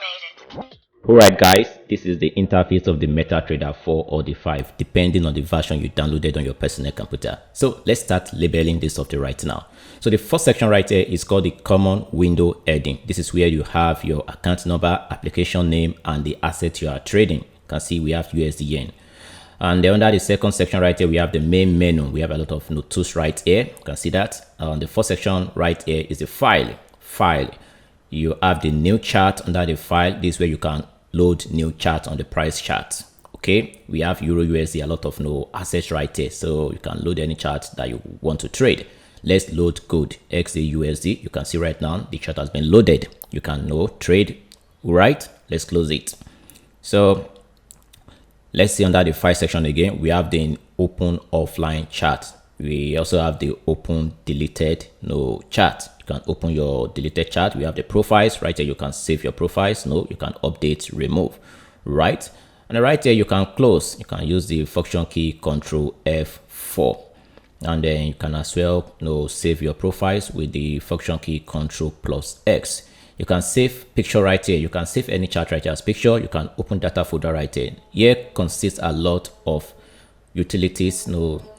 automated. Alright guys, this is the interface of the MetaTrader 4 or the 5 depending on the version you downloaded on your personal computer. So let's start labeling this software right now. So the first section right here is called the common window heading. This is where you have your account number, application name, and the asset you are trading. You can see we have USD yen. And then under the second section right here, we have the main menu. We have a lot of tools right here. You can see that. The first section right here is the file. You have the new chart under the file. This is where you can load new chart on the price chart. Okay, we have Euro USD, a lot of assets right here, so you can load any chart that you want to trade. Let's load good XD USD. You can see right now the chart has been loaded. You can trade. Right, let's close it. So let's see under the file section again, we have the open offline chart. We also have the open deleted chart. You can open your deleted chart. We have the profiles right here. You can save your profiles. You can update, remove, right? And right here you can close. You can use the function key Control F4, and then you can as well save your profiles with the function key Control plus X. You can save picture right here. You can save any chart right here as picture. You can open data folder right here. Here consists a lot of utilities,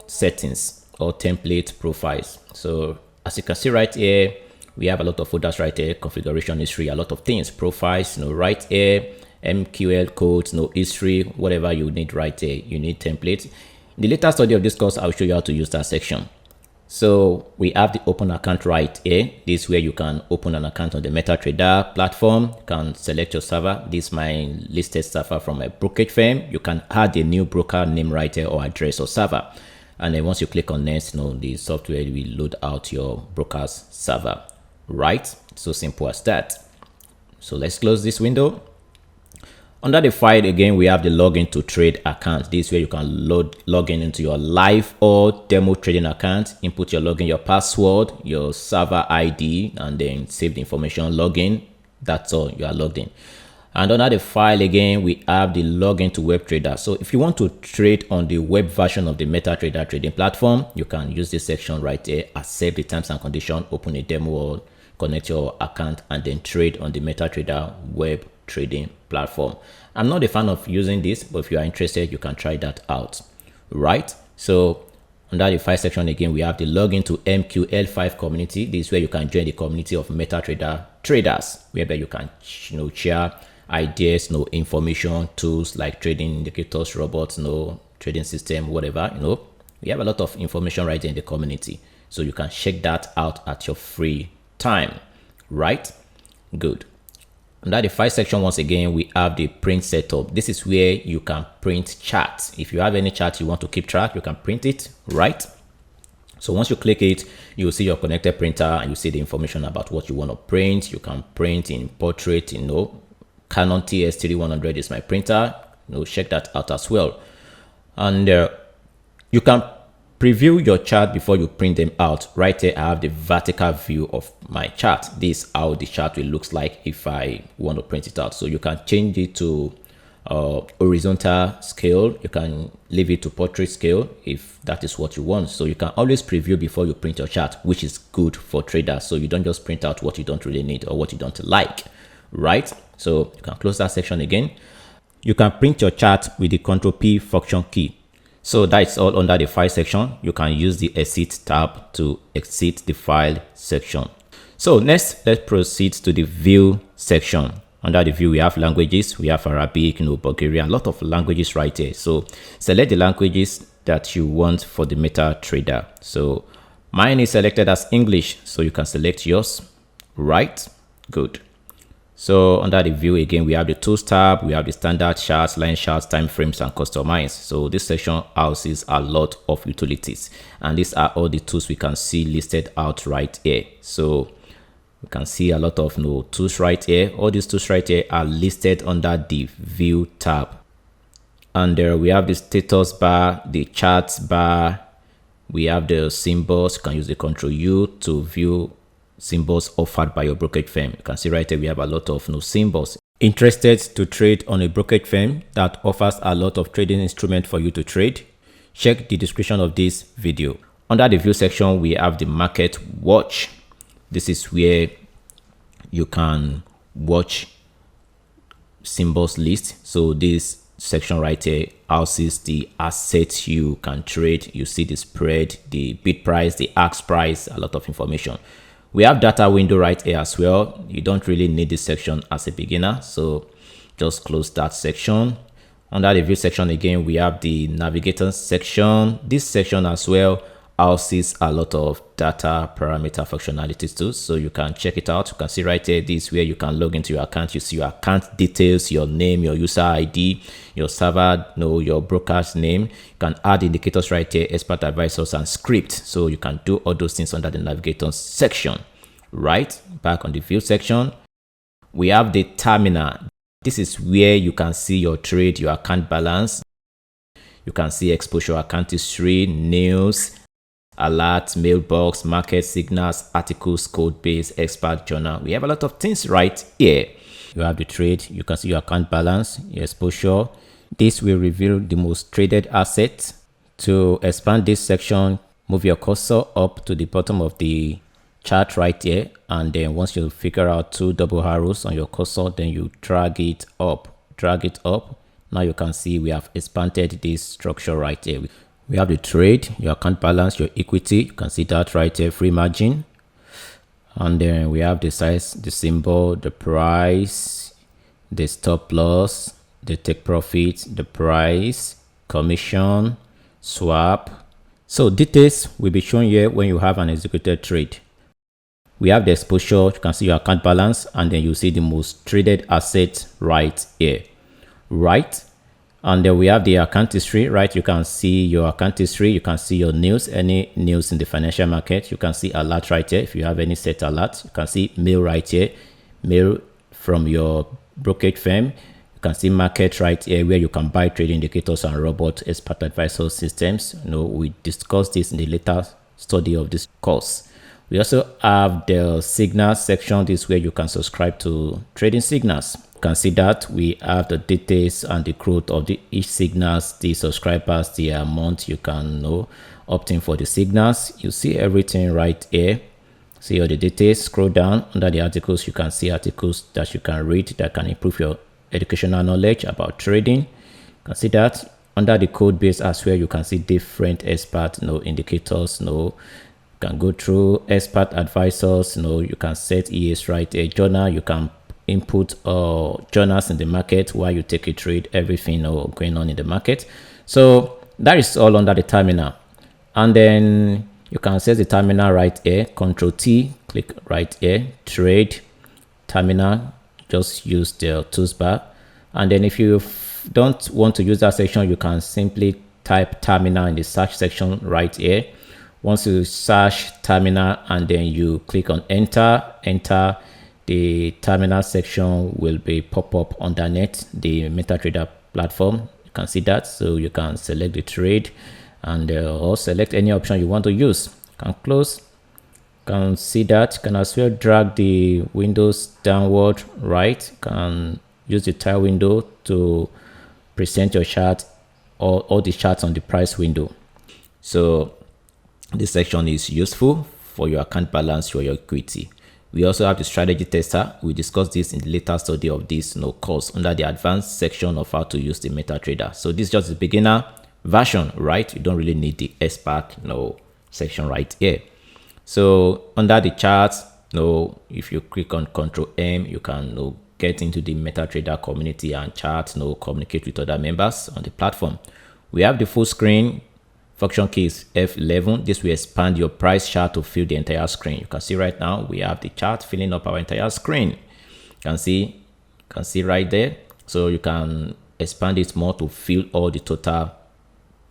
settings or template profiles. So as you can see right here, we have a lot of folders right here, configuration history, a lot of things, profiles, right here, MQL codes, history, whatever you need right here. You need templates. In the later study of this course, I'll show you how to use that section. So we have the open account right here. This is where you can open an account on the MetaTrader platform. You can select your server. This is my listed server from a brokerage firm. You can add a new broker name right here or address or server. And then once you click on next, the software will load out your broker's server. Right? So simple as that. So let's close this window. Under the file again, we have the login to trade account. This is where you can log in into your live or demo trading account. Input your login, your password, your server ID, and then save the information. Login. That's all. You are logged in. And under the file again, we have the login to web trader. So if you want to trade on the web version of the MetaTrader trading platform, you can use this section right here, accept the terms and conditions, open a demo or connect your account, and then trade on the MetaTrader web trading platform. I'm not a fan of using this, but if you are interested, you can try that out. Right? So under the file section again, we have the login to MQL5 community. This is where you can join the community of MetaTrader traders, whereby you can share ideas, information, tools like trading indicators, robots, trading system, whatever. We have a lot of information right there in the community, so you can check that out at your free time. Right? Good. Under the file section, once again, we have the print setup. This is where you can print charts. If you have any chart you want to keep track, you can print it. Right? So once you click it, you'll see your connected printer and you see the information about what you want to print. You can print in portrait, Canon TS3100 is my printer. Check that out as well. And you can preview your chart before you print them out. Right here, I have the vertical view of my chart. This is how the chart will look like if I want to print it out. So you can change it to horizontal scale. You can leave it to portrait scale if that is what you want. So you can always preview before you print your chart, which is good for traders. So you don't just print out what you don't really need or what you don't like. Right? So you can close that section again. You can print your chart with the Ctrl P function key. So that's all under the file section. You can use the exit tab to exit the file section. So next, let's proceed to the view section. Under the view, we have languages. We have Arabic, Bulgarian, a lot of languages right here. So select the languages that you want for the MetaTrader. So mine is selected as English, so you can select yours. Right? Good. So under the view again, we have the tools tab, we have the standard charts, line charts, time frames, and customize. So this section houses a lot of utilities, and these are all the tools we can see listed out right here. So we can see a lot of tools right here. All these tools right here are listed under the view tab. And there we have the status bar, the charts bar, we have the symbols. You can use the Ctrl U to view symbols offered by your brokerage firm. You can see right here we have a lot of symbols. Interested to trade on a brokerage firm that offers a lot of trading instruments for you to trade? Check the description of this video. Under the view section, we have the market watch. This is where you can watch symbols list. So this section right here houses the assets you can trade. You see the spread, the bid price, the ask price, a lot of information. We have data window right here as well. You don't really need this section as a beginner, so just close that section. Under the view section again, we have the navigator section. This section as well houses a lot of data parameter functionalities too, so you can check it out. You can see right here, this is where you can log into your account. You see your account details, your name, your user ID, your server, your broker's name. You can add indicators right here, expert advisors and script. So you can do all those things under the navigator section. Right back on the view section, we have the terminal. This is where you can see your trade, your account balance. You can see exposure, account history, news, alerts, mailbox, market signals, articles, code base, expert journal. We have a lot of things right here. You have the trade. You can see your account balance, your exposure. This will reveal the most traded assets. To expand this section, move your cursor up to the bottom of the chart right here, and then once you figure out two double arrows on your cursor, then you drag it up. Now you can see we have expanded this structure right here. We have the trade, your account balance, your equity. You can see that right here, free margin. And then we have the size, the symbol, the price, the stop loss, the take profit, the price, commission, swap. So details will be shown here when you have an executed trade. We have the exposure. You can see your account balance, and then you see the most traded assets right here. Right. And then we have the account history, right? You can see your account history. You can see your news, any news in the financial market. You can see alert right here. If you have any set alert, you can see mail right here, mail from your brokerage firm. You can see market right here, where you can buy trade indicators and robot expert advisor systems. We discussed this in the later study of this course. We also have the signals section. This is where you can subscribe to trading signals. You can see that we have the details and the growth of each signals, the subscribers, the amount you can opt in for the signals. You see everything right here. See all the details. Scroll down under the articles. You can see articles that you can read that can improve your educational knowledge about trading. You can see that under the code base as well. You can see different expert indicators. Can go through expert advisors. You can set EAs right here. Journal, you can input journals in the market while you take a trade, everything going on in the market. So that is all under the terminal. And then you can set the terminal right here. Control T, click right here, trade terminal. Just use the toolbar. And then if you don't want to use that section, you can simply type terminal in the search section right here. Once you search terminal and then you click on enter, the terminal section will be pop up underneath the MetaTrader platform. You can see that. So you can select the trade and or select any option you want to use. You can close. You can see that. You can as well drag the windows downward right. You can use the tile window to present your chart or all the charts on the price window. So this section is useful for your account balance or your equity. We also have the strategy tester. We discussed this in the later study of this course under the advanced section of how to use the MetaTrader. So this is just the beginner version, right? You don't really need the expert section right here. So under the charts, if you click on Control M, you can get into the MetaTrader community and chat, communicate with other members on the platform. We have the full screen. Function key is F11. This will expand your price chart to fill the entire screen. You can see right now we have the chart filling up our entire screen. You can see right there. So you can expand it more to fill all the total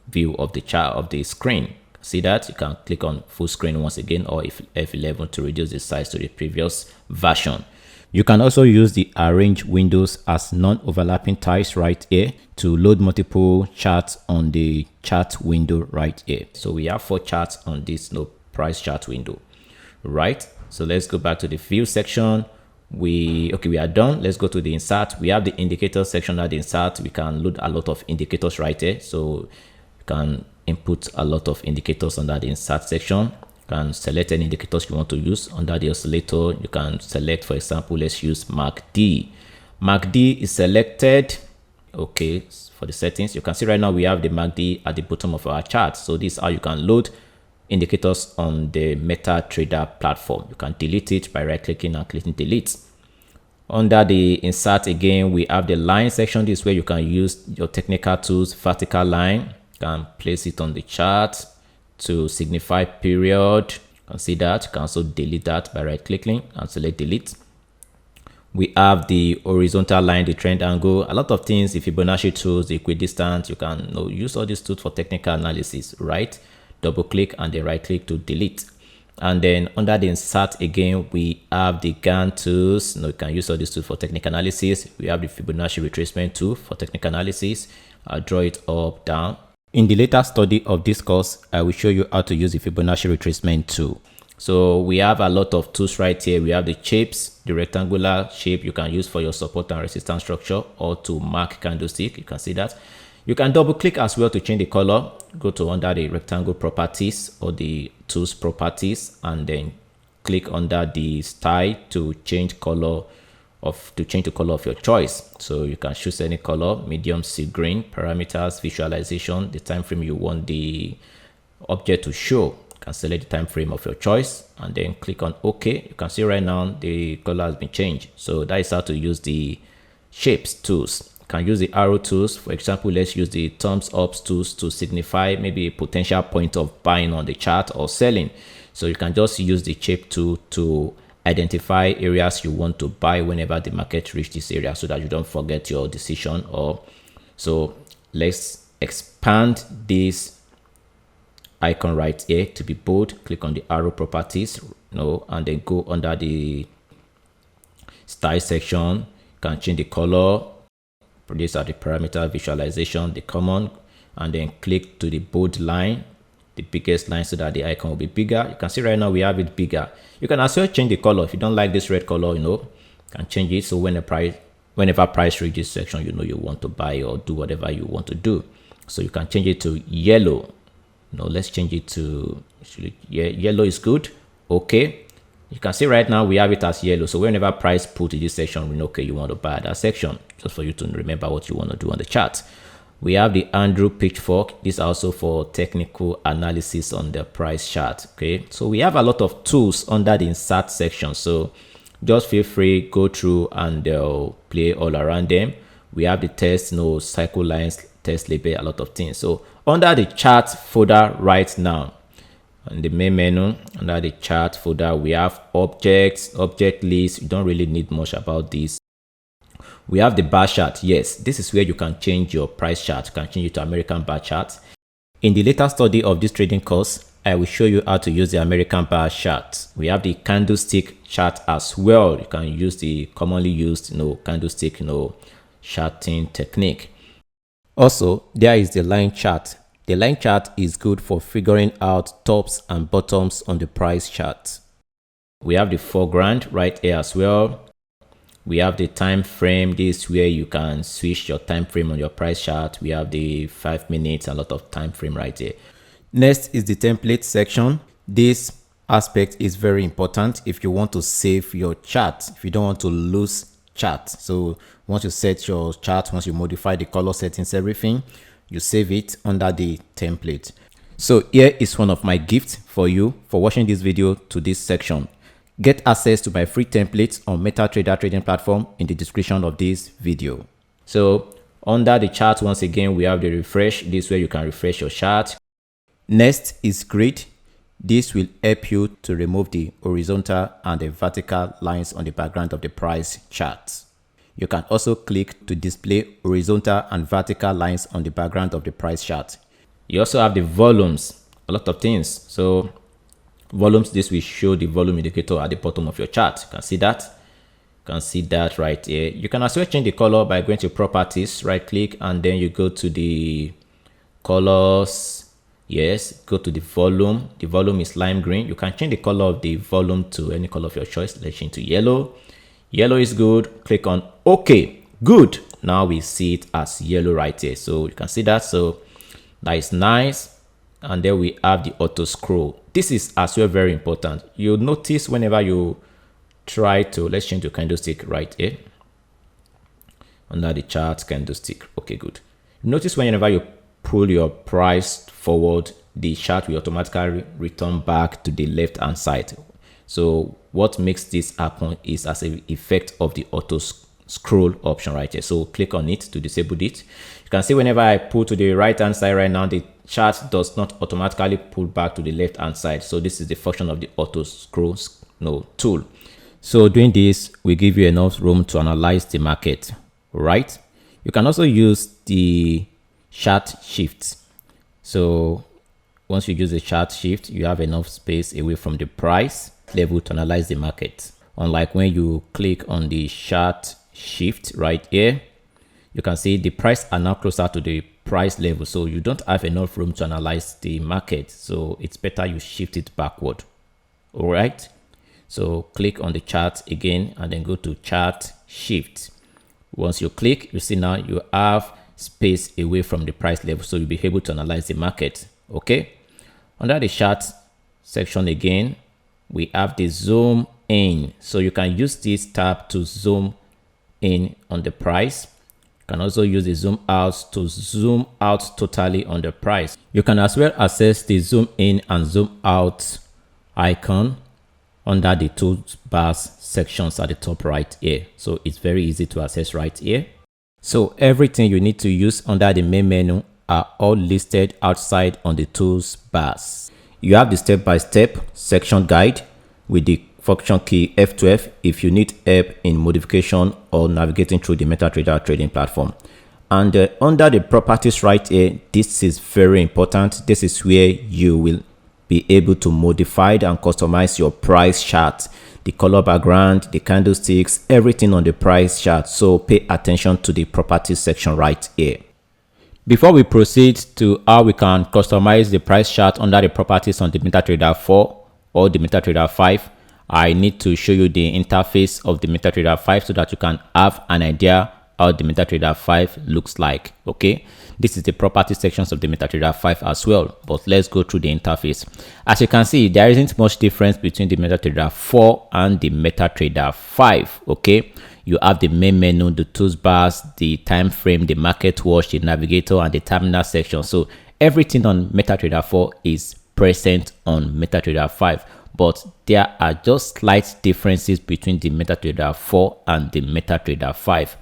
view of the chart of the screen. See that? You can click on full screen once again, or F11 to reduce the size to the previous version. You can also use the arrange windows as non-overlapping tiles right here to load multiple charts on the chart window right here. So we have 4 charts on this price chart window, right? So let's go back to the view section. We are done. Let's go to the insert. We have the indicator section at the insert. We can load a lot of indicators right here. So you can input a lot of indicators under the insert section. Can select any indicators you want to use under the oscillator. You can select, for example, let's use MACD. MACD is selected. Okay, for the settings, you can see right now we have the MACD at the bottom of our chart. So this is how you can load indicators on the MetaTrader platform. You can delete it by right clicking and clicking delete. Under the insert again, we have the line section. This is where you can use your technical tools. Vertical line, you can place it on the chart to signify period. You can see that. You can also delete that by right clicking and select delete. We have the horizontal line, the trend angle, a lot of things, the Fibonacci tools, the equidistance. You can use all these tools for technical analysis, right? Double click and then right click to delete. And then under the insert again, we have the Gantt tools. You can use all these tools for technical analysis. We have the Fibonacci retracement tool for technical analysis. I'll draw it up, down. In the later study of this course, I will show you how to use the Fibonacci retracement tool. So we have a lot of tools right here. We have the shapes, the rectangular shape you can use for your support and resistance structure or to mark candlestick. You can see that. You can double click as well to change the color. Go to under the rectangle properties or the tools properties and then click under the style to change the color of your choice. So you can choose any color, medium, sea green, parameters, visualization, the time frame you want the object to show. You can select the time frame of your choice and then click on OK. You can see right now the color has been changed. So that is how to use the shapes tools. You can use the arrow tools. For example, let's use the thumbs up tools to signify maybe a potential point of buying on the chart or selling. So you can just use the shape tool to identify areas you want to buy whenever the market reaches this area so that you don't forget your decision. Or so let's expand this icon right here to be bold. Click on the arrow properties, and then go under the style section. You can change the color. These are the parameter, visualization, the common, and then click to the bold line, the biggest line, so that the icon will be bigger. You can see right now we have it bigger. You can also change the color. If you don't like this red color, you can change it so whenever price reaches this section, you want to buy or do whatever you want to do. So you can change it to yellow. Let's change it to yellow is good. Okay, you can see right now we have it as yellow. So whenever price put in this section, okay, you want to buy that section, just for you to remember what you want to do on the chart. We have the Andrew pitchfork. This is also for technical analysis on the price chart. Okay, so we have a lot of tools under the insert section. So just feel free, go through and play all around them. We have the test, cycle lines, test label, a lot of things. So under the chart folder right now, in the main menu, under the chart folder, we have objects, object list. You don't really need much about this. We have the bar chart. Yes, this is where you can change your price chart. You can change it to American bar chart. In the later study of this trading course, I will show you how to use the American bar chart. We have the candlestick chart as well. You can use the commonly used, candlestick, charting technique. Also, there is the line chart. The line chart is good for figuring out tops and bottoms on the price chart. We have the foreground right here as well. We have the time frame. This is where you can switch your time frame on your price chart. We have the 5 minutes, a lot of time frame right here. Next is the template section. This aspect is very important if you want to save your chart, if you don't want to lose chart. So once you set your chart, once you modify the color settings, everything, you save it under the template. So here is one of my gifts for you for watching this video to this section. Get access to my free templates on MetaTrader trading platform in the description of this video. So under the chart, once again, we have the refresh. This is where you can refresh your chart. Next is grid. This will help you to remove the horizontal and the vertical lines on the background of the price chart. You can also click to display horizontal and vertical lines on the background of the price chart. You also have the volumes, a lot of things. So volumes, this will show the volume indicator at the bottom of your chart. You can see that. You can see that right here. You can also change the color by going to properties, right click, and then you go to the colors. Yes, go to the volume. The volume is lime green. You can change the color of the volume to any color of your choice. Let's change to yellow. Yellow is good. Click on OK. Good. Now we see it as yellow right here. So you can see that. So that is nice. And then we have the auto scroll. This is as well very important. You'll notice whenever you try to, let's change the candlestick right here. under the chart candlestick. Okay, good. Notice whenever you pull your price forward, the chart will automatically return back to the left hand side. So what makes this happen is as an effect of the auto scroll option right here. So click on it to disable it. You can see whenever I pull to the right hand side right now, the chart does not automatically pull back to the left hand side. So this is the function of the auto scroll tool. So doing this will give you enough room to analyze the market, right? You can also use the chart shift. So once you use the chart shift, you have enough space away from the price level to analyze the market. Unlike when you click on the chart shift right here, you can see the price are now closer to the price level, so you don't have enough room to analyze the market. So it's better you shift it backward. All right, so click on the chart again and then go to chart shift. Once you click, you see now you have space away from the price level, so you'll be able to analyze the market. Okay, under the chart section again, we have the zoom in. So you can use this tab to zoom in on the price. You can also use the zoom out to zoom out totally on the price. You can as well access the zoom in and zoom out icon under the toolbars sections at the top right here. So it's very easy to access right here. So everything you need to use under the main menu are all listed outside on the tools bars. You have the step-by-step section guide with the function key F12 if you need help in modification or navigating through the MetaTrader trading platform. And under the properties right here, this is very important. This is where you will be able to modify and customize your price chart, the color background, the candlesticks, everything on the price chart. So pay attention to the properties section right here. Before we proceed to how we can customize the price chart under the properties on the MetaTrader 4 or the MetaTrader 5, I need to show you the interface of the MetaTrader 5 so that you can have an idea how the MetaTrader 5 looks like. Okay, this is the property sections of the MetaTrader 5 as well, but let's go through the interface. As you can see, there isn't much difference between the MetaTrader 4 and the MetaTrader 5. Okay, you have the main menu, the toolbars, the time frame, the market watch, the navigator, and the terminal section. So everything on MetaTrader 4 is present on MetaTrader 5, but there are just slight differences between the MetaTrader 4 and the MetaTrader 5.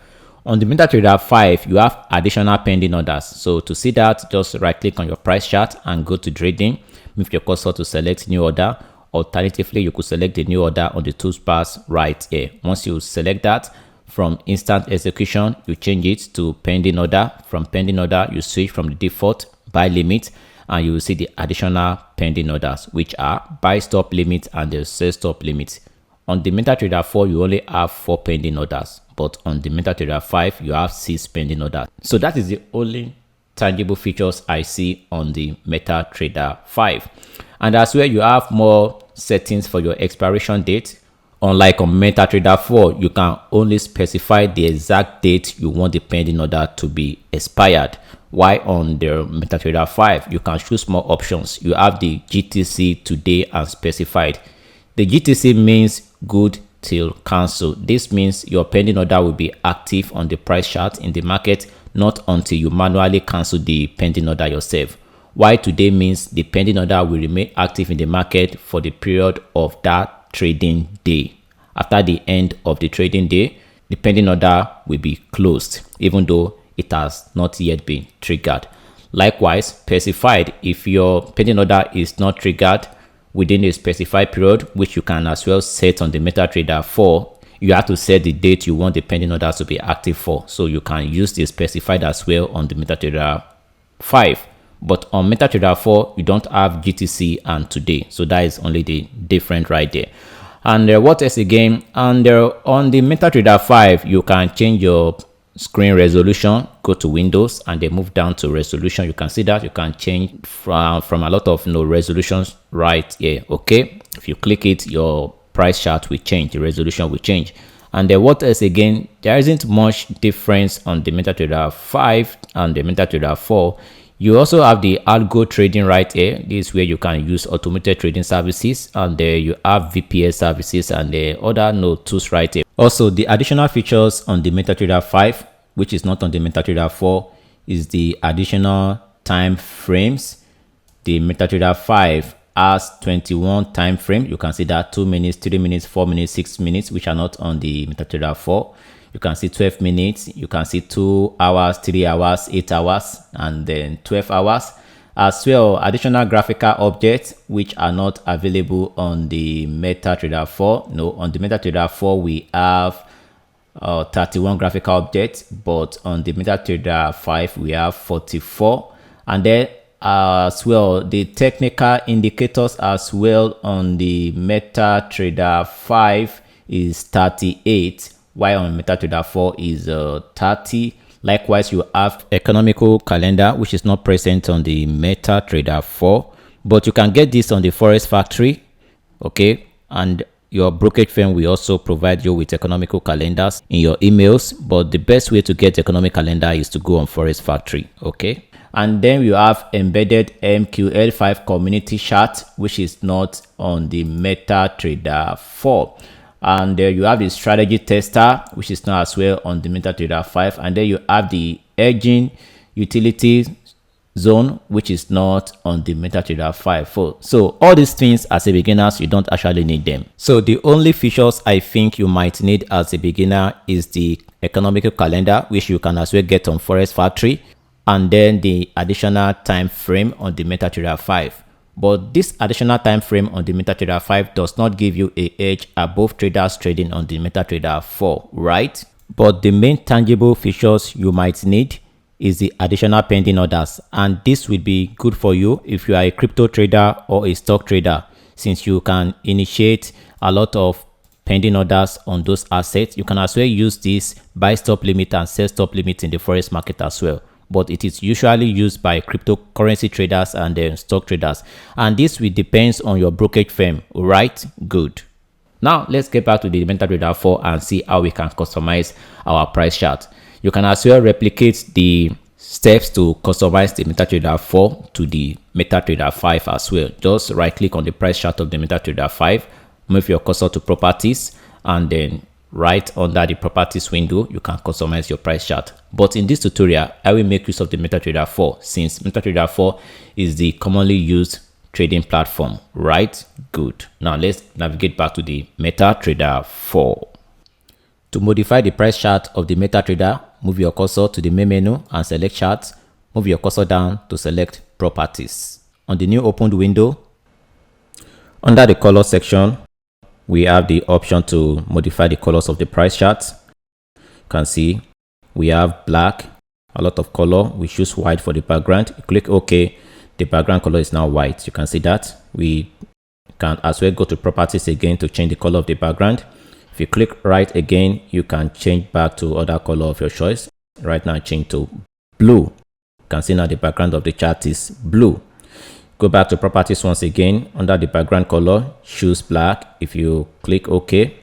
On the MetaTrader 5, you have additional pending orders. So to see that, just right click on your price chart and go to trading. Move your cursor to select new order. Alternatively, you could select the new order on the toolbars right here. Once you select that, from instant execution, you change it to pending order. From pending order, you switch from the default buy limit, and you will see the additional pending orders, which are buy stop limit and the sell stop limit. On the MetaTrader 4, you only have 4 pending orders, but on the MetaTrader 5, you have 6 pending orders. So that is the only tangible features I see on the MetaTrader 5. And as well, you have more settings for your expiration date. Unlike on MetaTrader 4, you can only specify the exact date you want the pending order to be expired. While on the MetaTrader 5, you can choose more options. You have the GTC today and specified. The GTC means good till cancel. This means your pending order will be active on the price chart in the market, not until you manually cancel the pending order yourself. While today means the pending order will remain active in the market for the period of that trading day. After the end of the trading day, the pending order will be closed, even though it has not yet been triggered. Likewise, specified, if your pending order is not triggered within a specified period, which you can as well set on the MetaTrader 4, you have to set the date you want the pending order to be active for. So you can use the specified as well on the MetaTrader 5. But on MetaTrader 4, you don't have GTC and today. So that is only the difference right there. And what else again? And on the MetaTrader 5, you can change your screen resolution. Go to Windows and then move down to resolution. You can see that you can change from a lot of resolutions right here. Okay, if you click it, your price chart will change, the resolution will change. And what else again? There isn't much difference on the MetaTrader 5 and the MetaTrader 4. You also have the algo trading right here. This is where you can use automated trading services, and there you have VPS services and the other tools right here. Also, the additional features on the MetaTrader 5, which is not on the MetaTrader 4, is the additional time frames. The MetaTrader 5 has 21 time frame. You can see that 2 minutes, 3 minutes, 4 minutes, 6 minutes, which are not on the MetaTrader 4. You can see 12 minutes. You can see 2 hours, 3 hours, 8 hours, and then 12 hours. As well, additional graphical objects which are not available on the MetaTrader 4. No, on the MetaTrader 4 we have 31 graphical objects, but on the MetaTrader 5 we have 44. And then as well, the technical indicators as well on the MetaTrader 5 is 38, while on MetaTrader 4 is 30. Likewise, you have economical calendar, which is not present on the MetaTrader 4, but you can get this on the Forex Factory. Okay, and your brokerage firm will also provide you with economical calendars in your emails, but the best way to get economic calendar is to go on Forex Factory. Okay, and then you have embedded MQL5 community chart, which is not on the MetaTrader 4. And there you have the strategy tester, which is not as well on the MetaTrader 5. And then you have the edging utility zone, which is not on the MetaTrader 5. So all these things as a beginner, you don't actually need them. So the only features I think you might need as a beginner is the economical calendar, which you can as well get on Forex Factory, and then the additional time frame on the MetaTrader 5. But this additional time frame on the MetaTrader 5 does not give you an edge above traders trading on the MetaTrader 4, right? But the main tangible features you might need is the additional pending orders, and this will be good for you if you are a crypto trader or a stock trader, since you can initiate a lot of pending orders on those assets. You can as well use this buy stop limit and sell stop limit in the forex market as well, but it is usually used by cryptocurrency traders and then stock traders, and this will depends on your brokerage firm. Right, good. Now let's get back to the MetaTrader 4 and see how we can customize our price chart. You can as well replicate the steps to customize the MetaTrader 4 to the MetaTrader 5 as well. Just right click on the price chart of the MetaTrader 5, move your cursor to properties, and then right under the properties window you can customize your price chart. But in this tutorial I will make use of the MetaTrader 4, since MetaTrader 4 is the commonly used trading platform. Right, good. Now let's navigate back to the MetaTrader 4. To modify the price chart of the MetaTrader, move your cursor to the main menu and select charts. Move your cursor down to select properties. On the new opened window, under the color section, we have the option to modify the colors of the price chart. You can see we have black, a lot of color. We choose white for the background. You click OK. The background color is now white. You can see that. We can as well go to properties again to change the color of the background. If you click right again, you can change back to other color of your choice. Right now, change to blue. You can see now the background of the chart is blue. Go back to properties once again. Under the background color, choose black. If you click OK,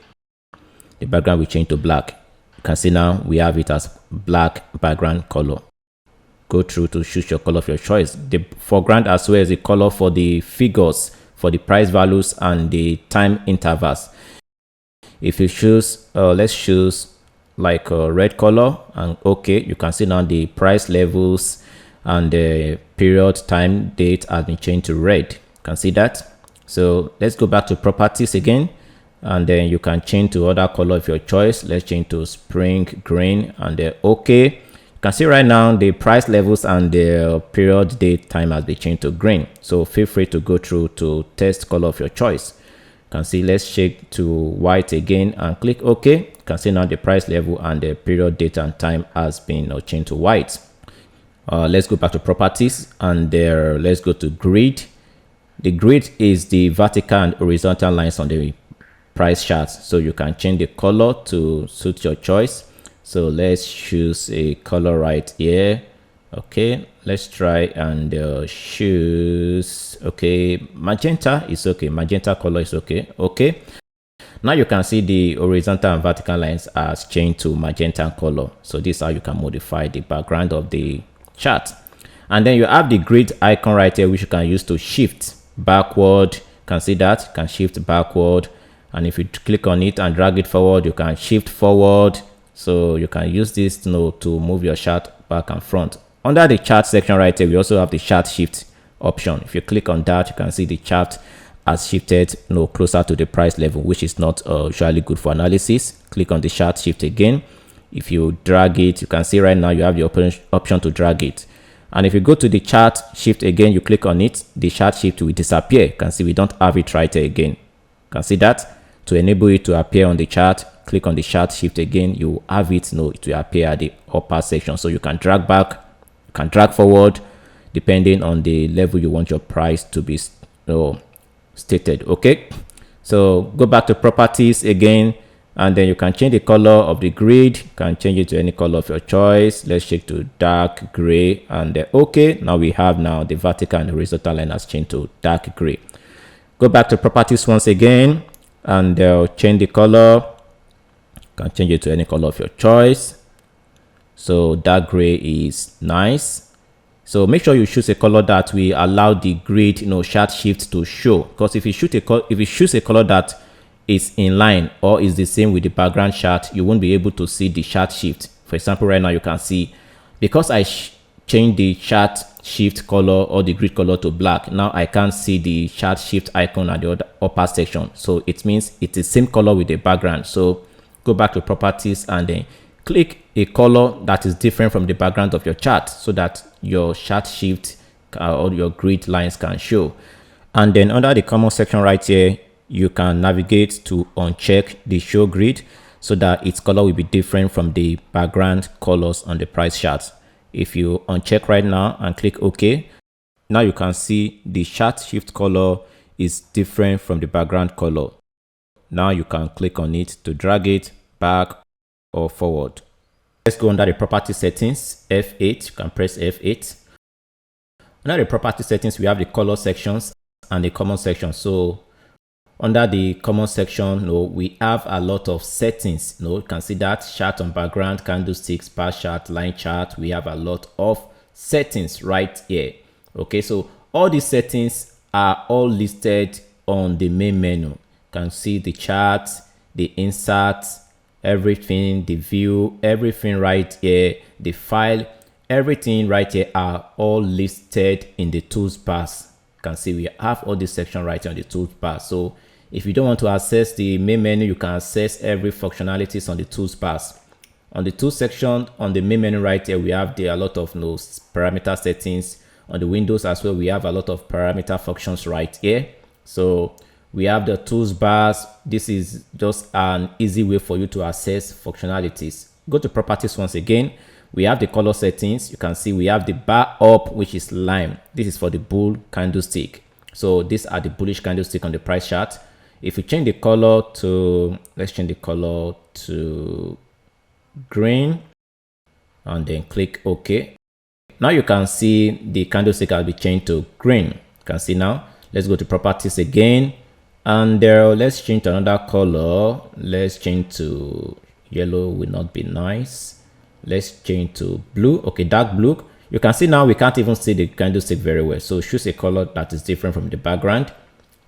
the background will change to black. You can see now we have it as black background color. Go through to choose your color of your choice. The foreground as well as the color for the figures, for the price values and the time intervals. If you choose, let's choose like a red color and OK, you can see now the price levels and the period, time, date has been changed to red. You can see that. So let's go back to properties again, and then you can change to other color of your choice. Let's change to spring green and then OK. You can see right now the price levels and the period, date, time has been changed to green. So feel free to go through to test color of your choice. You can see, let's check to white again and click OK. You can see now the price level and the period, date and time has been changed to white. Let's go back to properties, and there let's go to grid. The grid is the vertical and horizontal lines on the price chart, so you can change the color to suit your choice. So let's choose a color right here. Okay, let's try and choose, okay, magenta is okay. Magenta color is okay. Okay, now you can see the horizontal and vertical lines has changed to magenta color. So this is how you can modify the background of the chart. And then you have the grid icon right here, which you can use to shift backward. You can see that you can shift backward, and if you click on it and drag it forward, you can shift forward. You So you can use this to move your chart back and front. Under the chart section right here, we also have the chart shift option. If you click on that, you can see the chart has shifted closer to the price level, which is not usually good for analysis. Click on the chart shift again. If you drag it, you can see right now you have the option to drag it. And if you go to the chart shift again, you click on it, the chart shift will disappear. You can see we don't have it right here again. You can see that. To enable it to appear on the chart, click on the chart shift again. You have it, it will appear at the upper section. So you can drag back, you can drag forward, depending on the level you want your price to be stated. Okay, so go back to properties again, and then you can change the color of the grid. You can change it to any color of your choice. Let's change to dark gray, and then okay, now we have the vertical and the horizontal line has changed to dark gray. Go back to properties once again, and change the color. You can change it to any color of your choice. So dark gray is nice. So make sure you choose a color that will allow the grid chart shift to show, because if you choose a color that is in line or is the same with the background chart, you won't be able to see the chart shift. For example, right now you can see, because I changed the chart shift color or the grid color to black, now I can't see the chart shift icon at the upper section. So it means it's the same color with the background. So go back to properties and then click a color that is different from the background of your chart, so that your chart shift or your grid lines can show. And then under the common section right here, you can navigate to uncheck the show grid, so that its color will be different from the background colors on the price chart. If you uncheck right now and click OK, now you can see the chart shift color is different from the background color. Now you can click on it to drag it back or forward. Let's go under the property settings, F8. You can press F8. Under the property settings, we have the color sections and the common section. So under the common section, we have a lot of settings. You can see that chart on background, candlesticks, bar chart, line chart. We have a lot of settings right here. Okay, so all these settings are all listed on the main menu. You can see the chart, the insert, everything, the view, everything right here, the file, everything right here are all listed in the tools bars. You can see we have all this section right here on the tools bar. So if you don't want to access the main menu, you can access every functionalities on the tools bars. On the tools section on the main menu right here, we have a lot of parameter settings. On the windows as well, we have a lot of parameter functions right here. So we have the tools bars. This is just an easy way for you to access functionalities. Go to properties once again. We have the color settings. You can see we have the bar up, which is lime. This is for the bull candlestick. So these are the bullish candlestick on the price chart. If you change the color to, let's change the color to green and then click OK. Now you can see the candlestick has been changed to green. You can see now. Let's go to properties again. And let's change to another color. Let's change to yellow, will not be nice. Let's change to blue. Okay, dark blue. You can see now we can't even see the candlestick very well. So choose a color that is different from the background.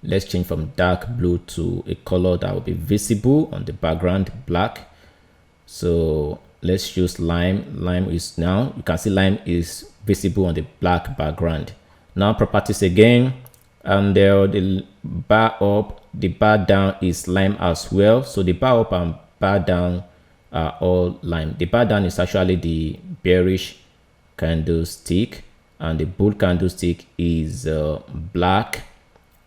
Let's change from dark blue to a color that will be visible on the background, black. So let's choose lime. Lime is now, you can see lime is visible on the black background. Now properties again. And the bar up, the bar down is lime as well. So the bar up and bar down are all lime. The bar down is actually the bearish candlestick, and the bull candlestick is black.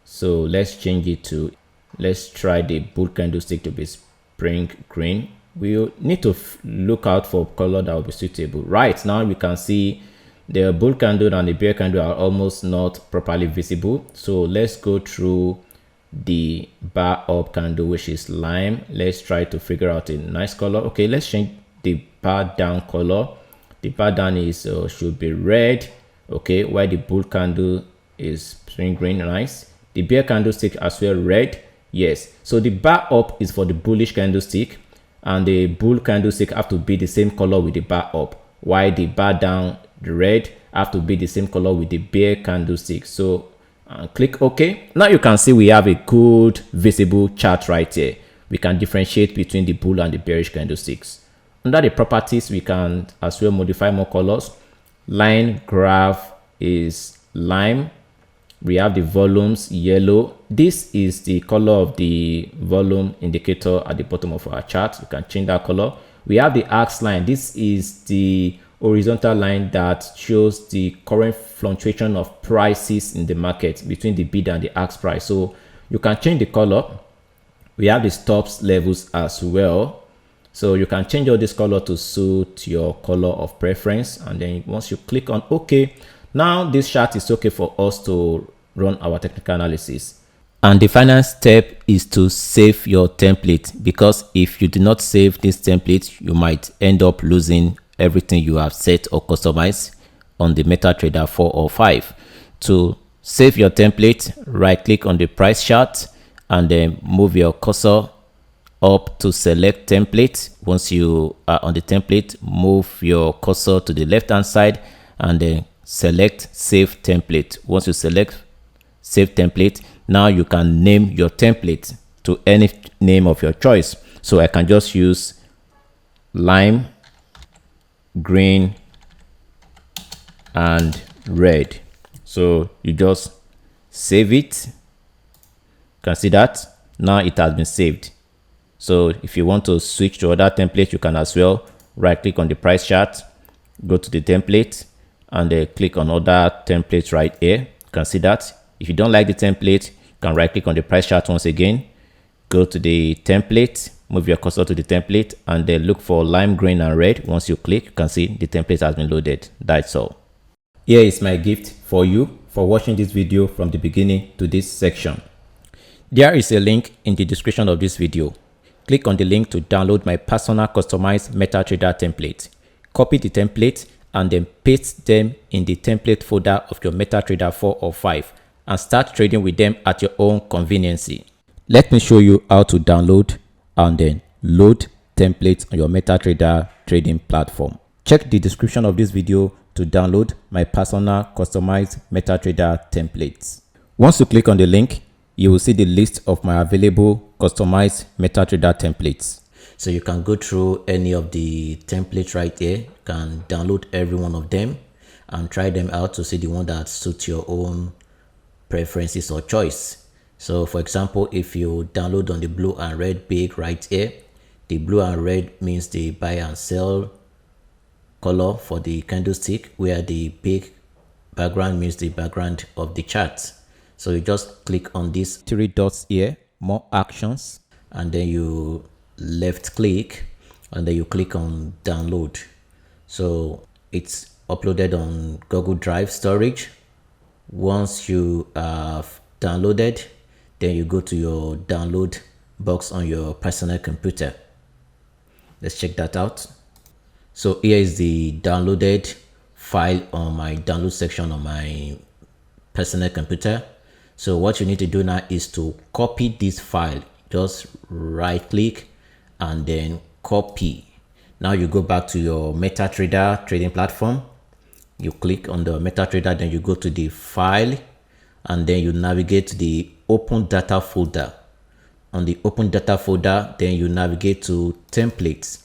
So let's change it to, let's try the bull candlestick to be spring green. We'll need to look out for color that will be suitable. Right now we can see the bull candle and the bear candle are almost not properly visible. So let's go through the bar up candle, which is lime. Let's try to figure out a nice color. Okay, let's change the bar down color. The bar down is should be red. Okay, while the bull candle is spring green. Nice. The bear candlestick as well, red. Yes. So the bar up is for the bullish candlestick, and the bull candlestick have to be the same color with the bar up, while the bar down, the red, have to be the same color with the bear candlestick. So click OK. Now you can see we have a good visible chart right here. We can differentiate between the bull and the bearish candlesticks. Under the properties, we can as well modify more colors. Line graph is lime. We have the volumes yellow. This is the color of the volume indicator at the bottom of our chart. You can change that color. We have the ax line. This is the horizontal line that shows the current fluctuation of prices in the market between the bid and the ask price. So you can change the color. We have the stops levels as well. So you can change all this color to suit your color of preference. And then once you click on OK, now this chart is okay for us to run our technical analysis. And the final step is to save your template, because if you do not save this template, you might end up losing everything you have set or customized on the MetaTrader 4 or 5. To save your template, right click on the price chart and then move your cursor up to select template. Once you are on the template, move your cursor to the left hand side and then select save template. Once you select save template, now you can name your template to any name of your choice. So I can just use lime, green and red. So you just save it. You can see that now it has been saved. So if you want to switch to other template, you can as well right click on the price chart, go to the template and then click on other templates right here. You can see that. If you don't like the template, you can right click on the price chart once again, go to the template, move your cursor to the template and then look for lime, green and red. Once you click, you can see the template has been loaded. That's all. Here is my gift for you for watching this video from the beginning to this section. There is a link in the description of this video. Click on the link to download my personal customized MetaTrader template. Copy the template and then paste them in the template folder of your MetaTrader 4 or 5 and start trading with them at your own convenience. Let me show you how to download and then load templates on your MetaTrader trading platform. Check the description of this video to download my personal customized MetaTrader templates. Once you click on the link, you will see the list of my available customized MetaTrader templates. So you can go through any of the templates right here. You can download every one of them and try them out to see the one that suits your own preferences or choice. So for example, if you download on the blue and red big right here, the blue and red means the buy and sell color for the candlestick, where the big background means the background of the chart. So you just click on these three dots here, more actions, and then you left click and then you click on download. So it's uploaded on Google Drive storage. Once you have downloaded, then you go to your download box on your personal computer. Let's check that out. So here is the downloaded file on my download section on my personal computer. So what you need to do now is to copy this file. Just right click and then copy. Now you go back to your MetaTrader trading platform. You click on the MetaTrader, then you go to the file and then you navigate to the open data folder. On the open data folder, then you navigate to templates.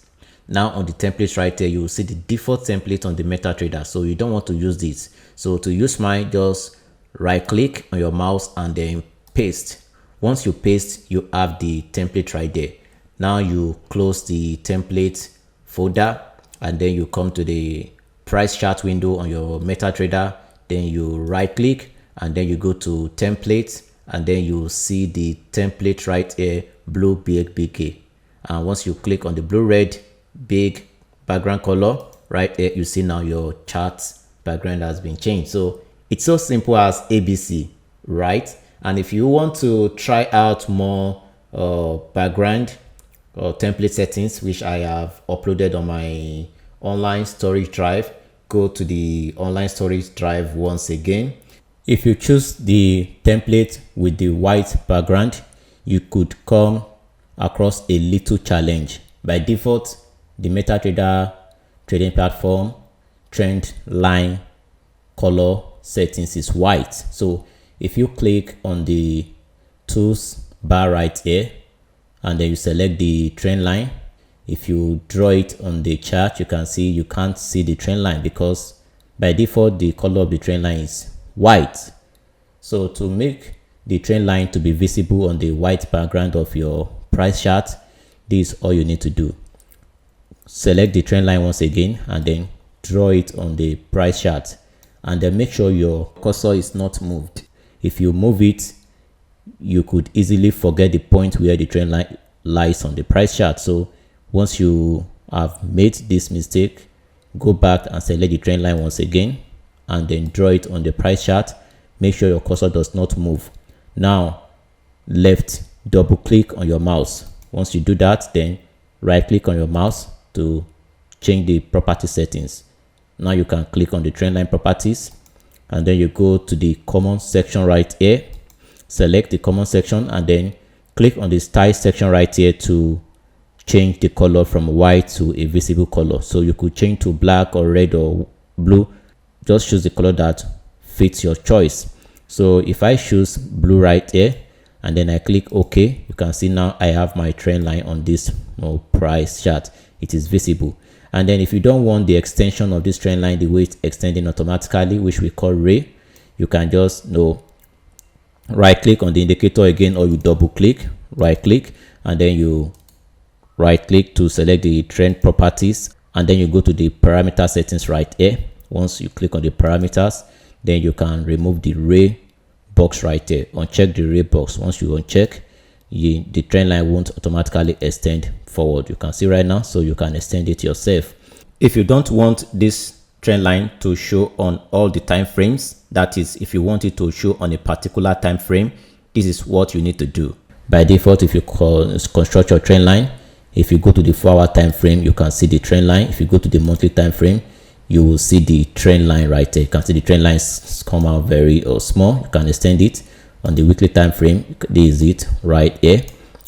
Now on the templates right there, you will see the default template on the MetaTrader. So you don't want to use this. So to use mine, just right click on your mouse and then paste. Once you paste, you have the template right there. Now you close the template folder and then you come to the price chart window on your MetaTrader. Then you right click and then you go to templates and then you see the template right here, blue big A. And once you click on the blue red big background color right here, you see now your chart background has been changed. So it's so simple as ABC, right? And if you want to try out more background or template settings, which I have uploaded on my online storage drive, go to the online storage drive once again. If you choose the template with the white background, you could come across a little challenge. By default, the MetaTrader trading platform trend line color settings is white. So if you click on the tools bar right here and then you select the trend line, if you draw it on the chart, you can see you can't see the trend line because by default the color of the trend line is white. So to make the trend line to be visible on the white background of your price chart, this is all you need to do. Select the trend line once again and then draw it on the price chart, and then make sure your cursor is not moved. If you move it, you could easily forget the point where the trend line lies on the price chart. So once you have made this mistake, go back and select the trend line once again and then draw it on the price chart. Make sure your cursor does not move. Now left double click on your mouse. Once you do that, then right click on your mouse to change the property settings. Now you can click on the trend line properties and then you go to the common section right here, select the common section and then click on the style section right here to change the color from white to a visible color. So you could change to black or red or blue. Just choose the color that fits your choice. So if I choose blue right here and then I click OK, you can see now I have my trend line on this price chart. It is visible. And then if you don't want the extension of this trend line the way it's extending automatically, which we call ray, you can just right click on the indicator again, or you double click, right click, and then you right click to select the trend properties, and then you go to the parameter settings right here. Once you click on the parameters, then you can remove the ray box right there. Uncheck the ray box. Once you uncheck, the trend line won't automatically extend forward. You can see right now, so you can extend it yourself. If you don't want this trend line to show on all the time frames, that is, if you want it to show on a particular time frame, this is what you need to do. By default, if you construct your trend line, if you go to the 4-hour time frame, you can see the trend line. If you go to the monthly time frame, you will see the trend line right there. You can see the trend lines come out very small. You can extend it. On the weekly time frame, this is it right here,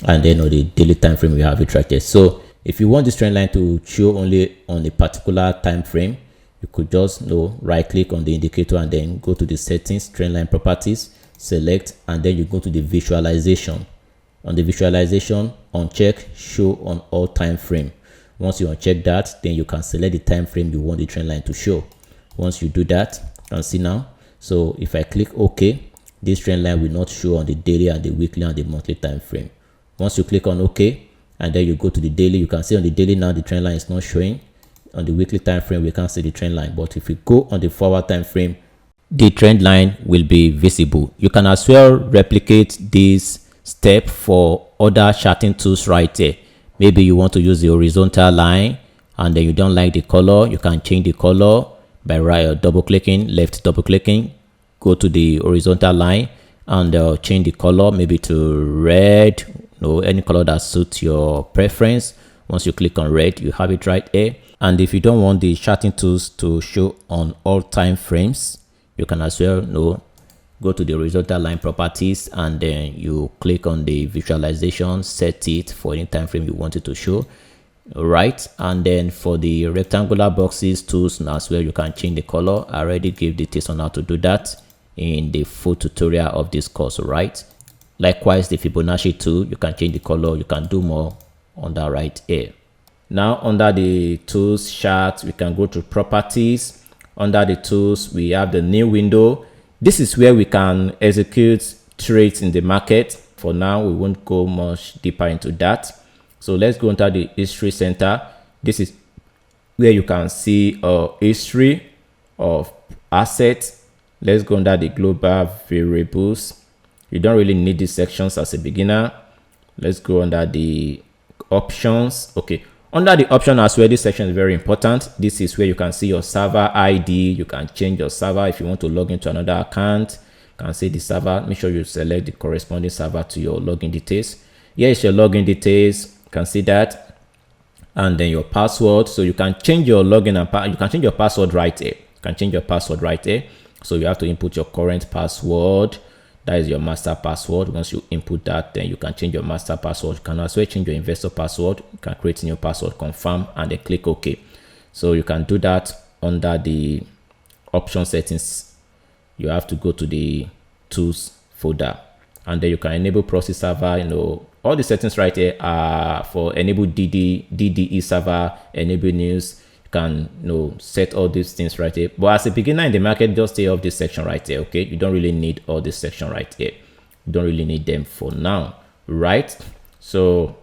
and then on the daily time frame we have it right here. So if you want this trend line to show only on a particular time frame, you could just right click on the indicator and then go to the settings, trend line properties, select, and then you go to the visualization. On the visualization, uncheck show on all time frame. Once you uncheck that, then you can select the time frame you want the trend line to show. Once you do that, you can see now. So if I click OK, this trend line will not show on the daily and the weekly and the monthly time frame. Once you click on OK and then you go to the daily, you can see on the daily now the trend line is not showing. On the weekly time frame we can't see the trend line, but if you go on the 4-hour time frame, the trend line will be visible. You can as well replicate this step for other charting tools right there. Maybe you want to use the horizontal line and then you don't like the color, you can change the color by right double clicking, left double clicking, go to the horizontal line and change the color maybe to red, any color that suits your preference. Once you click on red, you have it right here. And if you don't want the charting tools to show on all time frames, you can as well go to the horizontal line properties and then you click on the visualization, set it for any time frame you want it to show. Right, and then for the rectangular boxes tools as well, you can change the color. I already gave details on how to do that in the full tutorial of this course. Right, likewise the Fibonacci tool, you can change the color, you can do more on that right here. Now under the tools chart, we can go to properties. Under the tools, we have the new window. This is where we can execute trades in the market. For now, we won't go much deeper into that. So let's go into the history center. This is where you can see a history of assets. Let's go under the global variables. You don't really need these sections as a beginner. Let's go under the options. Okay, under the option as well, this section is very important. This is where you can see your server ID. You can change your server if you want to log into another account. You can see the server. Make sure you select the corresponding server to your login details. Here is your login details. You can see that, and then your password. So you can change your login and you can change your password right here. You can change your password right here. So you have to input your current password. That is your master password. Once you input that, then you can change your master password. You can also change your investor password. You can create a new password, confirm, and then click OK. So you can do that under the option settings. You have to go to the tools folder, and then you can enable proxy server. all the settings right here are for enable DDE server, enable news. You can set all these things right here. But as a beginner in the market, just stay off this section right here. Okay, you don't really need all this section right here. You don't really need them for now, right? So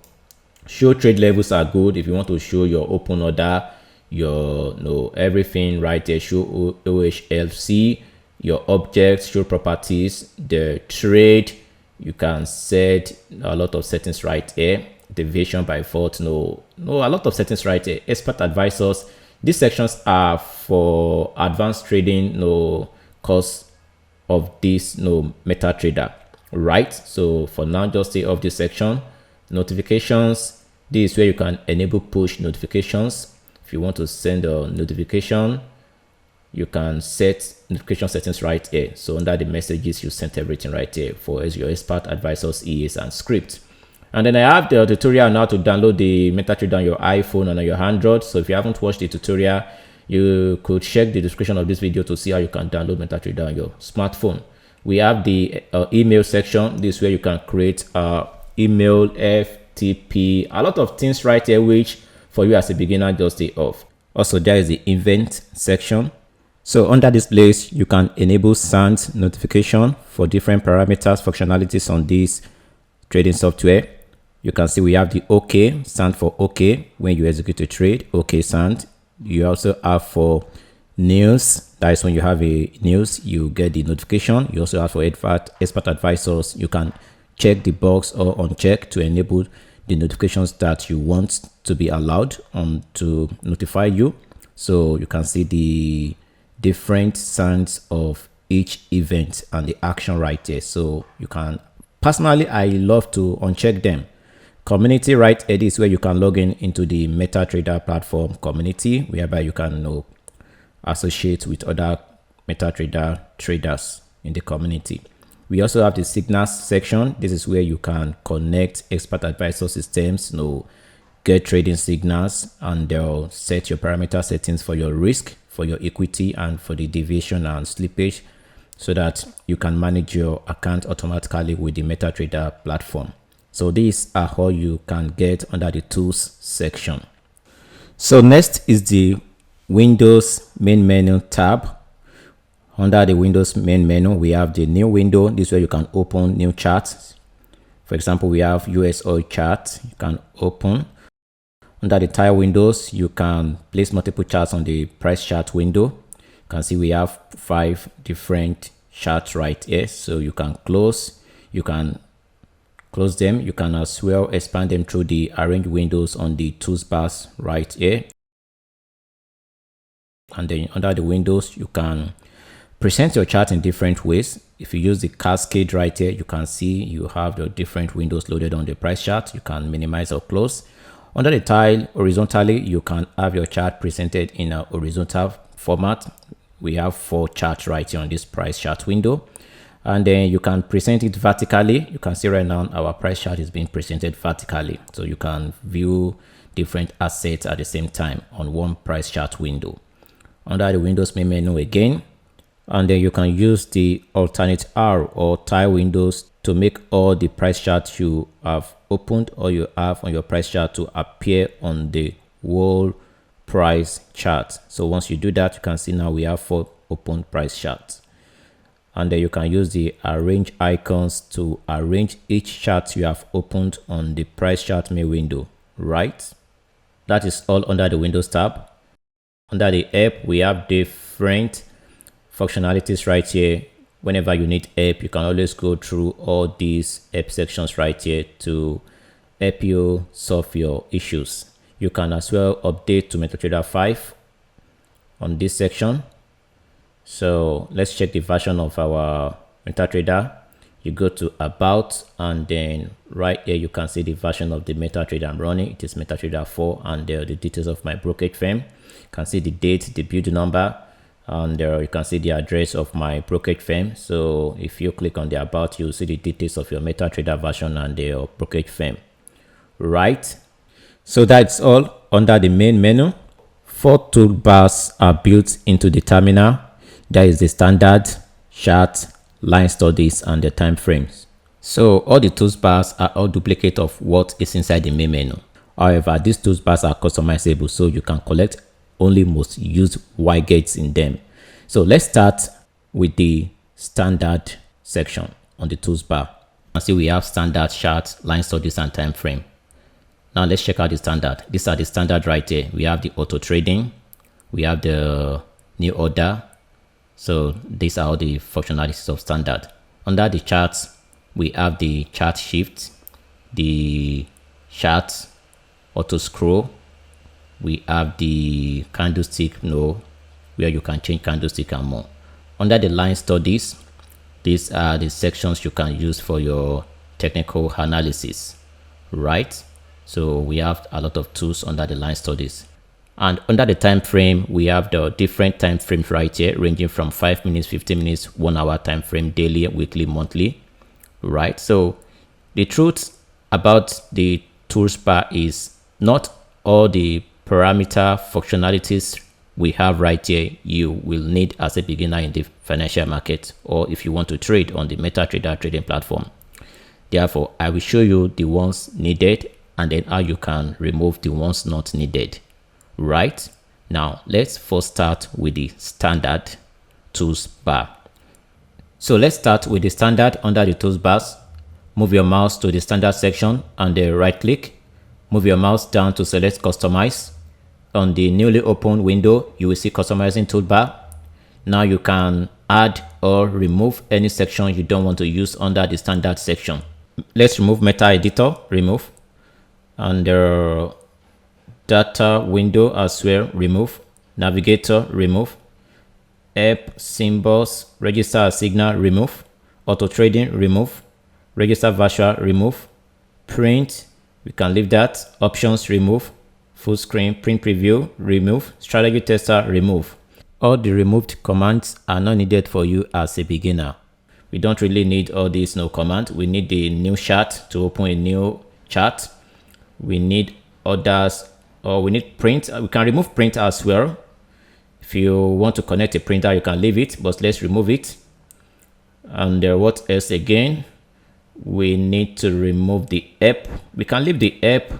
show trade levels are good if you want to show your open order, your everything right there. Show OHLC, your objects, show properties, the trade. You can set a lot of settings right here. Deviation by fault, a lot of settings right here. Expert advisors. These sections are for advanced trading, course of this MetaTrader, right? So for now, just stay off this section. Notifications. This is where you can enable push notifications. If you want to send a notification, you can set notification settings right here. So under the messages, you send everything right here for your expert advisors, EAs, and script. And then I have the tutorial now to download the MetaTrader on your iPhone and on your Android. So if you haven't watched the tutorial, you could check the description of this video to see how you can download MetaTrader on your smartphone. We have the email section. This is where you can create email, FTP, a lot of things right here, which for you as a beginner, just stay off. Also, there is the event section. So under this place, you can enable sound notification for different parameters, functionalities on this trading software. You can see we have the OK sound for OK when you execute a trade, OK sound. You also have for news, that is when you have a news, you get the notification. You also have for expert advisors, you can check the box or uncheck to enable the notifications that you want to be allowed to notify you. So you can see the different sounds of each event and the action right there. So you can, personally, I love to uncheck them. Community right here is where you can log in into the MetaTrader platform community, whereby you can associate with other MetaTrader traders in the community. We also have the signals section. This is where you can connect expert advisor systems, get trading signals, and they'll set your parameter settings for your risk, for your equity, and for the deviation and slippage, so that you can manage your account automatically with the MetaTrader platform. So these are how you can get under the tools section. So next is the Windows main menu tab. Under the Windows main menu, we have the new window. This is where you can open new charts. For example, we have US oil chart. You can open. Under the tile windows, you can place multiple charts on the price chart window. You can see we have 5 different charts right here. So you can close. You can close them. You can as well expand them through the arrange windows on the toolbars right here. And then under the windows, you can present your chart in different ways. If you use the cascade right here, you can see you have the different windows loaded on the price chart. You can minimize or close. Under the tile horizontally, you can have your chart presented in a horizontal format. We have 4 charts right here on this price chart window. And then you can present it vertically. You can see right now our price chart is being presented vertically. So you can view different assets at the same time on one price chart window. Under the Windows main menu again, and then you can use the alternate R or tile windows to make all the price charts you have opened or you have on your price chart to appear on the whole price chart. So once you do that, you can see now we have 4 open price charts. And then you can use the arrange icons to arrange each chart you have opened on the price chart main window, right? That is all under the Windows tab. Under the app, we have different functionalities right here. Whenever you need app, you can always go through all these app sections right here to help you solve your issues. You can as well update to MetaTrader 5 on this section. So let's check the version of our MetaTrader. You go to about, and then right here you can see the version of the MetaTrader I'm running. It is MetaTrader 4, and there are the details of my brokerage firm. You can see the date, the build number, and there you can see the address of my brokerage firm. So if you click on the about, you'll see the details of your MetaTrader version and your brokerage firm, right? So that's all under the main menu. 4 toolbars are built into the terminal. There is the standard, chart, line studies, and the time frames. So all the toolbars are all duplicate of what is inside the main menu. However, these toolbars are customizable, so you can collect only most used widgets in them. So let's start with the standard section on the toolbar. And see we have standard, chart, line studies, and time frame. Now let's check out the standard. These are the standard right here. We have the auto trading, we have the new order. So these are all the functionalities of standard. Under the charts, we have the chart shift, the chart auto scroll. We have the candlestick where you can change candlestick and more. Under the line studies, these are the sections you can use for your technical analysis, right? So we have a lot of tools under the line studies. And under the time frame, we have the different time frames right here, ranging from 5 minutes, 15 minutes, 1 hour time frame, daily, weekly, monthly, right? So the truth about the toolbar is not all the parameter functionalities we have right here you will need as a beginner in the financial market, or if you want to trade on the MetaTrader trading platform. Therefore, I will show you the ones needed and then how you can remove the ones not needed. Right now, let's first start with the standard toolbar. So let's start with the standard. Under the toolbars, move your mouse to the standard section and then right click, move your mouse down to select customize. On the newly opened window, you will see customizing toolbar. Now you can add or remove any section you don't want to use under the standard section. Let's remove meta editor, remove, and the data window as well, remove, navigator, remove, app, symbols, register as signal, remove, auto trading, remove, register virtual, remove, print, we can leave that, options, remove, full screen, print preview, remove, strategy tester, remove. All the removed commands are not needed for you as a beginner. We don't really need all these command. We need the new chart to open a new chart. We need orders, or we need print. We can remove print as well. If you want to connect a printer, you can leave it, but let's remove it. And what else again? We need to remove the app. We can leave the app.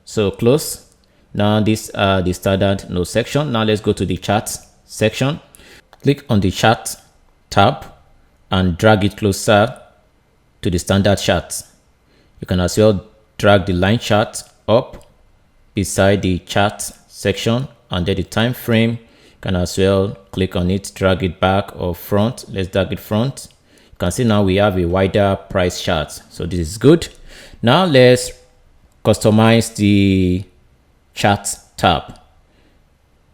So close. Now these are the standard section. Now let's go to the charts section. Click on the chart tab and drag it closer to the standard chart. You can as well drag the line chart up beside the chart section, and then the time frame, you can as well click on it, drag it back or front. Let's drag it front. You can see now we have a wider price chart, so this is good. Now let's customize the chart tab.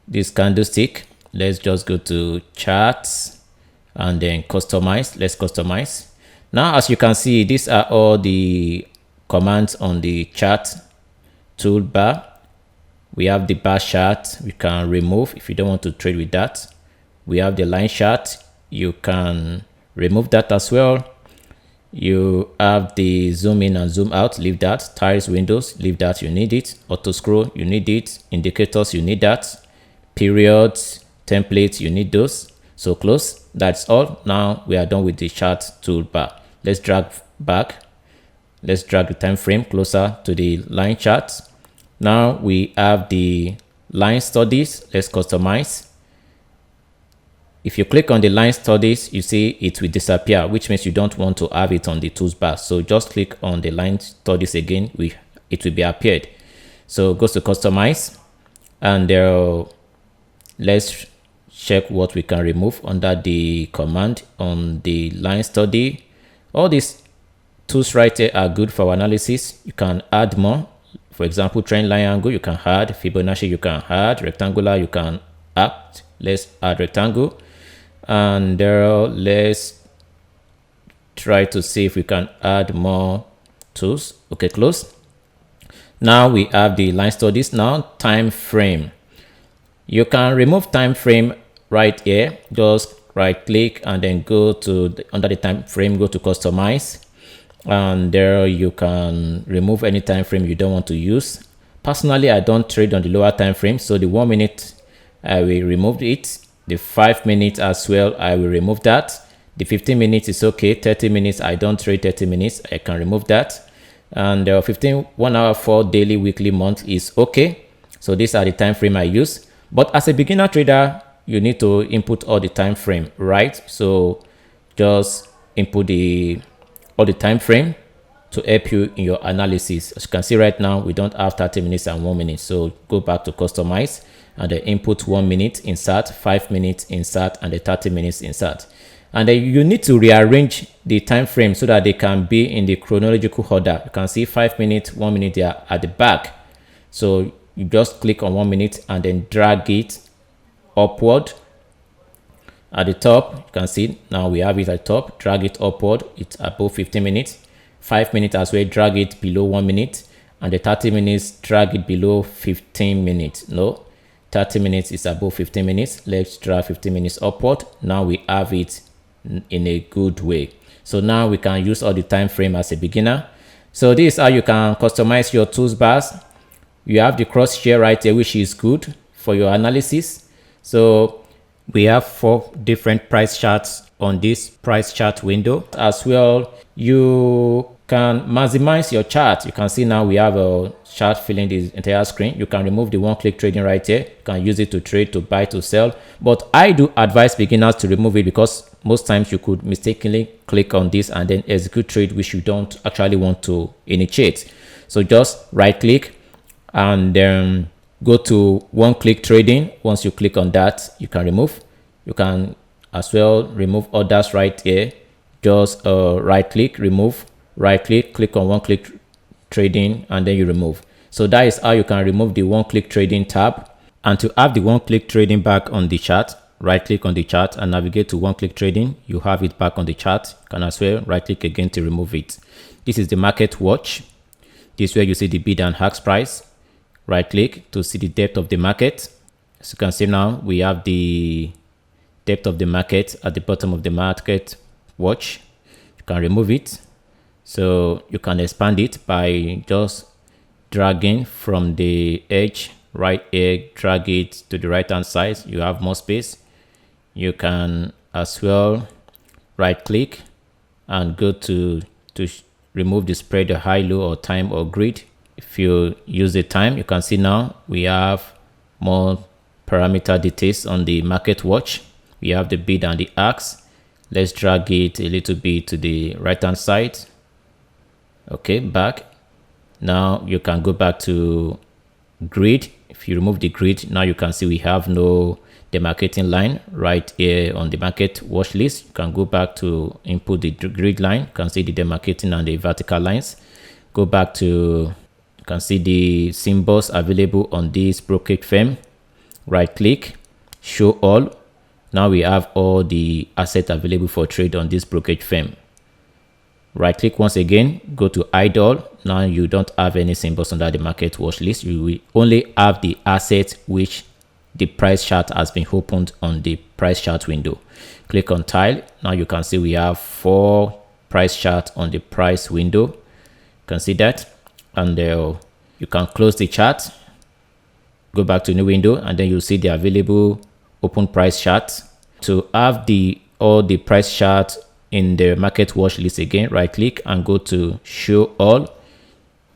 This candlestick, let's just go to charts and then customize. Let's customize. Now as you can see, these are all the commands on the chart toolbar. We have the bar chart, we can remove if you don't want to trade with that. We have the line chart, you can remove that as well. You have the zoom in and zoom out, leave that. Tiles, windows, leave that, you need it. Auto scroll, you need it. Indicators, you need that. Periods, templates, you need those. So close. That's all. Now we are done with the chart toolbar. Let's drag back. Let's drag the time frame closer to the line chart. Now we have the line studies. Let's customize. If you click on the line studies, you see it will disappear, which means you don't want to have it on the toolbar. So just click on the line studies again, it will be appeared. So go to customize, and let's check what we can remove under the command on the line study. All these tools right here are good for analysis. You can add more. For example, trend line angle, you can add. Fibonacci, you can add. Rectangular, you can add. Let's add rectangle. And let's try to see if we can add more tools. Okay, close. Now we have the line studies. Now time frame. You can remove time frame right here. Just right click and then go to under the time frame, go to customize, and there you can remove any time frame you don't want to use. Personally, I don't trade on the lower time frame, so the 1 minute I will remove it. The 5 minutes as well, I will remove that. The 15 minutes is okay. 30 minutes, I don't trade 30 minutes. I can remove that. And 15, 1 hour, 4 daily, weekly, month is okay. So these are the time frame I use. But as a beginner trader, you need to input all the time frame, right? So just input all the time frame to help you in your analysis. As you can see right now, we don't have 30 minutes and 1 minute. So go back to customize and then input 1 minute, insert 5 minutes, insert, and the 30 minutes, insert. And then you need to rearrange the time frame so that they can be in the chronological order. You can see 5 minutes, 1 minute, they are at the back. So you just click on 1 minute and then drag it upward. At the top, you can see now we have it at the top. Drag it upward, it's above 15 minutes. 5 minutes as well, drag it below 1 minute. And the 30 minutes, drag it below 15 minutes. No, 30 minutes is above 15 minutes. Let's drag 15 minutes upward. Now we have it in a good way. So now we can use all the time frame as a beginner. So this is how you can customize your toolbars. You have the cross share right here, which is good for your analysis. So we have 4 different price charts on this price chart window. As well, you can maximize your chart. You can see now we have a chart filling the entire screen. You can remove the one-click trading right here. You can use it to trade, to buy, to sell. But I do advise beginners to remove it because most times you could mistakenly click on this and then execute trade which you don't actually want to initiate. So just right click and then go to one-click trading. Once you click on that, you can remove. You can as well remove others right here. Just right click, remove, right click, click on one-click trading, and then you remove. So that is how you can remove the one-click trading tab. And to have the one-click trading back on the chart, right click on the chart and navigate to one-click trading. You have it back on the chart. You can as well right click again to remove it. This is the market watch. This is where you see the bid and ask price. Right click to see the depth of the market. As you can see now, we have the depth of the market at the bottom of the market watch. You can remove it. So you can expand it by just dragging from the edge right here, drag it to the right hand side. You have more space. You can as well right click and go to remove the spread, or high, low, or time, or grid. If you use the time, you can see now we have more parameter details on the market watch. We have the bid and the ask. Let's drag it a little bit to the right hand side. Okay, back. Now you can go back to grid. If you remove the grid, now you can see we have no demarcating line right here on the market watch list. You can go back to input the grid line. You can see the demarcating and the vertical lines. Go back to, you can see the symbols available on this brokerage firm. Right click, show all. Now we have all the assets available for trade on this brokerage firm. Right click once again, go to idle. Now you don't have any symbols under the market watch list. You will only have the assets which the price chart has been opened on the price chart window. Click on tile. Now you can see we have 4 price charts on the price window. You can see that, and you can close the chart, go back to new window, and then you see the available open price chart. To have all the price charts in the market watch list again, right click and go to show all.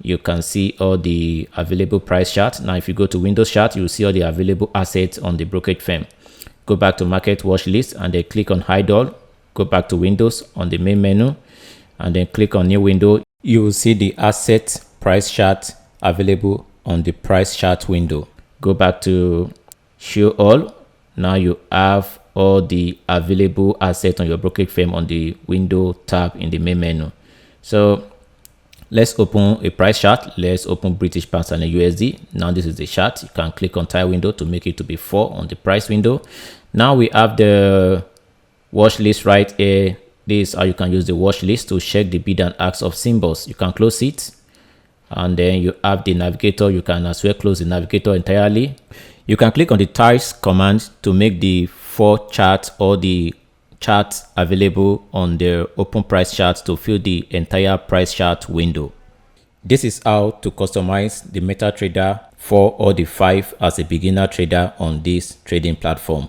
You can see all the available price chart. Now if you go to Windows chart, you will see all the available assets on the brokerage firm. Go back to market watch list and then click on hide all. Go back to Windows on the main menu and then click on new window. You will see the asset price chart available on the price chart window. Go back to show all. Now you have all the available assets on your brokerage firm on the window tab in the main menu. So let's open a price chart. Let's open British pounds and USD. Now this is the chart. You can click on tile window to make it to be 4 on the price window. Now we have the watch list right here. This is how you can use the watch list to check the bid and ask of symbols. You can close it, and then you have the navigator. You can as well close the navigator entirely. You can click on the tiles command to make the 4 charts or the charts available on the open price chart to fill the entire price chart window. This is how to customize the MetaTrader 4 or the 5 as a beginner trader on this trading platform.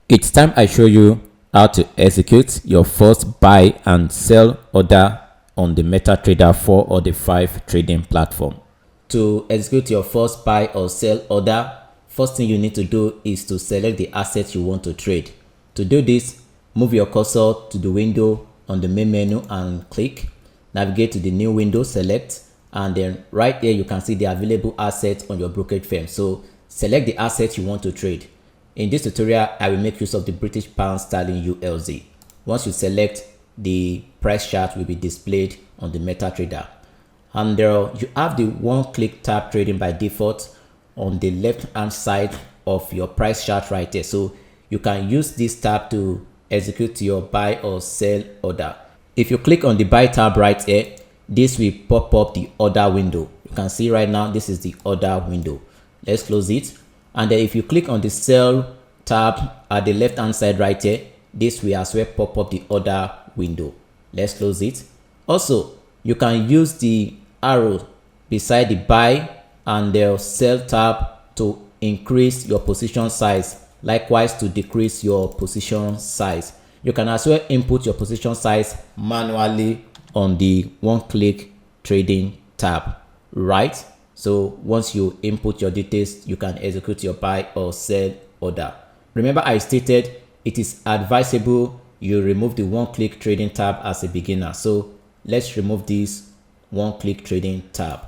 It's time I show you how to execute your first buy and sell order on the MetaTrader 4 or the 5 trading platform. To execute your first buy or sell order, first thing you need to do is to select the asset you want to trade. To do this, move your cursor to the window on the main menu and click. Navigate to the new window, select, and then right here you can see the available assets on your brokerage firm. So select the asset you want to trade. In this tutorial, I will make use of the British Pound Sterling USD. Once you select, the price chart will be displayed on the MetaTrader. And you have the one-click tab trading by default on the left-hand side of your price chart right there. So you can use this tab to execute your buy or sell order. If you click on the buy tab right here, this will pop up the order window. You can see right now, this is the order window. Let's close it. And then if you click on the sell tab at the left hand side right here, this will as well pop up the order window. Let's close it. Also, you can use the arrow beside the buy and the sell tab to increase your position size, likewise to decrease your position size. You can as well input your position size manually on the one-click trading tab, right? So once you input your details, you can execute your buy or sell order. Remember, I stated it is advisable you remove the one-click trading tab as a beginner. So let's remove this one-click trading tab.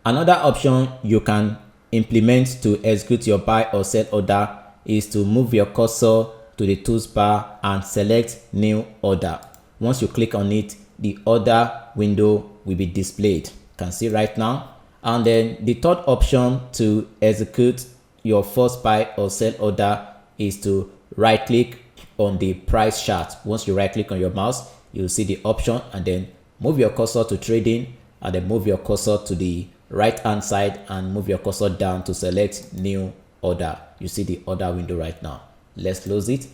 Another option you can implement to execute your buy or sell order is to move your cursor to the toolbar and select new order. Once you click on it, the order window will be displayed. You can see right now. And then the third option to execute your first buy or sell order is to right click on the price chart. Once you right click on your mouse, you'll see the option, and then move your cursor to trading, and then move your cursor to the right hand side and move your cursor down to select new order. You see the order window right now. Let's close it.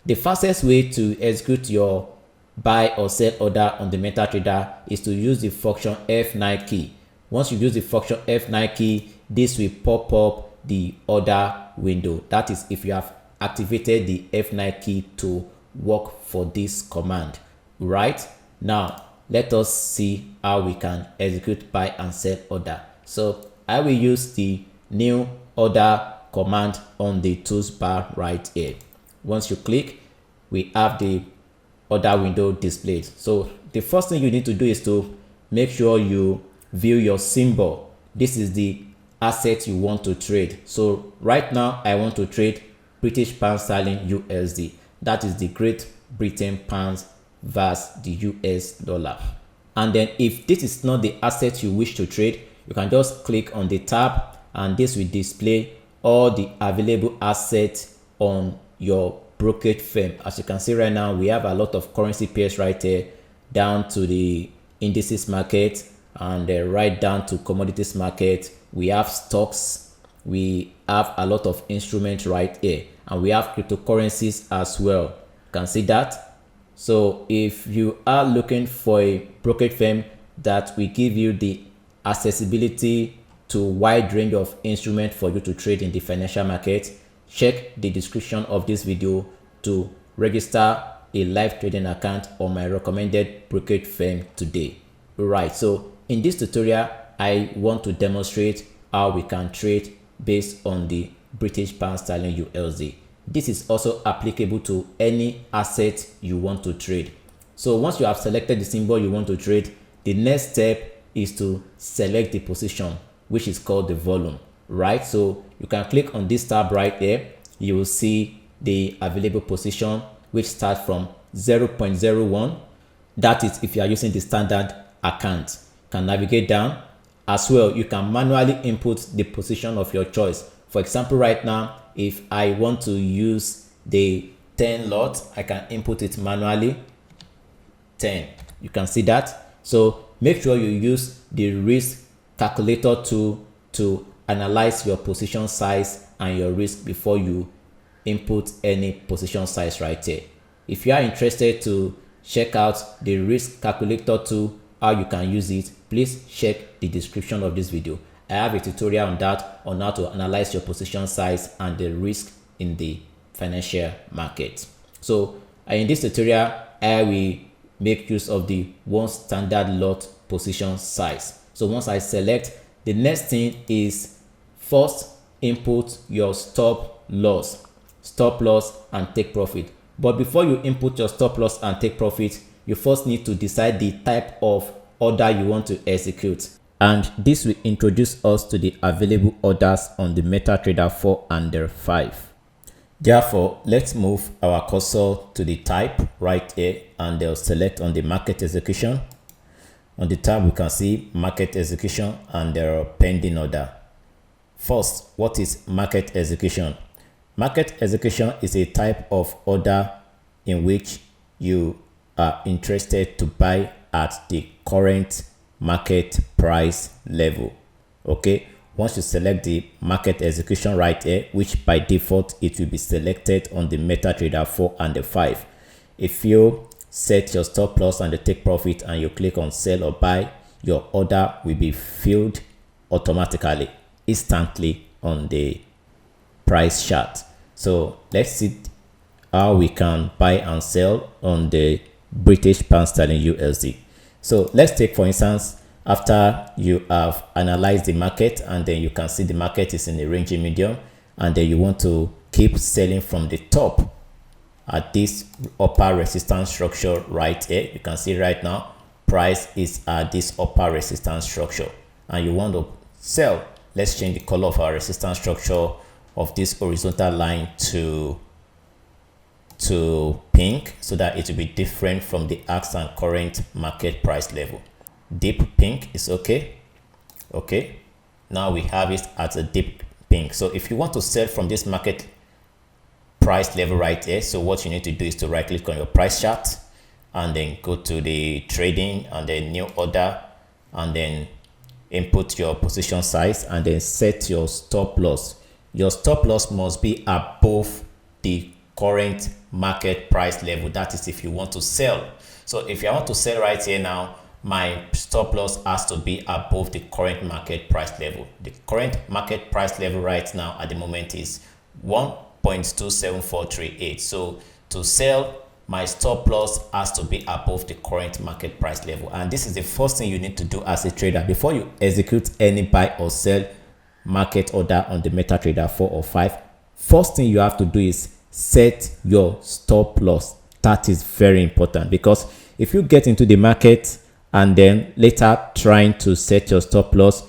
The fastest way to execute your buy or sell order on the MetaTrader is to use the function F9 key. Once you use the function F9 key, this will pop up the order window. That is if you have activated the F9 key to work for this command. Right now, let us see how we can execute buy and sell order. So I will use the new order command on the toolbar right here. Once you click, we have the order window displayed. So the first thing you need to do is to make sure you view your symbol. This is the asset you want to trade. So right now I want to trade British Pound Sterling USD. That is the Great Britain pounds versus the US dollar. And then if this is not the asset you wish to trade, you can just click on the tab and this will display all the available assets on your brokerage firm. As you can see right now, we have a lot of currency pairs right there, down to the indices market and right down to commodities market. We have stocks, we have a lot of instruments right here, and we have cryptocurrencies as well. You can see that. So if you are looking for a brokerage firm that will give you the accessibility to a wide range of instruments for you to trade in the financial market, check the description of this video to register a live trading account on my recommended brokerage firm today. Right, so in this tutorial, I want to demonstrate how we can trade based on the British Pound Sterling USD. This is also applicable to any asset you want to trade. So once you have selected the symbol you want to trade, the next step is to select the position, which is called the volume, right? So you can click on this tab right there. You will see the available position, which starts from 0.01. That is if you are using the standard account. You can navigate down. As well, you can manually input the position of your choice. For example, right now, if I want to use the 10 lot, I can input it manually, 10. You can see that. So make sure you use the risk calculator tool to analyze your position size and your risk before you input any position size right here. If you are interested to check out the risk calculator tool, how you can use it, please check the description of this video. I have a tutorial on that, on how to analyze your position size and the risk in the financial market. So in this tutorial, I will make use of the one standard lot position size. So once I select, the next thing is first input your stop loss and take profit. But before you input your stop loss and take profit, you first need to decide the type of order you want to execute. And this will introduce us to the available orders on the MetaTrader 4&5. Therefore, let's move our cursor to the type right here and they'll select on the market execution. On the tab, we can see market execution and there are pending order. First, what is market execution? Market execution is a type of order in which you are interested to buy at the current market price level. Okay, once you select the market execution right here, which by default it will be selected on the MetaTrader 4&5. If you set your stop loss and the take profit and you click on sell or buy, your order will be filled automatically, instantly on the price chart. So let's see how we can buy and sell on the British pound sterling USD. So let's take, for instance, after you have analyzed the market and then you can see the market is in a ranging medium and then you want to keep selling from the top at this upper resistance structure right here. You can see right now price is at this upper resistance structure and you want to sell. Let's change the color of our resistance structure of this horizontal line to pink so that it will be different from the ask and current market price level. Deep pink is okay. Okay, now we have it at a deep pink. So if you want to sell from this market price level right here, so what you need to do is to right click on your price chart and then go to the trading and then new order and then input your position size and then set your stop loss. Your stop loss must be above the current market price level. That is if you want to sell. So if I want to sell right here now, my stop loss has to be above the current market price level. The current market price level right now at the moment is 1.27438. So to sell, my stop loss has to be above the current market price level. And this is the first thing you need to do as a trader before you execute any buy or sell market order on the MetaTrader 4 or 5. First thing you have to do is set your stop loss. That is very important, because if you get into the market and then later trying to set your stop loss,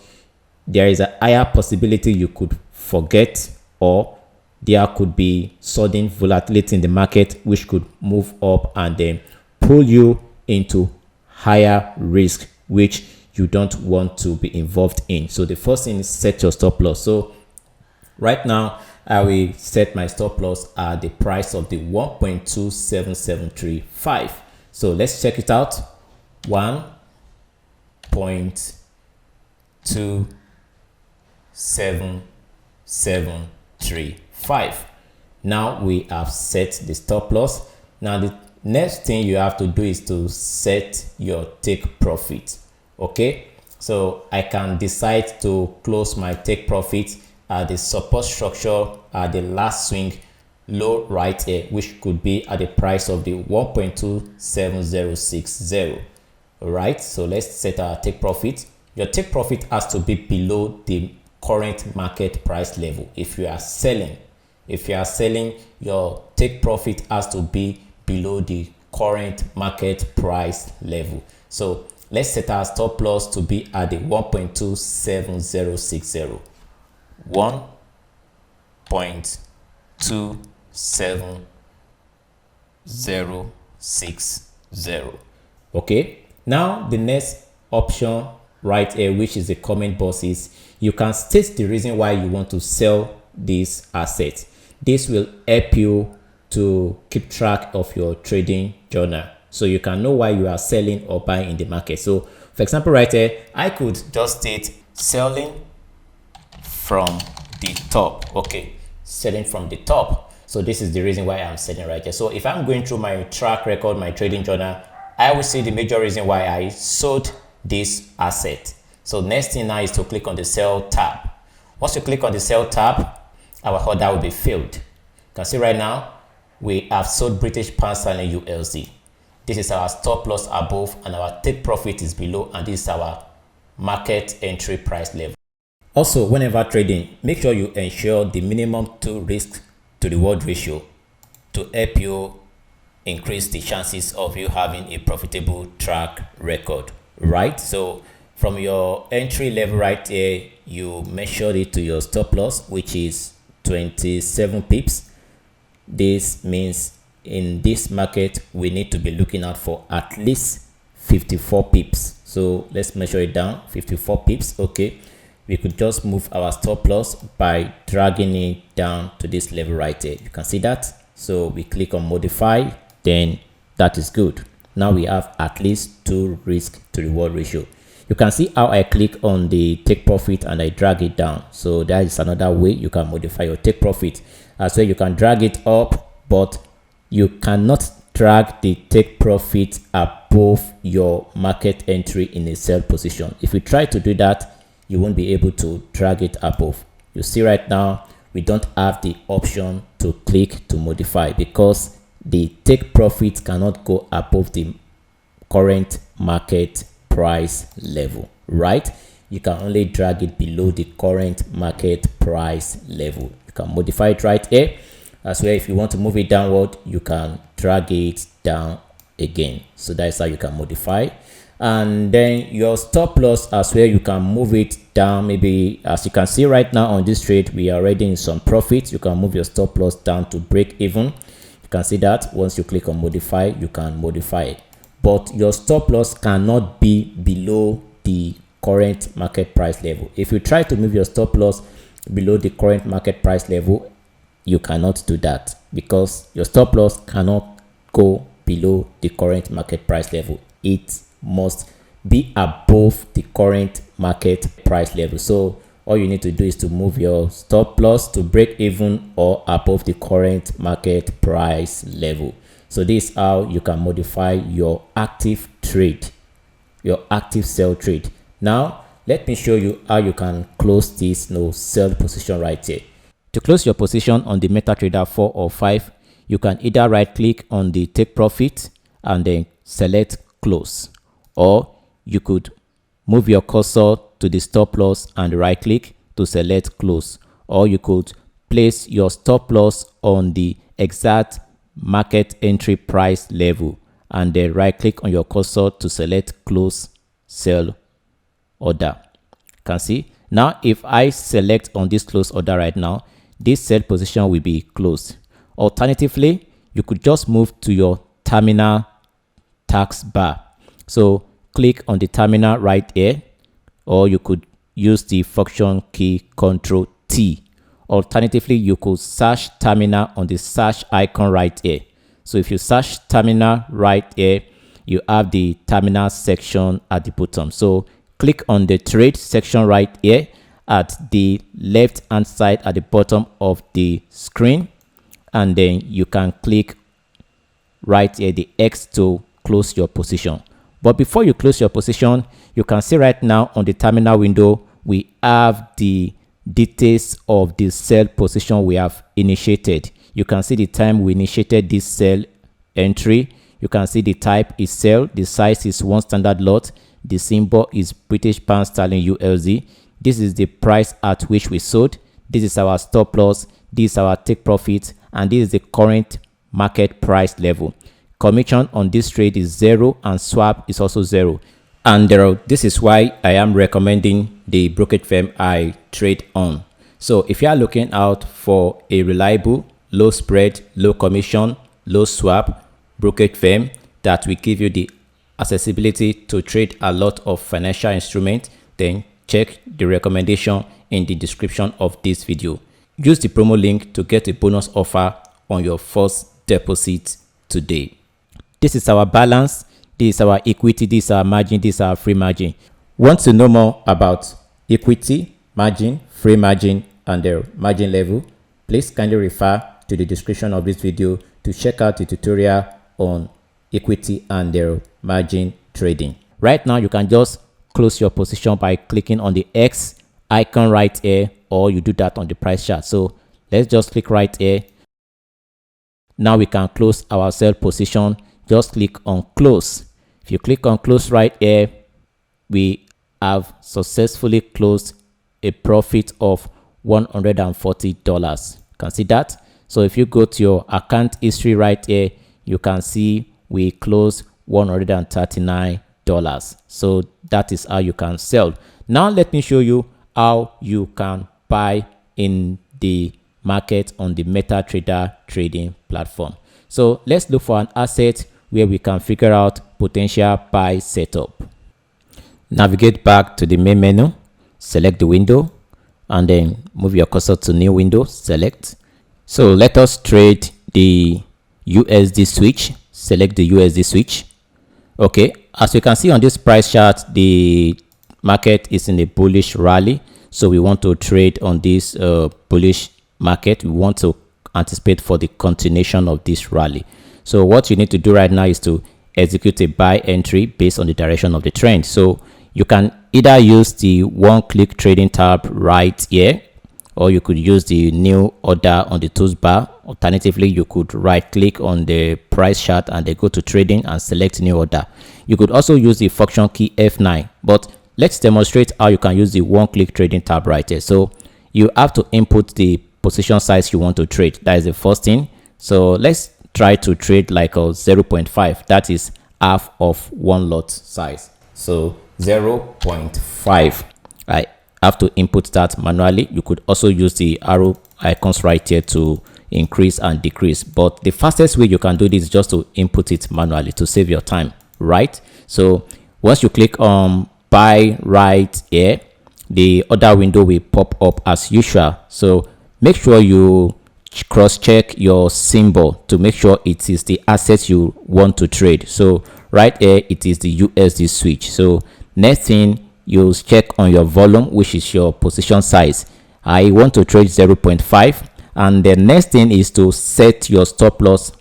there is a higher possibility you could forget, or there could be sudden volatility in the market which could move up and then pull you into higher risk which you don't want to be involved in. So the first thing is set your stop loss. So right now I will set my stop loss at the price of the 1.27735. So let's check it out. 1.27735. Now we have set the stop loss. Now the next thing you have to do is to set your take profit. Okay, so I can decide to close my take profit at the support structure at the last swing low right here, which could be at the price of the 1.27060. All right, so let's set our take profit. Your take profit has to be below the current market price level. If you are selling, your take profit has to be below the current market price level. So let's set our stop loss to be at the 1.27060. 1.27060. Okay, now the next option right here, which is the comment box, is you can state the reason why you want to sell this asset. This will help you to keep track of your trading journal, so you can know why you are selling or buying in the market. So for example, right here, I could just state selling from the top. Okay, selling from the top. So this is the reason why I'm selling right here. So if I'm going through my track record, my trading journal, I will see the major reason why I sold this asset. So next thing now is to click on the sell tab. Once you click on the sell tab, our order will be filled. You can see right now we have sold British pound sterling USD. This is our stop loss above and our take profit is below, and this is our market entry price level. Also, whenever trading, make sure you ensure the minimum 2 risk to reward ratio to help you increase the chances of you having a profitable track record, right? So from your entry level right here, you measure it to your stop loss, which is 27 pips. This means in this market we need to be looking out for at least 54 pips. So let's measure it down, 54 pips. Okay, we could just move our stop loss by dragging it down to this level right here. You can see that. So we click on modify, then that is good. Now we have at least 2 risk to reward ratio. You can see how I click on the take profit and I drag it down. So that is another way you can modify your take profit. As well, you can drag it up, but you cannot drag the take profit above your market entry in a sell position. If you try to do that, you won't be able to drag it above. You see right now, we don't have the option to click to modify because the take profit cannot go above the current market price level, right? You can only drag it below the current market price level. You can modify it right here. As well, if you want to move it downward, you can drag it down again. So that's how you can modify. And then your stop loss as well, you can move it down. Maybe as you can see right now on this trade, we are already in some profit. You can move your stop loss down to break even. You can see that once you click on modify, you can modify it. But your stop loss cannot be below the current market price level. If you try to move your stop loss below the current market price level, you cannot do that because your stop loss cannot go below the current market price level. It must be above the current market price level. So all you need to do is to move your stop loss to break even or above the current market price level. So this is how you can modify your active trade, your active sell trade. Now let me show you how you can close this sell position right here. To close your position on the MetaTrader 4 or 5, you can either right click on the take profit and then select close, or you could move your cursor to the stop loss and right click to select close, or you could place your stop loss on the exact market entry price level and then right click on your cursor to select close sell order. You can see now if I select on this close order right now, this sell position will be closed. Alternatively, you could just move to your terminal task bar. So click on the terminal right here, or you could use the function key Control T. Alternatively, you could search terminal on the search icon right here. So if you search terminal right here, you have the terminal section at the bottom. So click on the trade section right here at the left hand side at the bottom of the screen, and then you can click right here the X to close your position. But before you close your position, you can see right now on the terminal window we have the details of the sell position we have initiated. You can see the time we initiated this sell entry. You can see the type is sell, the size is 1 standard lot, the symbol is British pound sterling USD. This is the price at which we sold. This is our stop loss, this is our take profit, and this is the current market price level. Commission on this trade is 0 and swap is also 0. And this is why I am recommending the brokerage firm I trade on. So if you are looking out for a reliable, low spread, low commission, low swap brokerage firm that will give you the accessibility to trade a lot of financial instruments, then check the recommendation in the description of this video. Use the promo link to get a bonus offer on your first deposit today. This is our balance, this is our equity, this is our margin, this is our free margin. Want to know more about equity, margin, free margin, and their margin level? Please kindly refer to the description of this video to check out the tutorial on equity and their margin trading. Right now, you can just close your position by clicking on the X icon right here, or you do that on the price chart. So let's just click right here Now we can close our sell position. Just click on close. If you click on close right here, we have successfully closed a profit of $140. You can see that. So if you go to your account history right here, you can see we closed $139. So that is how you can sell. Now let me show you how you can buy in the market on the MetaTrader trading platform. So let's look for an asset where we can figure out potential buy setup. Navigate back to the main menu, select the window, and then move your cursor to new window, select. So let us trade the USD switch. Select the USD switch. Okay, as you can see on this price chart, the market is in a bullish rally. So we want to trade on this bullish market. We want to anticipate for the continuation of this rally. So what you need to do right now is to execute a buy entry based on the direction of the trend. So you can either use the one-click trading tab right here, or you could use the new order on the toolbar. Alternatively, you could right click on the price chart and then go to trading and select new order. You could also use the function key F9, but let's demonstrate how you can use the one-click trading tab right here. So you have to input the position size you want to trade. That is the first thing. So let's try to trade like a 0.5. That is half of one lot size. So 0.5. I have to input that manually. You could also use the arrow icons right here to increase and decrease, but the fastest way you can do this is just to input it manually to save your time, right? So once you click on buy right here, the other window will pop up as usual. So make sure you cross-check your symbol to make sure it is the asset you want to trade. So right here it is the USD switch. So next thing, you check on your volume, which is your position size. I want to trade 0.5, and the next thing is to set your stop loss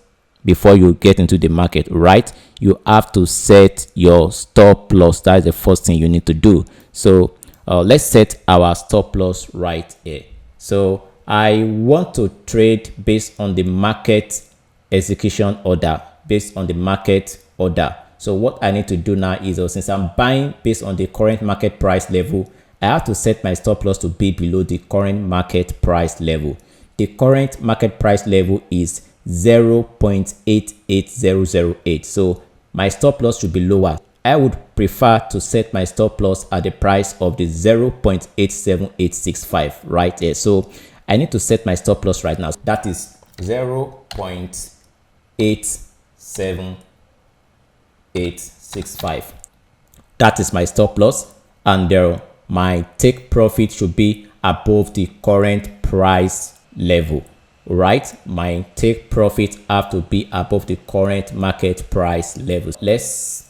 before you get into the market, right? You have to set your stop loss. That is the first thing you need to do. So let's set our stop loss right here. So I want to trade based on the market execution order, based on the market order. So what I need to do now is, since I'm buying based on the current market price level, I have to set my stop loss to be below the current market price level. The current market price level is 0.88008. So my stop loss should be lower. I would prefer to set my stop loss at the price of the 0.87865 right here. So I need to set my stop loss right now. That is 0.87865. That is my stop loss, and there my take profit should be above the current price level, right? My take profit have to be above the current market price level. Let's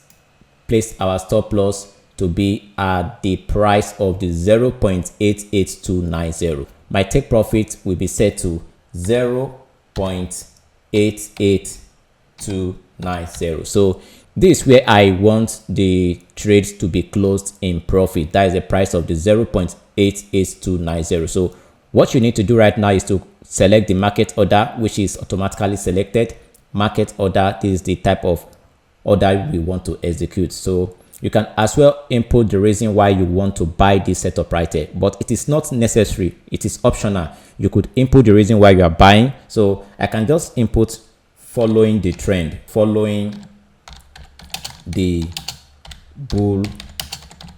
place our stop loss to be at the price of the 0.88290. My take profit will be set to 0.88290. So this is where I want the trade to be closed in profit. That is the price of the 0.88290. So what you need to do right now is to select the market order, which is automatically selected. Market order, this is the type of order we want to execute. So you can as well input the reason why you want to buy this setup right here, but it is not necessary. It is optional. You could input the reason why you are buying. So I can just input following the trend, following the bull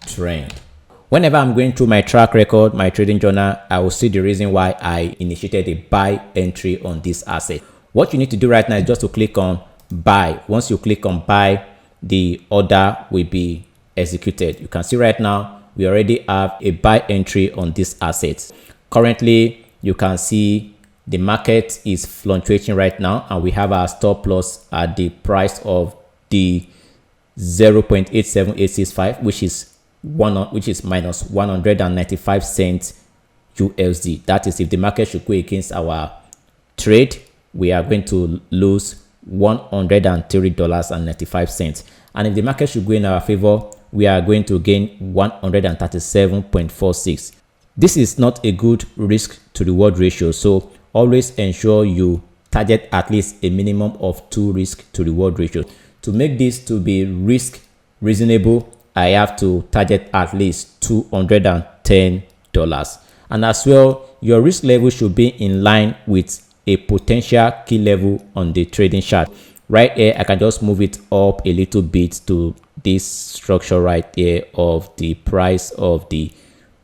trend. Whenever I'm going through my track record, my trading journal, I will see the reason why I initiated a buy entry on this asset. What you need to do right now is just to click on buy. Once you click on buy, the order will be executed. You can see right now we already have a buy entry on this asset. Currently, you can see the market is fluctuating right now, and we have our stop loss at the price of the 0.87865, which is minus 195 cents USD. That is, if the market should go against our trade, we are going to lose $103.95, and if the market should go in our favor, we are going to gain 137.46. This is not a good risk to reward ratio, so always ensure you target at least a minimum of 2 risk to reward ratio. To make this to be risk reasonable, I have to target at least $210. And as well, your risk level should be in line with a potential key level on the trading chart. Right here, I can just move it up a little bit to this structure right here of the price of the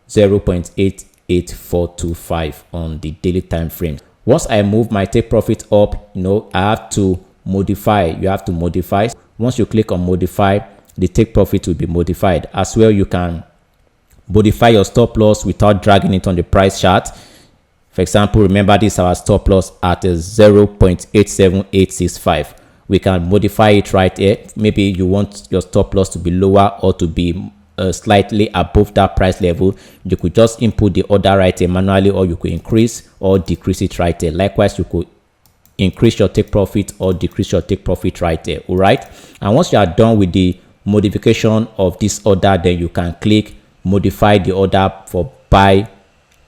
0.88425 on the daily time frame. Once I move my take profit up, I have to modify. You have to modify. Once you click on modify, the take profit will be modified. As well, you can modify your stop loss without dragging it on the price chart. For example, remember this is our stop loss at 0.87865. We can modify it right here. Maybe you want your stop loss to be lower or to be slightly above that price level. You could just input the order right here manually, or you could increase or decrease it right here. Likewise, you could increase your take profit or decrease your take profit right there. All right. And once you are done with the modification of this order, then you can click modify the order for buy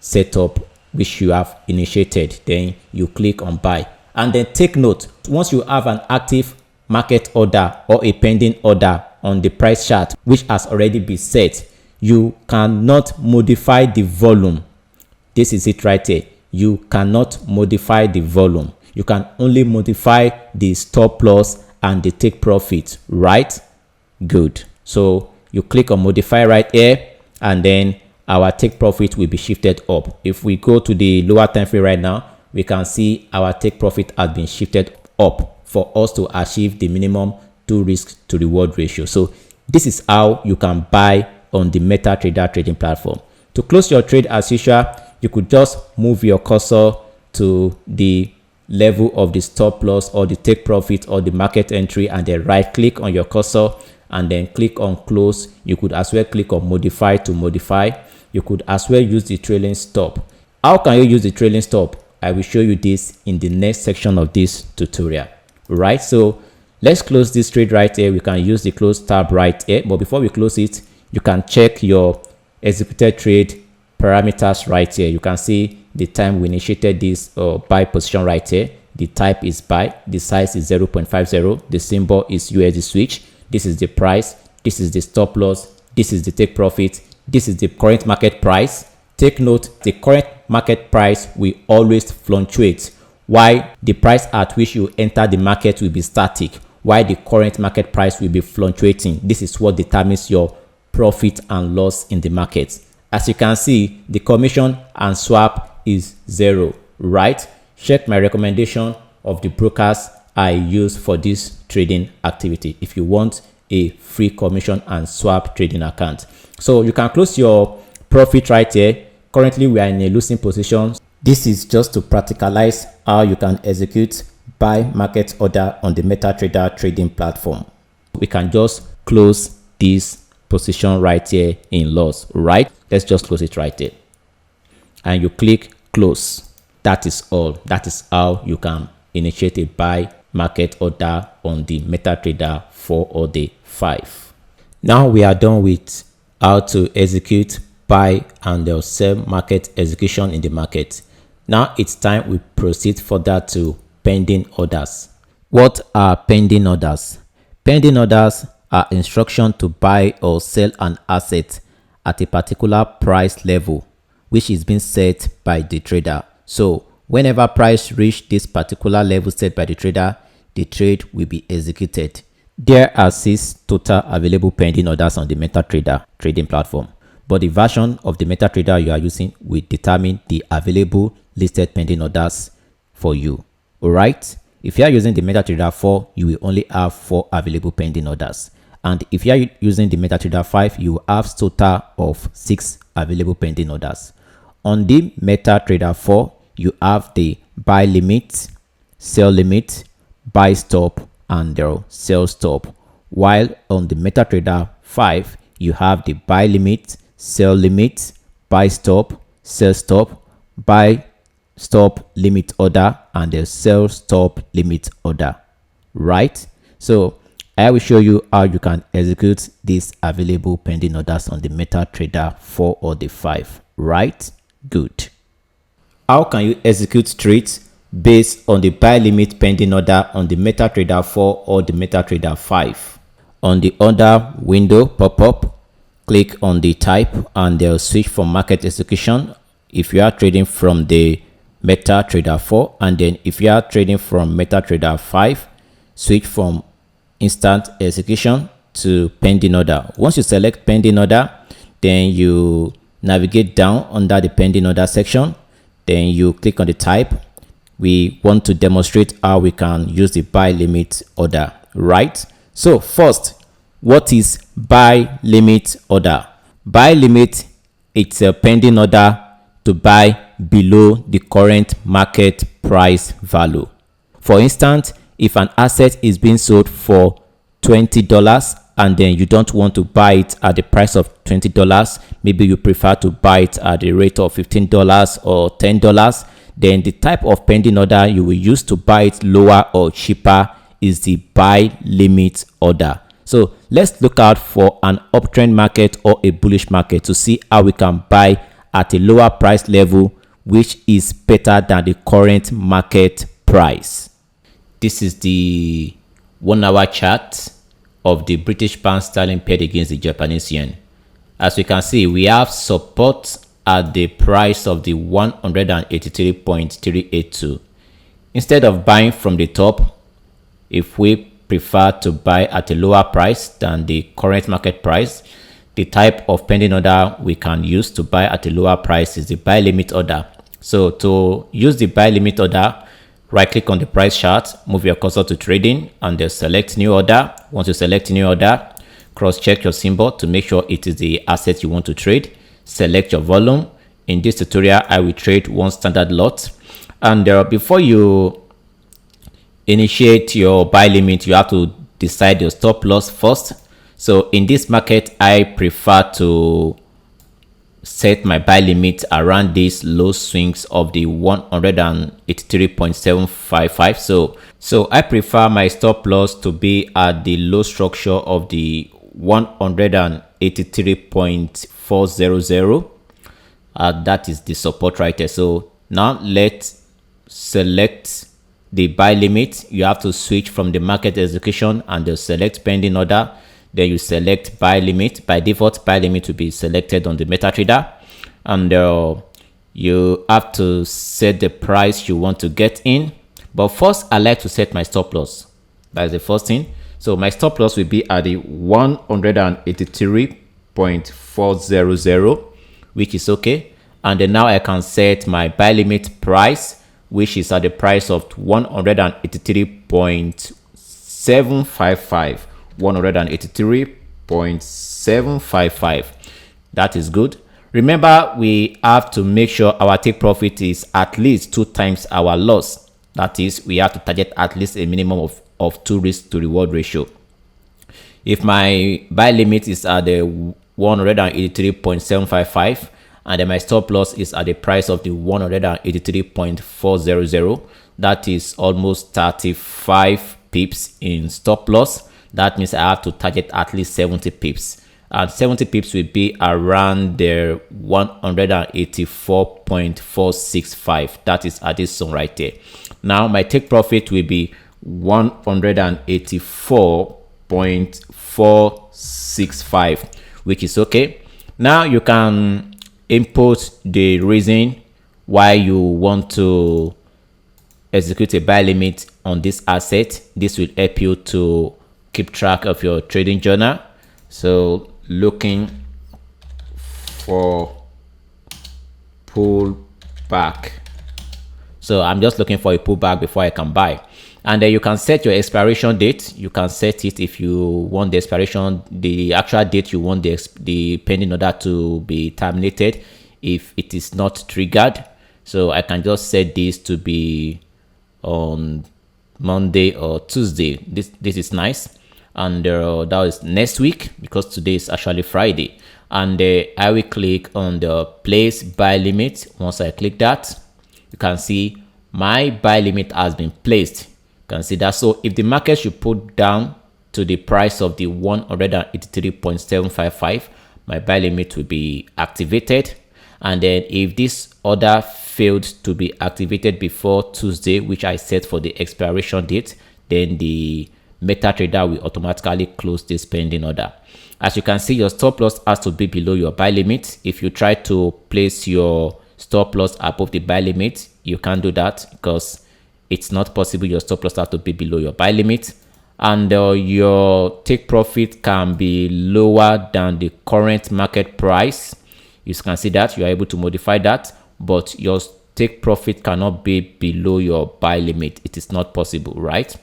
setup which you have initiated. Then you click on buy, and then take note, once you have an active market order or a pending order on the price chart which has already been set, you cannot modify the volume. This is it right here. You cannot modify the volume. You can only modify the stop loss and the take profit, right? Good. So you click on modify right here, and then our take profit will be shifted up. If we go to the lower time frame right now, we can see our take profit has been shifted up for us to achieve the minimum 2 risk to reward ratio. So this is how you can buy on the MetaTrader trading platform. To close your trade as usual, you could just move your cursor to the level of the stop loss or the take profit or the market entry, and then right click on your cursor and then click on close. You could as well click on modify to modify. You could as well use the trailing stop. How can you use the trailing stop? I will show you this in the next section of this tutorial. Right, so let's close this trade right here. We can use the close tab right here, but before we close it, you can check your executed trade parameters right here. You can see the time we initiated this buy position right here. The type is buy, the size is 0.50, the symbol is USD switch. This is the price, this is the stop loss, this is the take profit, this is the current market price. Take note, the current market price will always fluctuate, while the price at which you enter the market will be static, while the current market price will be fluctuating. This is what determines your profit and loss in the market. As you can see, the commission and swap is 0, right? Check my recommendation of the brokers I use for this trading activity if you want a free commission and swap trading account. So you can close your profit right here. Currently, we are in a losing position. This is just to practicalize how you can execute buy market order on the MetaTrader trading platform. We can just close this position right here in loss, right? Let's just close it right there. And you click close. That is all. That is how you can initiate a buy market order on the MetaTrader 4 or the 5. Now we are done with how to execute buy and sell market execution in the market. Now it's time we proceed further to pending orders. What are pending orders? Pending orders are instruction to buy or sell an asset at a particular price level which is being set by the trader. So whenever price reach this particular level set by the trader, the trade will be executed. There are 6 total available pending orders on the MetaTrader trading platform, but the version of the MetaTrader you are using will determine the available listed pending orders for you. All right. If you are using the MetaTrader 4, you will only have 4 available pending orders. And if you are using the MetaTrader 5, you will have total of 6 available pending orders. On the MetaTrader 4, you have the buy limit, sell limit, buy stop, and the sell stop. While on the MetaTrader 5, you have the buy limit, sell limit, buy stop, sell stop, buy stop limit order, and the sell stop limit order. Right? So I will show you how you can execute these available pending orders on the MetaTrader 4 or the 5. Right? Good. How can you execute trades based on the buy limit pending order on the MetaTrader 4 or the MetaTrader 5. On the order window pop-up, click on the type and they'll switch from market execution if you are trading from the MetaTrader 4, and then if you are trading from MetaTrader 5, switch from instant execution to pending order. Once you select pending order, then you navigate down under the pending order section, then you click on the type. We want to demonstrate how we can use the buy limit order, right? So first, what is buy limit order? Buy limit, it's a pending order to buy below the current market price value. For instance, if an asset is being sold for $20 and then you don't want to buy it at the price of $20, maybe you prefer to buy it at the rate of $15 or $10, then the type of pending order you will use to buy it lower or cheaper is the buy limit order. So let's look out for an uptrend market or a bullish market to see how we can buy at a lower price level which is better than the current market price. This is the 1 hour chart of the British pound sterling paired against the Japanese yen. As we can see, we have support at the price of the 183.382. Instead of buying from the top, if we prefer to buy at a lower price than the current market price, the type of pending order we can use to buy at a lower price is the buy limit order. So to use the buy limit order, right click on the price chart, move your cursor to trading, and then select new order. Once you select new order, cross check your symbol to make sure it is the asset you want to trade. Select your volume. In this tutorial, I will trade one standard lot. And before you initiate your buy limit, you have to decide your stop loss first. So in this market, I prefer to set my buy limit around these low swings of the 183.755. So I prefer my stop loss to be at the low structure of the 183.400. That is the support right there. So now let's select the buy limit. You have to switch from the market execution and the select pending order. Then you select buy limit. By default, buy limit will be selected on the MetaTrader, and you have to set the price you want to get in. But first, I like to set my stop loss. That's the first thing. So my stop loss will be at the 183.400, which is okay. And then now I can set my buy limit price, which is at the price of 183.755. 183.755. That is good. Remember, we have to make sure our take profit is at least 2 times our loss. That is, we have to target at least a minimum of 2 risk to reward ratio. If my buy limit is at the 183.755 and then my stop loss is at the price of the 183.400, that is almost 35 pips in stop loss. That means I have to target at least 70 pips. And 70 pips will be around the 184.465. That is at this zone right there. Now my take profit will be 184.465, which is okay. Now you can input the reason why you want to execute a buy limit on this asset. This will help you to keep track of your trading journal. So looking for pullback. So I'm just looking for a pullback before I can buy. And then you can set your expiration date. You can set it if you want the expiration, the actual date you want the pending order to be terminated if it is not triggered. So I can just set this to be on Monday or Tuesday. This is nice. And that is next week because today is actually Friday. And I will click on the place buy limit. Once I click that, you can see my buy limit has been placed. You can see that. So if the market should put down to the price of the 183.755, my buy limit will be activated. And then if this order failed to be activated before Tuesday, which I set for the expiration date, then the MetaTrader will automatically close this pending order. As you can see, your stop loss has to be below your buy limit. If you try to place your stop loss above the buy limit, you can't do that because it's not possible. Your stop loss has to be below your buy limit, and your take profit can be lower than the current market price. You can see that you are able to modify that, but your take profit cannot be below your buy limit. It is not possible, right?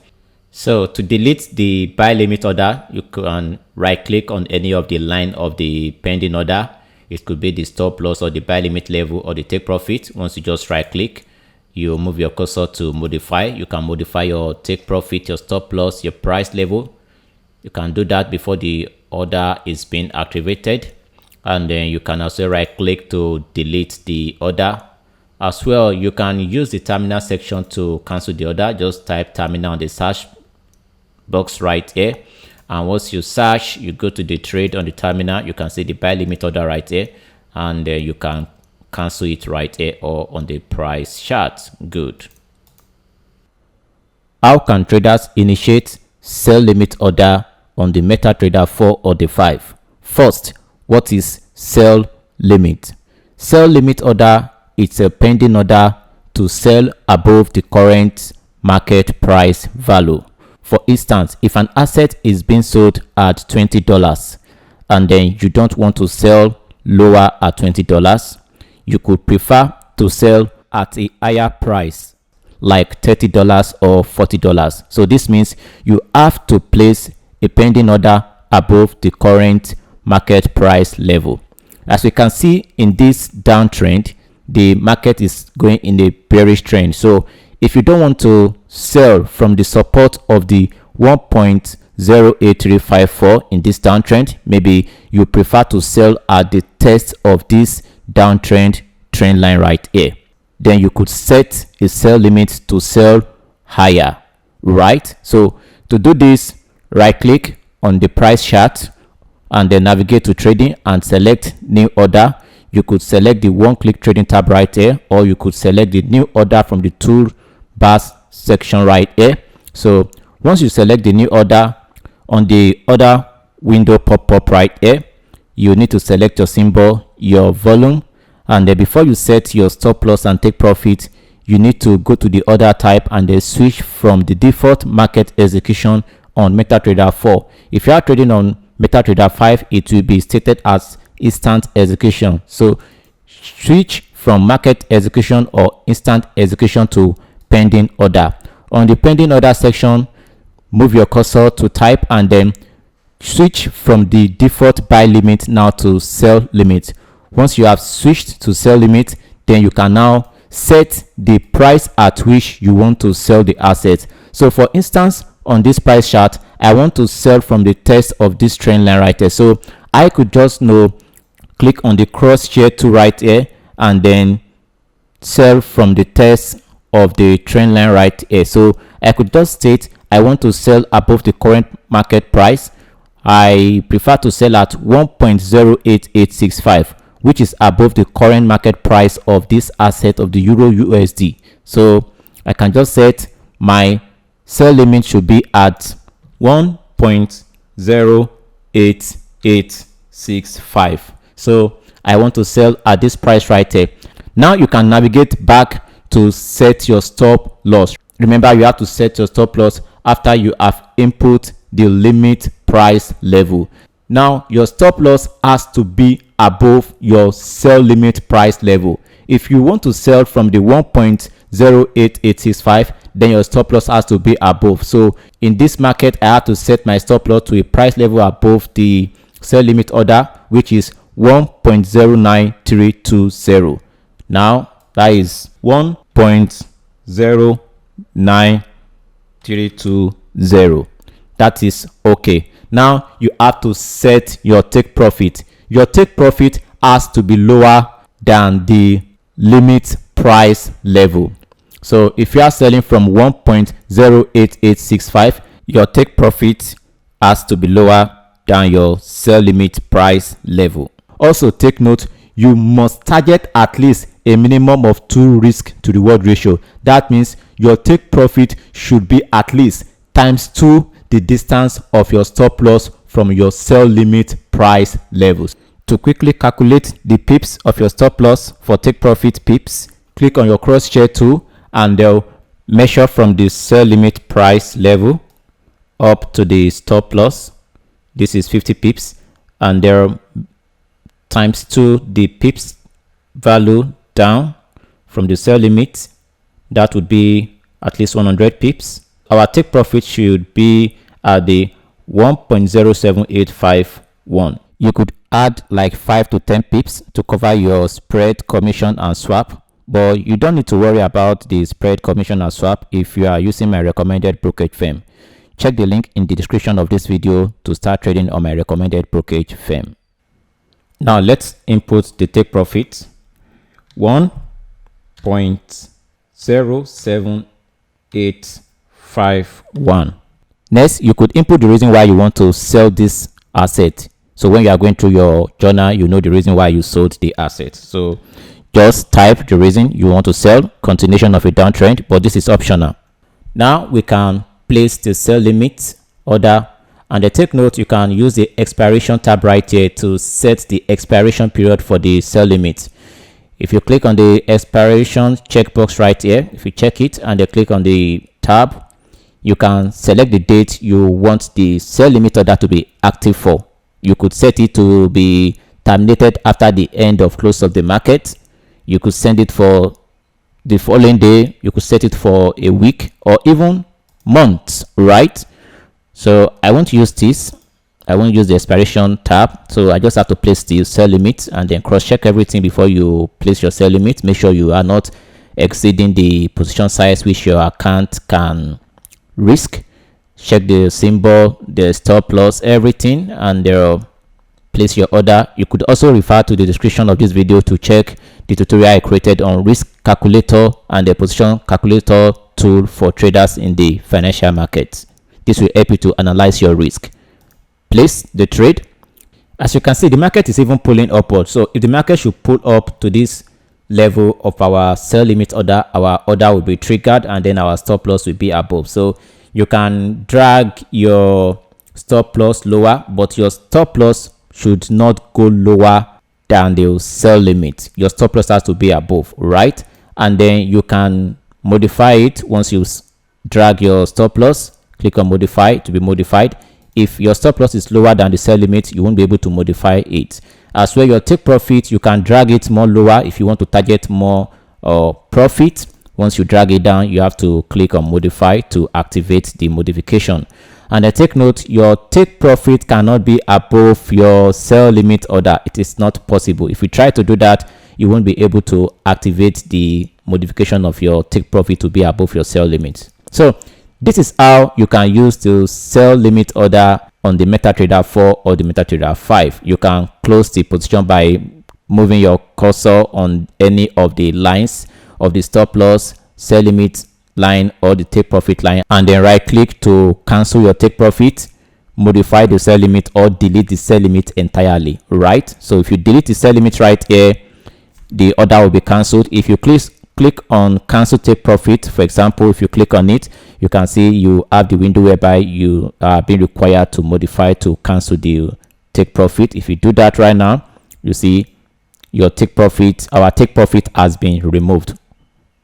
So to delete the buy limit order, you can right click on any of the line of the pending order. It could be the stop loss or the buy limit level or the take profit. Once you just right click, you move your cursor to modify. You can modify your take profit, your stop loss, your price level. You can do that before the order is being activated. And then you can also right click to delete the order. As well, you can use the terminal section to cancel the order. Just type terminal on the search box right here, and once you search, you go to the trade on the terminal. You can see the buy limit order right here, and you can cancel it right here or on the price chart. Good. How can traders initiate sell limit order on the MetaTrader 4 or the 5? First, what is sell limit? Sell limit order is a pending order to sell above the current market price value. For instance, if an asset is being sold at $20 and then you don't want to sell lower at $20, you could prefer to sell at a higher price like $30 or $40. So this means you have to place a pending order above the current market price level. As we can see in this downtrend, the market is going in a bearish trend. So if you don't want to sell from the support of the 1.08354 in this downtrend, maybe you prefer to sell at the test of this downtrend trend line right here, then you could set a sell limit to sell higher, right? So to do this, right click on the price chart and then navigate to trading and select new order. You could select the one-click trading tab right here, or you could select the new order from the toolbars section right here. So once you select the new order, on the order window pop-up right here, you need to select your symbol, your volume, and then before you set your stop loss and take profit, you need to go to the order type and then switch from the default market execution on MetaTrader 4. If you are trading on MetaTrader 5, it will be stated as instant execution. So switch from market execution or instant execution to pending order. On the pending order section, move your cursor to type and then switch from the default buy limit now to sell limit. Once you have switched to sell limit, then you can now set the price at which you want to sell the asset. So for instance, on this price chart, I want to sell from the test of this trend line right here. So I could just click on the cross chair to right here and then sell from the test of the trend line right here. So I could just state I want to sell above the current market price. I prefer to sell at 1.08865, which is above the current market price of this asset of the Euro USD. So I can just set my sell limit should be at 1.08865. So I want to sell at this price right here. Now you can navigate back to set your stop loss. Remember, you have to set your stop loss after you have input the limit price level. Now your stop loss has to be above your sell limit price level. If you want to sell from the 1.08865, then your stop loss has to be above. So in this market, I have to set my stop loss to a price level above the sell limit order, which is 1.09320. Now that is 1.09320. That is okay. Now you have to set your take profit. Your take profit has to be lower than the limit price level. So if you are selling from 1.08865, your take profit has to be lower than your sell limit price level. Also take note, you must target at least a minimum of 2 risk to reward ratio. That means your take profit should be at least times 2 the distance of your stop loss from your sell limit price levels. To quickly calculate the pips of your stop loss for take profit pips, click on your cross share tool and they'll measure from the sell limit price level up to the stop loss. This is 50 pips, and there times 2 the pips value down from the sell limit. That would be at least 100 pips. Our take profit should be at the 1.07851. You could add like 5 to 10 pips to cover your spread, commission and swap, but you don't need to worry about the spread, commission and swap if you are using my recommended brokerage firm. Check the link in the description of this video to start trading on my recommended brokerage firm. Now let's input the take profit. 1.07851. Next, you could input the reason why you want to sell this asset. So when you are going through your journal, you know the reason why you sold the asset. So just type the reason you want to sell, continuation of a downtrend, but this is optional. Now we can place the sell limit order, and take note, you can use the expiration tab right here to set the expiration period for the sell limit. If you click on the expiration checkbox right here, if you check it and then click on the tab, you can select the date you want the sell limit order to be active for. You could set it to be terminated after the end of close of the market. You could send it for the following day. You could set it for a week or even months, right? So I won't use this. I won't use the expiration tab. So I just have to place the sell limit and then cross check everything before you place your sell limit. Make sure you are not exceeding the position size which your account can risk. Check the symbol, the stop loss, everything, and place your order. You could also refer to the description of this video to check the tutorial I created on risk calculator and the position calculator tool for traders in the financial markets. This will help you to analyze your risk. Place the trade. As you can see, the market is even pulling upward. So if the market should pull up to this level of our sell limit order, our order will be triggered and then our stop loss will be above. So you can drag your stop loss lower, but your stop loss should not go lower than the sell limit. Your stop loss has to be above, right? And then you can modify it. Once you drag your stop loss, click on modify to be modified. If your stop loss is lower than the sell limit, you won't be able to modify it. As well, your take profit, you can drag it more lower if you want to target more profit. Once you drag it down, you have to click on modify to activate the modification. And I take note, your take profit cannot be above your sell limit order. It is not possible. If you try to do that, you won't be able to activate the modification of your take profit to be above your sell limit. So this is how you can use the sell limit order on the MetaTrader 4 or the MetaTrader 5. You can close the position by moving your cursor on any of the lines of the stop loss, sell limit line or the take profit line, and then right click to cancel your take profit, modify the sell limit or delete the sell limit entirely, right? So if you delete the sell limit right here, the order will be cancelled. If you click on cancel take profit, for example, if you click on it, you can see you have the window whereby you are being required to modify to cancel the take profit. If you do that right now, you see your take profit, our take profit has been removed,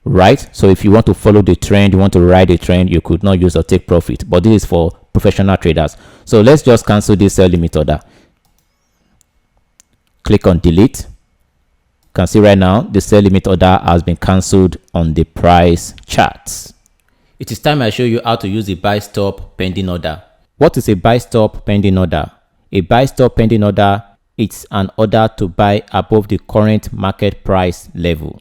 right? So if you want to follow the trend, you want to ride the trend, you could not use a take profit, but this is for professional traders. So let's just cancel this sell limit order. Click on delete. You can see right now the sell limit order has been cancelled on the price charts. It is time I show you how to use the buy stop pending order. What is a buy stop pending order? A buy stop pending order, it's an order to buy above the current market price level.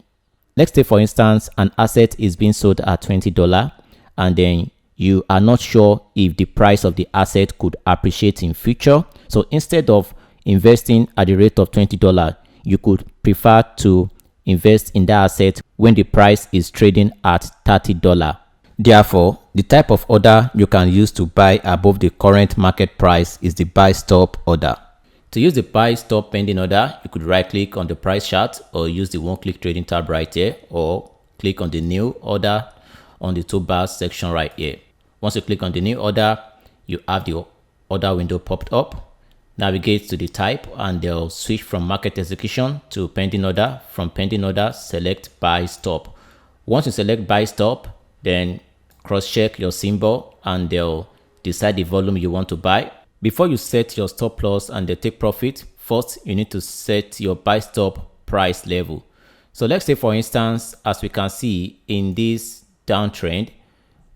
Let's say, for instance, an asset is being sold at $20 and then you are not sure if the price of the asset could appreciate in future. So instead of investing at the rate of $20, you could prefer to invest in that asset when the price is trading at $30. Therefore, the type of order you can use to buy above the current market price is the buy stop order. To use the buy stop pending order, you could right click on the price chart or use the one click trading tab right here, or click on the new order on the toolbars section right here. Once you click on the new order, you have the order window popped up. Navigate to the type and they'll switch from market execution to pending order. From pending order, select buy stop. Once you select buy stop, then cross check your symbol and they'll decide the volume you want to buy. Before you set your stop loss and the take profit, first you need to set your buy stop price level. So let's say, for instance, as we can see in this downtrend,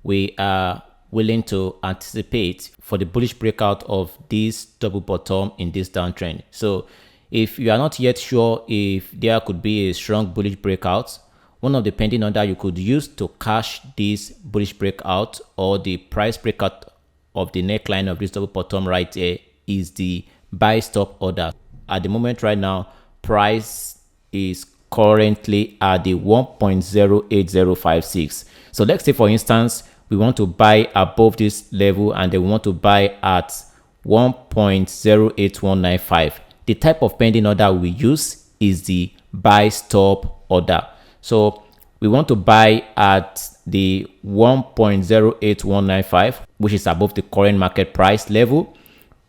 we are willing to anticipate for the bullish breakout of this double bottom in this downtrend. So if you are not yet sure if there could be a strong bullish breakout, one of the pending order you could use to cash this bullish breakout or the price breakout of the neckline of this double bottom right here is the buy stop order. At the moment right now, price is currently at the 1.08056. So let's say, for instance, we want to buy above this level and they want to buy at 1.08195. The type of pending order we use is the buy stop order. So we want to buy at the 1.08195, which is above the current market price level.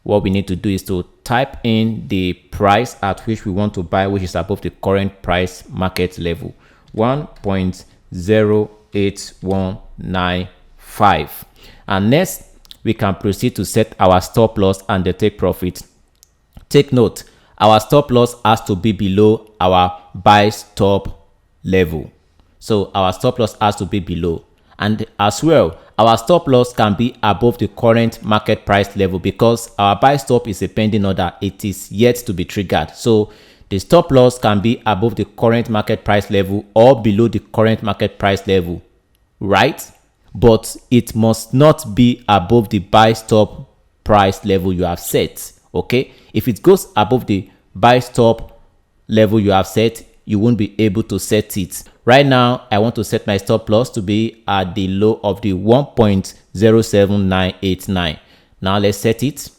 What we need to do is to type in the price at which we want to buy, which is above the current price market level, 1.08195. And next, we can proceed to set our stop loss and the take profit. Take note, our stop loss has to be below our buy stop level. So our stop loss has to be below, and as well our stop loss can be above the current market price level because our buy stop is a pending order. It is yet to be triggered. So the stop loss can be above the current market price level or below the current market price level, right? But it must not be above the buy stop price level you have set. Okay, if it goes above the buy stop level you have set, you won't be able to set it. Right now, I want to set my stop loss to be at the low of the 1.07989. Now let's set it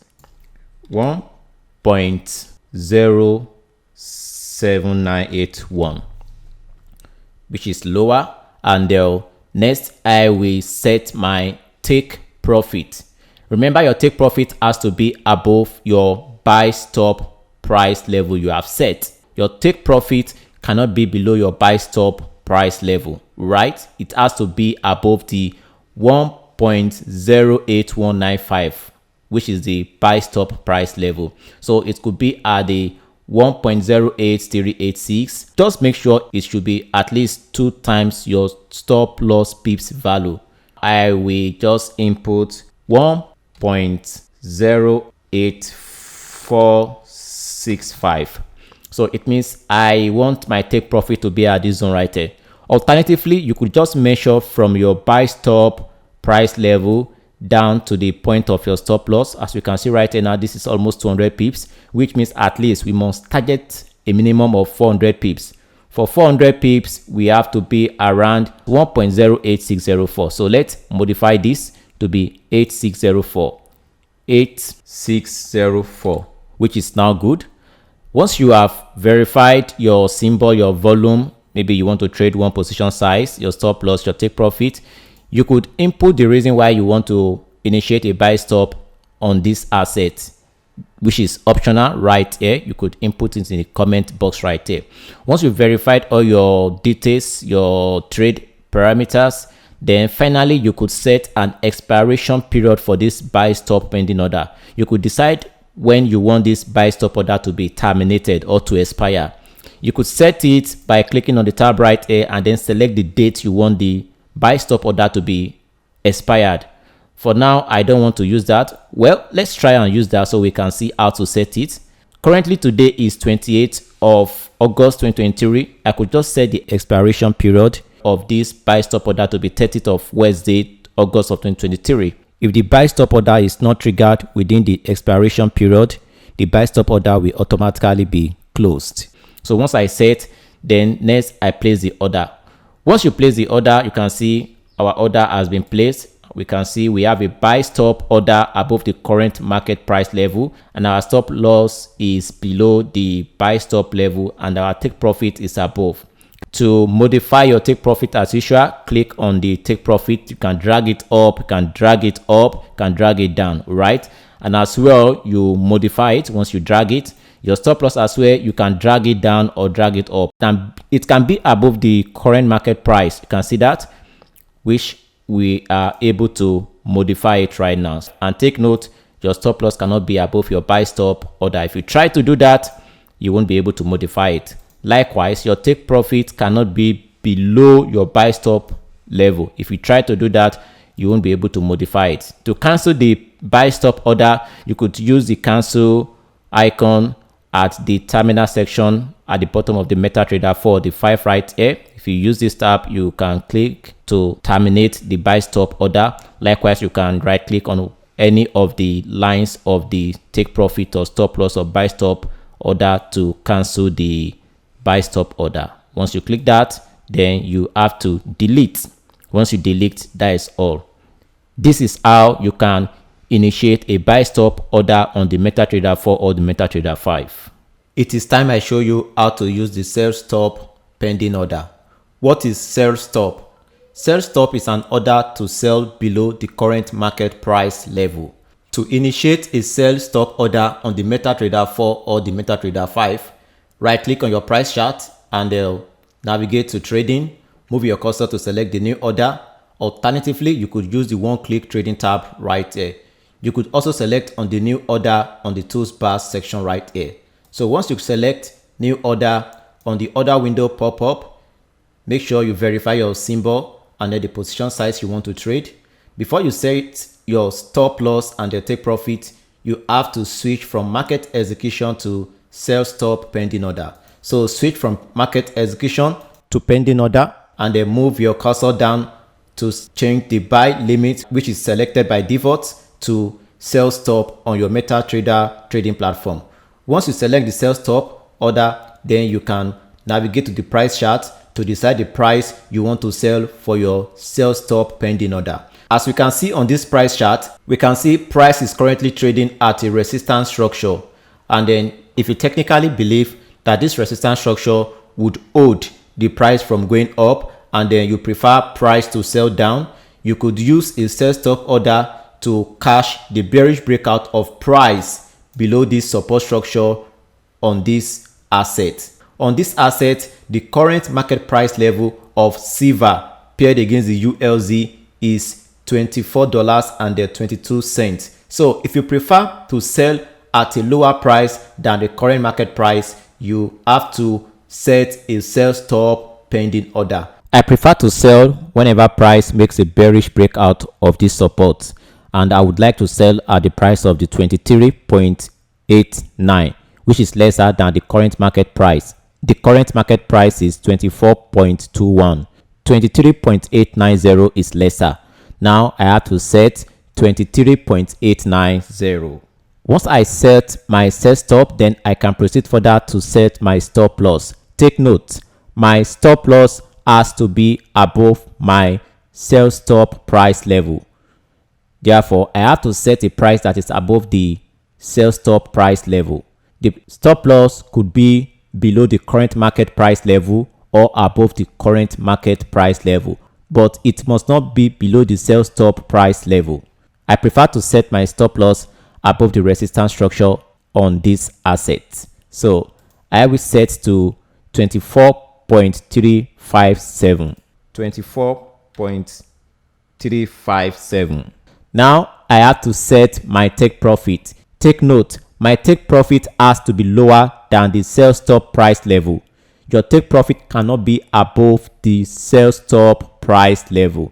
1.07981, which is lower. And next, I will set my take profit. Remember, your take profit has to be above your buy stop price level you have set. Your take profit cannot be below your buy stop price level, right? It has to be above the 1.08195, which is the buy stop price level. So it could be at the 1.08386. Just make sure it should be at least 2 times your stop loss pips value. I will just input 1.08465. So it means I want my take profit to be at this zone right here. Alternatively, you could just measure from your buy stop price level down to the point of your stop loss. As we can see right here now, this is almost 200 pips, which means at least we must target a minimum of 400 pips. For 400 pips, we have to be around 1.08604. So let's modify this to be 8604. 8604, which is now good. Once you have verified your symbol, your volume, maybe you want to trade one position size, your stop loss, your take profit, you could input the reason why you want to initiate a buy stop on this asset, which is optional right here. You could input it in the comment box right here. Once you've verified all your details, your trade parameters, then finally you could set an expiration period for this buy stop pending order. You could decide when you want this buy stop order to be terminated or to expire. You could set it by clicking on the tab right here and then select the date you want the buy stop order to be expired. For now, I don't want to use that. Well, let's try and use that so we can see how to set it. Currently, today is 28th of August 2023. I could just set the expiration period of this buy stop order to be 30th of Wednesday, August of 2023. If the buy stop order is not triggered within the expiration period, the buy stop order will automatically be closed. So once I set, then next I place the order. Once you place the order, you can see our order has been placed. we can see we have a buy stop order above the current market price level, and our stop loss is below the buy stop level, and our take profit is above. To modify your take profit, as usual, click on the take profit. You can drag it up, you can drag it up, you can drag it down, right? And as well, you modify it once you drag it. Your stop loss as well, you can drag it down or drag it up, and it can be above the current market price. You can see that, which we are able to modify it right now. And take note, your stop loss cannot be above your buy stop order. If you try to do that, you won't be able to modify it. Likewise, your take profit cannot be below your buy stop level. If you try to do that, you won't be able to modify it. To cancel the buy stop order, you could use the cancel icon at the terminal section at the bottom of the MetaTrader 4/5 right here. If you use this tab, you can click to terminate the buy stop order. Likewise, you can right click on any of the lines of the take profit or stop loss or buy stop order to cancel the buy stop order. Once you click that, then you have to delete. Once you delete, that is all. This is how you can initiate a buy stop order on the MetaTrader 4 or the MetaTrader 5. It is time I show you how to use the sell stop pending order. What is sell stop? Sell stop is an order to sell below the current market price level. To initiate a sell stop order on the MetaTrader 4 or the MetaTrader 5, right click on your price chart and navigate to trading. Move your cursor to select the new order. Alternatively, you could use the one-click trading tab right here. You could also select on the new order on the toolbars section right here. So once you select new order, on the order window pop up, make sure you verify your symbol and then the position size you want to trade. Before you set your stop loss and the take profit, you have to switch from market execution to sell stop pending order. So switch from market execution to pending order and then move your cursor down to change the buy limit, which is selected by default, to sell stop on your MetaTrader trading platform. Once you select the sell stop order, then you can navigate to the price chart to decide the price you want to sell for your sell stop pending order. As we can see on this price chart, we can see price is currently trading at a resistance structure. And then if you technically believe that this resistance structure would hold the price from going up, and then you prefer price to sell down, you could use a sell stop order to cash the bearish breakout of price below this support structure on this asset. On this asset, the current market price level of silver paired against the ULZ is $24.22. So if you prefer to sell at a lower price than the current market price, you have to set a sell stop pending order. I prefer to sell whenever price makes a bearish breakout of this support, and I would like to sell at the price of the 23.89, which is lesser than the current market price. The current market price is 24.21. 23.890 is lesser. Now I have to set 23.890. Once I set my sell stop, then I can proceed further to set my stop loss. Take note, my stop loss has to be above my sell stop price level. Therefore, I have to set a price that is above the sell stop price level. The stop loss could be below the current market price level or above the current market price level, but it must not be below the sell stop price level. I prefer to set my stop loss above the resistance structure on this asset. So I will set to 24.357. 24.357. Now I have to set my take profit. Take note, my take profit has to be lower than the sell stop price level. Your take profit cannot be above the sell stop price level.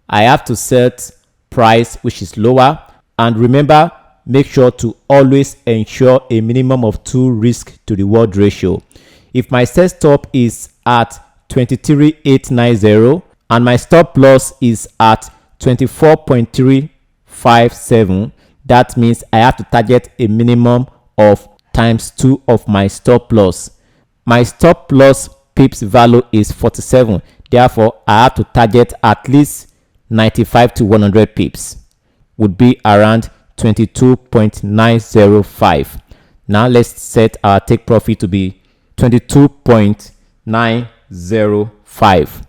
I have to set price which is lower, and remember, make sure to always ensure a minimum of 2 risk to reward ratio. If my sell stop is at 23.890 and my stop loss is at 24.357, that means I have to target a minimum of ×2 of my stop loss. My stop loss pips value is 47. Therefore, I have to target at least 95 to 100 pips would be around 22.905. Now let's set our take profit to be 22.905.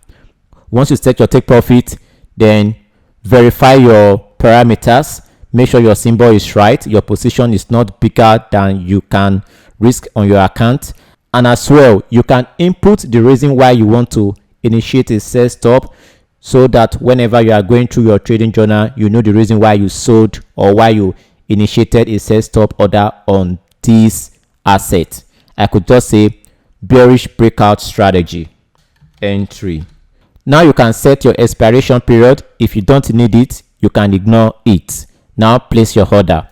Once you set your take profit, then verify your parameters. Make sure your symbol is right, your position is not bigger than you can risk on your account, and as well you can input the reason why you want to initiate a sell stop, so that whenever you are going through your trading journal, you know the reason why you sold or why you initiated a sell stop order on this asset. I could just say bearish breakout strategy. Entry. Now you can set your expiration period. If you don't need it, you can ignore it. Now place your order.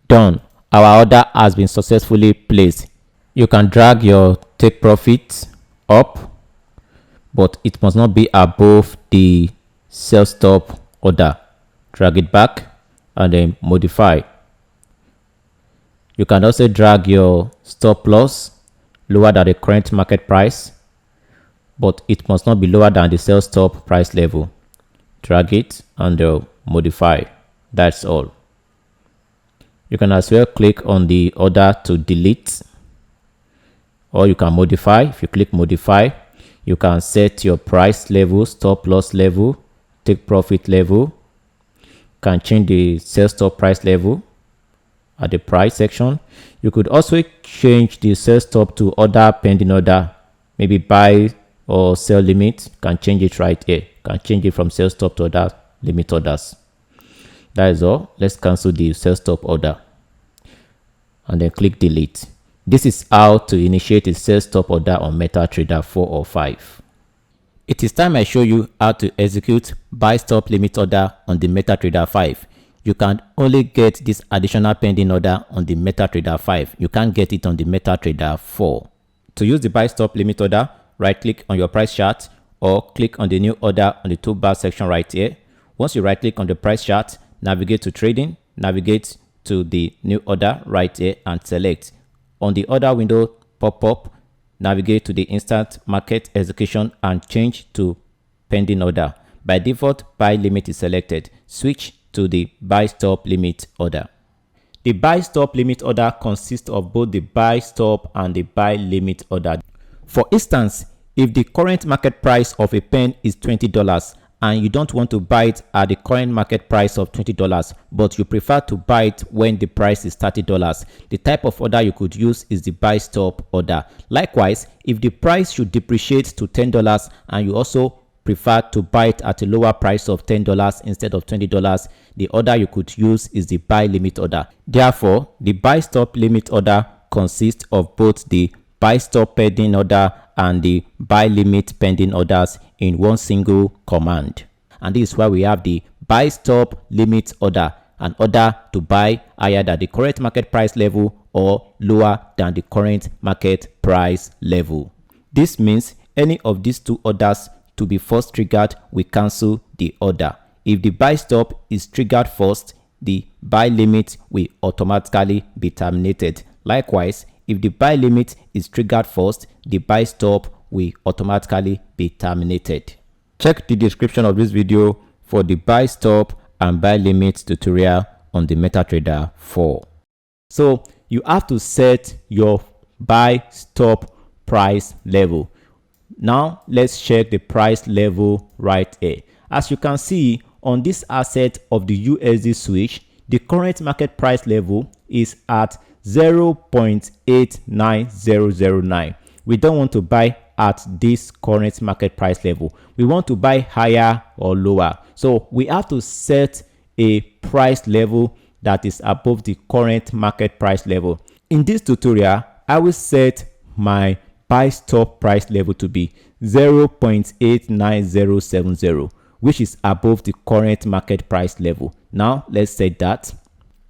Done. Our order has been successfully placed. You can drag your take profit up, but it must not be above the sell stop order. Drag it back and then modify. You can also drag your stop loss lower than the current market price, but it must not be lower than the sell stop price level. Drag it and modify. That's all. You can as well click on the order to delete, or you can modify. If you click modify, you can set your price level, stop loss level, take profit level. You can change the sell stop price level at the price section. You could also change the sell stop to order pending order, maybe buy or sell limit. You can change it right here. You can change it from sell stop to order limit orders. That is all. Let's cancel the sell stop order and then click delete. This is how to initiate a sell stop order on MetaTrader 4 or 5. It is time I show you how to execute buy stop limit order on the MetaTrader 5. You can only get this additional pending order on the MetaTrader 5. You can't get it on the MetaTrader 4. To use the buy stop limit order, right click on your price chart or click on the new order on the toolbar section right here. Once you right click on the price chart, navigate to trading, navigate to the new order right here and select. On the order window pop up, navigate to the instant market execution and change to pending order. By default, buy limit is selected. Switch to the buy stop limit order. The buy stop limit order consists of both the buy stop and the buy limit order. For instance, if the current market price of a pen is $20 and you don't want to buy it at the current market price of $20, but you prefer to buy it when the price is $30, the type of order you could use is the buy stop order. Likewise, if the price should depreciate to $10 and you also prefer to buy it at a lower price of $10 instead of $20, the order you could use is the buy limit order. Therefore, the buy stop limit order consists of both the buy stop pending order and the buy limit pending orders in one single command. And this is why we have the buy stop limit order, an order to buy higher than the current market price level or lower than the current market price level. This means any of these two orders to be first triggered, we cancel the order. If the buy stop is triggered first, the buy limit will automatically be terminated. Likewise, if the buy limit is triggered first, the buy stop will automatically be terminated. Check the description of this video for the buy stop and buy limit tutorial on the MetaTrader 4. So you have to set your buy stop price level. Now let's check the price level right here. As you can see on this asset of the USD switch, the current market price level is at 0.89009. We don't want to buy at this current market price level. We want to buy higher or lower. So we have to set a price level that is above the current market price level. In this tutorial, I will set my buy stop price level to be 0.89070, which is above the current market price level. Now let's set that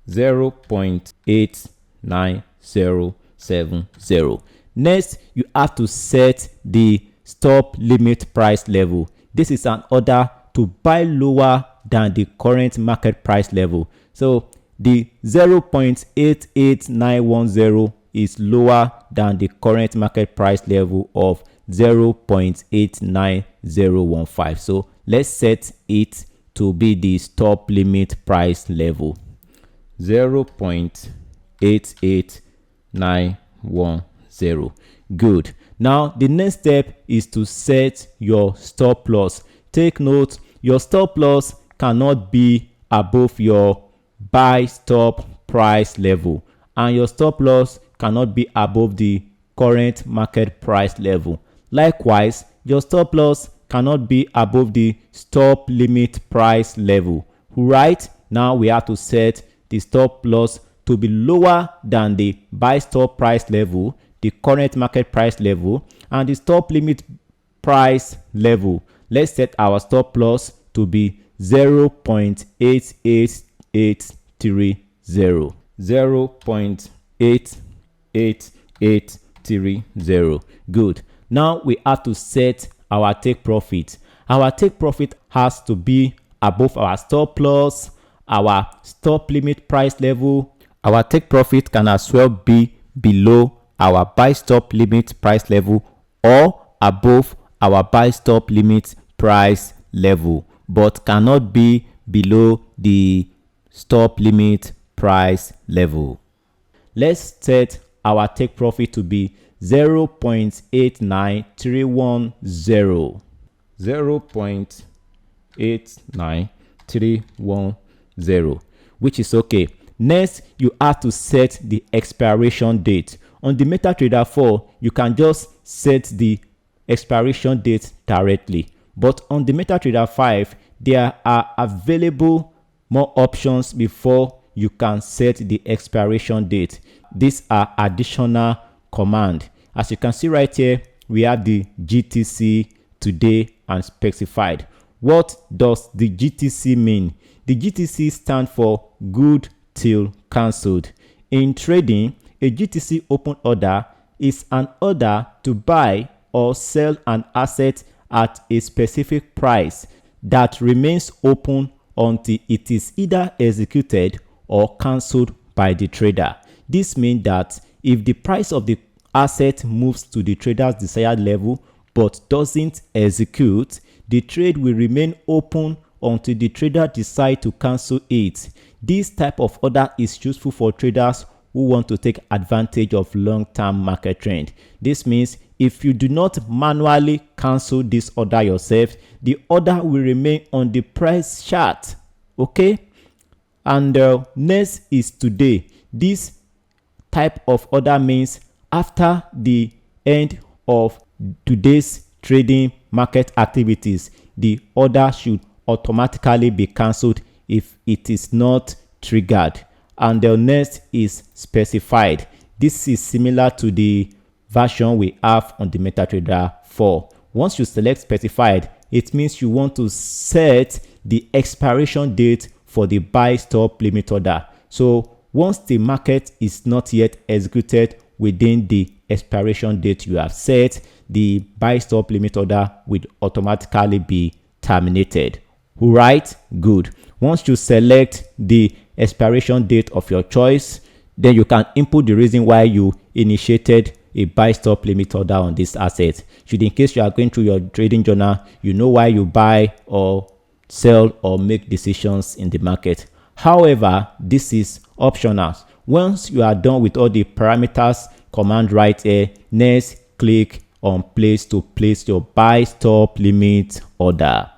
0.89070. Next, you have to set the stop limit price level. This is an order to buy lower than the current market price level. So the 0.88910 is lower than the current market price level of 0.89015. So let's set it to be the stop limit price level, 0.88910. Good. Now the next step is to set your stop loss. Take note, your stop loss cannot be above your buy stop price level, and your stop loss cannot be above the current market price level. Likewise, your stop loss cannot be above the stop limit price level. Right now we have to set the stop loss to be lower than the buy stop price level, the current market price level, and the stop limit price level. Let's set our stop loss to be 0.88830. 0.88830. Good. Now we have to set our take profit. Our take profit has to be above our stop loss, our stop limit price level. Our take profit can as well be below our buy stop limit price level or above our buy stop limit price level, but cannot be below the stop limit price level. Let's set our take profit to be 0.89310. 0.89310, which is okay. Next, you have to set the expiration date. On the MetaTrader 4, you can just set the expiration date directly, but on the MetaTrader 5, there are available more options before you can set the expiration date. These are additional command. As you can see right here, we have the GTC, today, and specified. What does the GTC mean? The GTC stands for good till cancelled. In trading, a GTC open order is an order to buy or sell an asset at a specific price that remains open until it is either executed or cancelled by the trader. This means that if the price of the asset moves to the trader's desired level but doesn't execute, the trade will remain open until the trader decides to cancel it. This type of order is useful for traders who want to take advantage of long-term market trend. This means if you do not manually cancel this order yourself, the order will remain on the price chart. Okay? And next is today. This type of order means after the end of today's trading market activities, the order should automatically be cancelled if it is not triggered. And the next is specified. This is similar to the version we have on the MetaTrader 4. Once you select specified, it means you want to set the expiration date for the buy stop limit order. So once the market is not yet executed within the expiration date you have set, the buy stop limit order will automatically be terminated. Right? Good. Once you select the expiration date of your choice, then you can input the reason why you initiated a buy stop limit order on this asset. Should in case you are going through your trading journal, you know why you buy or sell or make decisions in the market. However, this is optional. Once you are done with all the parameters, command right here, next click on place to place your buy stop limit order.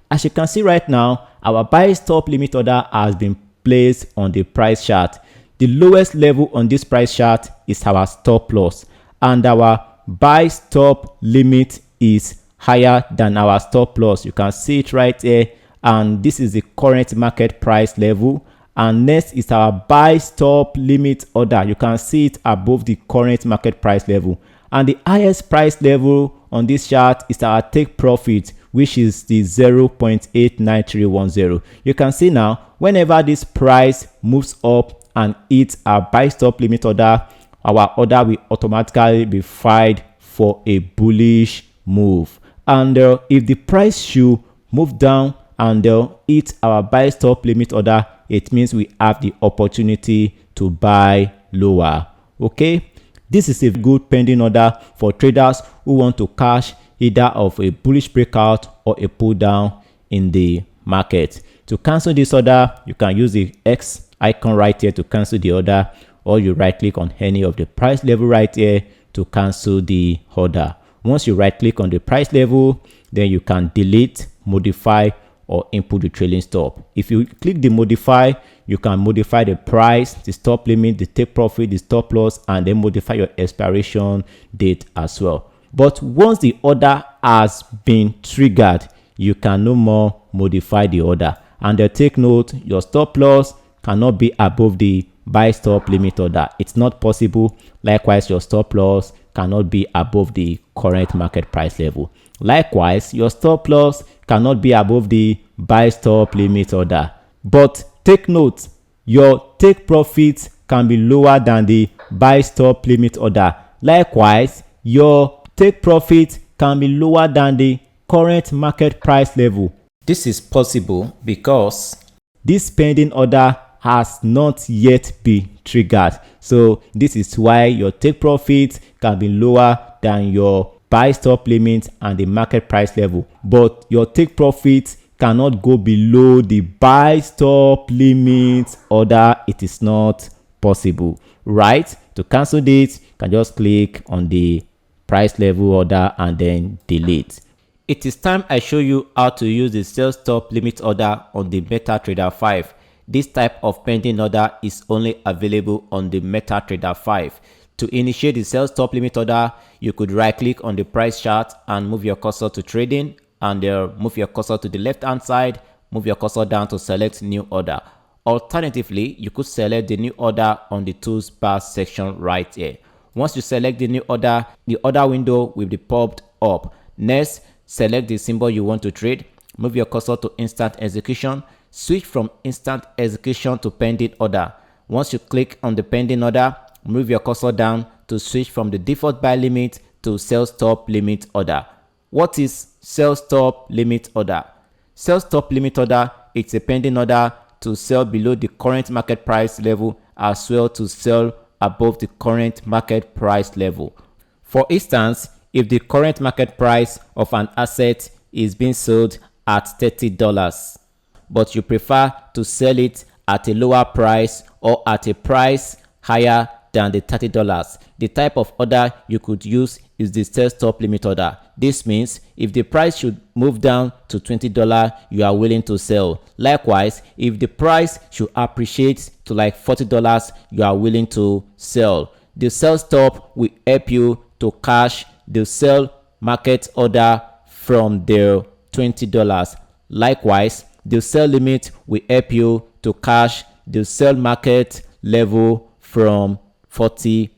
As you can see right now, our buy stop limit order has been placed on the price chart. The lowest level on this price chart is our stop loss, and our buy stop limit is higher than our stop loss. You can see it right here, and this is the current market price level. And next is our buy stop limit order. You can see it above the current market price level, and the highest price level on this chart is our take profit, which is the 0.89310. You can see now, whenever this price moves up and hits our buy stop limit order, our order will automatically be filed for a bullish move. And if the price should move down and hit our buy stop limit order, it means we have the opportunity to buy lower. Okay, This is a good pending order for traders who want to cash either of a bullish breakout or a pull down in the market. To cancel this order, you can use the X icon right here to cancel the order, or you right click on any of the price level right here to cancel the order. Once you right click on the price level, then you can delete, modify, or input the trailing stop. If you click the modify, you can modify the price, the stop limit, the take profit, the stop loss, and then modify your expiration date as well. But once the order has been triggered, you can no more modify the order. And take note, your stop loss cannot be above the buy stop limit order. It's not possible. Likewise, your stop loss cannot be above the current market price level. Likewise, your stop loss cannot be above the buy stop limit order. But take note, your take profit can be lower than the buy stop limit order. Likewise, your take profit can be lower than the current market price level. This is possible because this pending order has not yet been triggered. So this is why your take profit can be lower than your buy stop limit and the market price level. But your take profit cannot go below the buy stop limit order. It is not possible, right? To cancel this, you can just click on the price level order and then delete. It is time I show you how to use the sell stop limit order on the MetaTrader 5. This type of pending order is only available on the MetaTrader 5. To initiate the sell stop limit order, you could right click on the price chart and move your cursor to trading, and move your cursor to the left hand side, move your cursor down to select new order. Alternatively, you could select the new order on the toolbar section right here. Once you select the new order, the order window will be popped up. Next, select the symbol you want to trade, move your cursor to instant execution, switch from instant execution to pending order. Once you click on the pending order, move your cursor down to switch from the default buy limit to sell stop limit order. What is sell stop limit order? Sell stop limit order is a pending order to sell below the current market price level as well to sell above the current market price level. For instance, if the current market price of an asset is being sold at $30, but you prefer to sell it at a lower price or at a price higher than the $30, the type of order you could use is the sell stop limit order. This means if the price should move down to $20, you are willing to sell. Likewise, if the price should appreciate to like $40, you are willing to sell. The sell stop will help you to cash the sell market order from the $20. Likewise, the sell limit will help you to cash the sell market level from $40.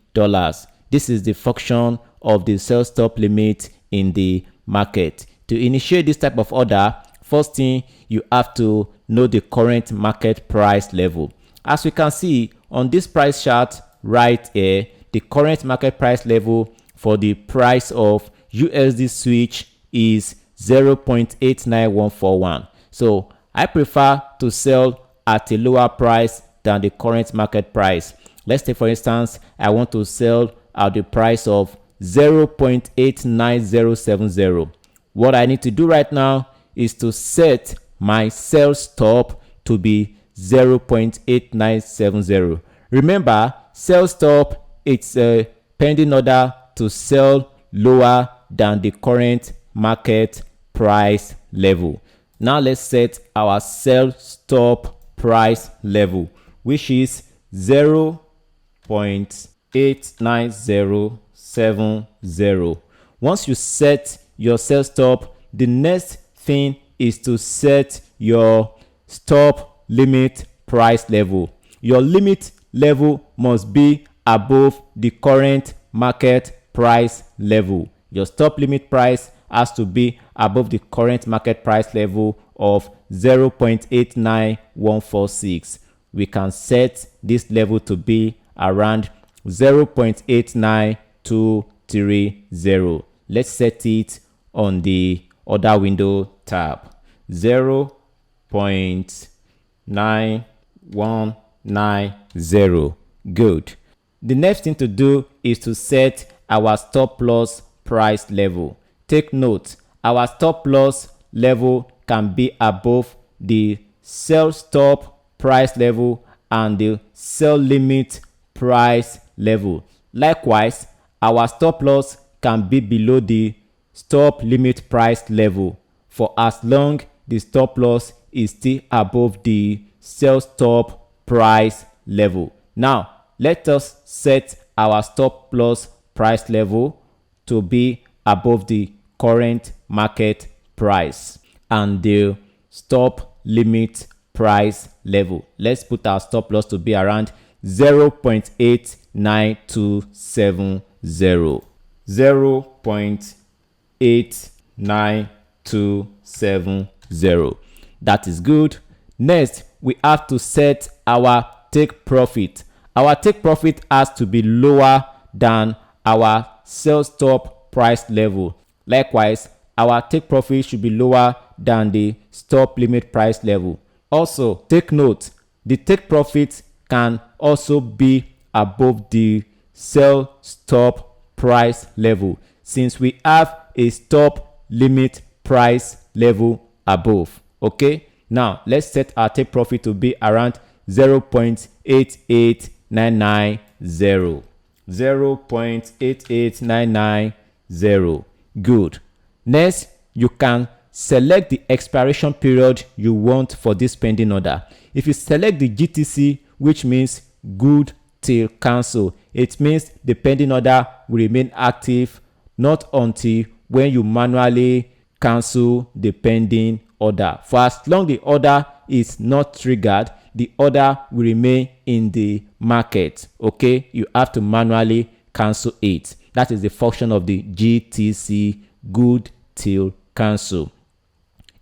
This is the function of the sell stop limit in the market. To initiate this type of order, first thing you have to know the current market price level. As we can see on this price chart right here, the current market price level for the price of USD switch is 0.89141. So I prefer to sell at a lower price than the current market price. Let's say, for instance, I want to sell at the price of 0.89070. What I need to do right now is to set my sell stop to be 0.8970. Remember, sell stop, it's a pending order to sell lower than the current market price level. Now let's set our sell stop price level, which is 0.89070. Once you set your sell stop, the next thing is to set your stop limit price level. Your limit level must be above the current market price level. Your stop limit price has to be above the current market price level of 0.89146. We can set this level to be around 0.89230. Let's set it on the order window tab. 0.9190. Good. The next thing to do is to set our stop loss price level. Take note, our stop loss level can be above the sell stop price level and the sell limit price level. Likewise, our stop loss can be below the stop limit price level for as long the stop loss is still above the sell stop price level. Now, let us set our stop loss price level to be above the current market price and the stop limit price level. Let's put our stop loss to be around 0.89270. 0.89270. That is good. Next, we have to set our take profit. Our take profit has to be lower than our sell stop price level. Likewise, our take profit should be lower than the stop limit price level. Also, take note, the take profit can also be above the sell stop price level since we have a stop limit price level above. Okay, now let's set our take profit to be around 0.88990. 0.88990. Good. Next, you can select the expiration period you want for this pending order. If you select the GTC, which means good till cancel, it means the pending order will remain active not until when you manually cancel the pending order. For as long the order is not triggered, the order will remain in the market. Okay, you have to manually cancel it. That is the function of the GTC, good till cancel.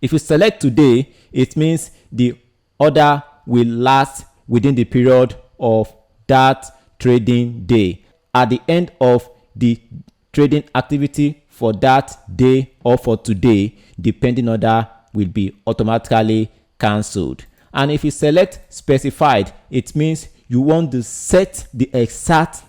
If you select today, it means the order will last within the period of that trading day. At the end of the trading activity for that day or for today, the pending order will be automatically cancelled. And if you select specified, it means you want to set the exact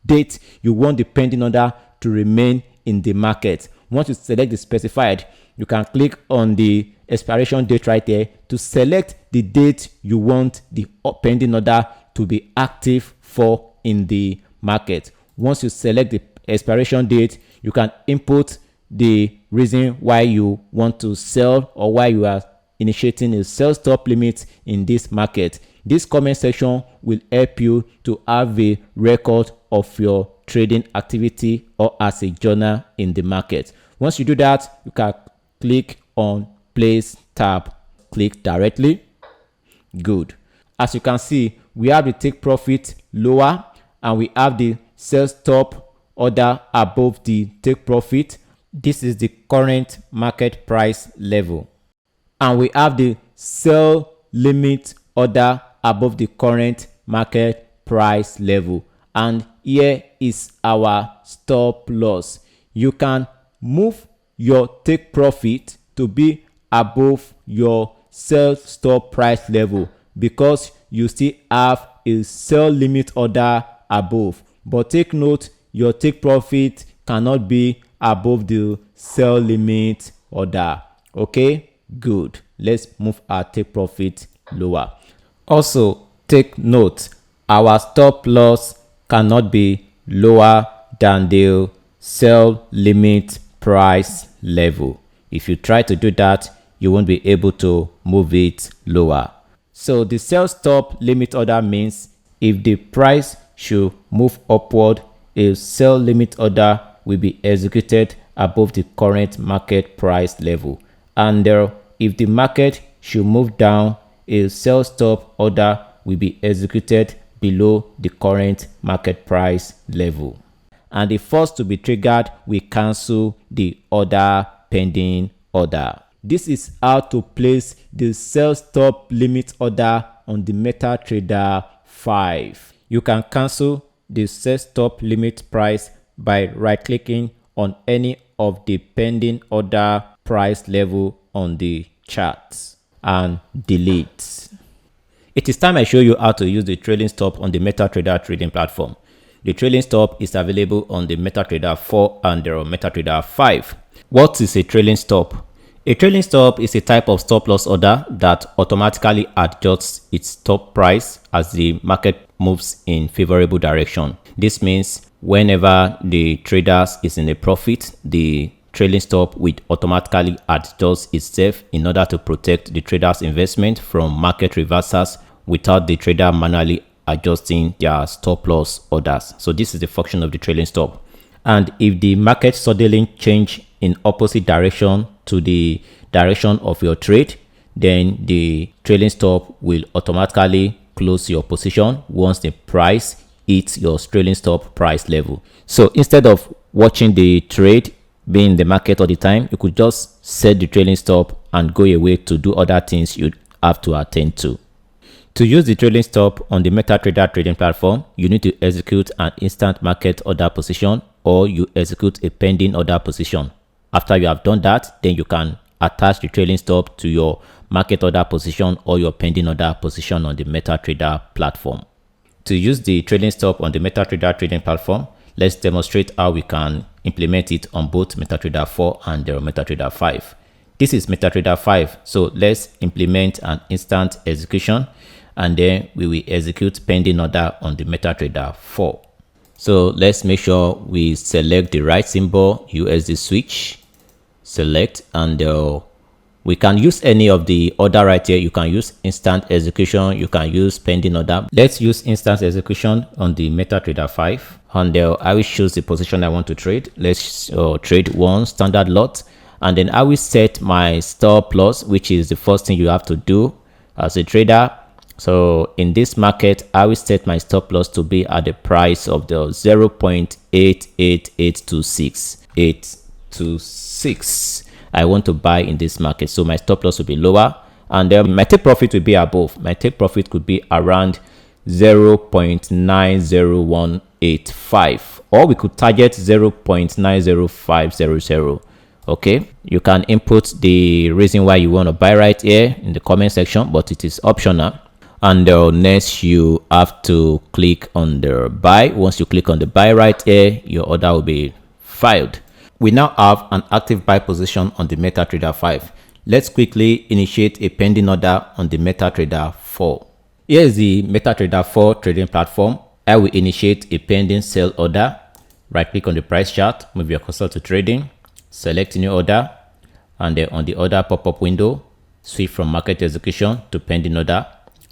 date you want the pending order to remain in the market. Once you select the specified, you can click on the expiration date right there to select the date you want the pending order to be active for in the market. Once you select the expiration date, you can input the reason why you want to sell or why you are initiating a sell stop limit in this market. This comment section will help you to have a record of your trading activity or as a journal in the market. Once you do that, you can click on place tab. Click directly. Good. As you can see, we have the take profit lower and we have the sell stop order above the take profit. This is the current market price level. And we have the sell limit order above the current market price level. And here is our stop loss. You can move your take profit to be above your sell stop price level because you still have a sell limit order above. But take note, your take profit cannot be above the sell limit order. Okay, good. Let's move our take profit lower. Also, take note, our stop loss cannot be lower than the sell limit price level. If you try to do that, you won't be able to move it lower. So the sell stop limit order means if the price should move upward, a sell limit order will be executed above the current market price level. And if the market should move down, a sell stop order will be executed below the current market price level. And the first to be triggered will cancel the order pending order. This is how to place the sell stop limit order on the MetaTrader 5. You can cancel the sell stop limit price by right-clicking on any of the pending order price level on the chart and delete. It is time I show you how to use the trailing stop on the MetaTrader trading platform. The trailing stop is available on the MetaTrader 4 and the MetaTrader 5. What is a trailing stop? A trailing stop is a type of stop loss order that automatically adjusts its stop price as the market moves in favorable direction. This means whenever the trader is in a profit, the trailing stop will automatically adjust itself in order to protect the trader's investment from market reversals without the trader manually adjusting their stop loss orders. So this is the function of the trailing stop. And if the market suddenly change in opposite direction to the direction of your trade, then the trailing stop will automatically close your position once the price hits your trailing stop price level. So instead of watching the trade being in the market all the time, you could just set the trailing stop and go away to do other things you have to attend to. To use the trailing stop on the MetaTrader trading platform, you need to execute an instant market order position or you execute a pending order position. After you have done that, then you can attach the trailing stop to your market order position or your pending order position on the MetaTrader platform. To use the trailing stop on the MetaTrader trading platform, let's demonstrate how we can implement it on both MetaTrader 4 and the MetaTrader 5. This is MetaTrader 5, so let's implement an instant execution and then we will execute pending order on the MetaTrader 4. So let's make sure we select the right symbol, USD switch, select, and we can use any of the order right here. You can use instant execution, you can use pending order. Let's use instant execution on the MetaTrader 5 and I will choose the position I want to trade. Let's trade one standard lot and then I will set my stop loss, which is the first thing you have to do as a trader. So in this market, I will set my stop loss to be at the price of the 0.88826826. I want to buy in this market, so my stop loss will be lower and then my take profit will be above. My take profit could be around 0.90185 or we could target 0.90500. Okay, you can input the reason why you want to buy right here in the comment section, but it is optional. And next you have to click on the buy. Once you click on the buy right here, your order will be filed. We now have an active buy position on the MetaTrader 5. Let's quickly initiate a pending order on the MetaTrader 4. Here is the MetaTrader 4 trading platform. I will initiate a pending sell order. Right click on the price chart, move your cursor to trading, select new order, and then on the order pop-up window, switch from market execution to pending order.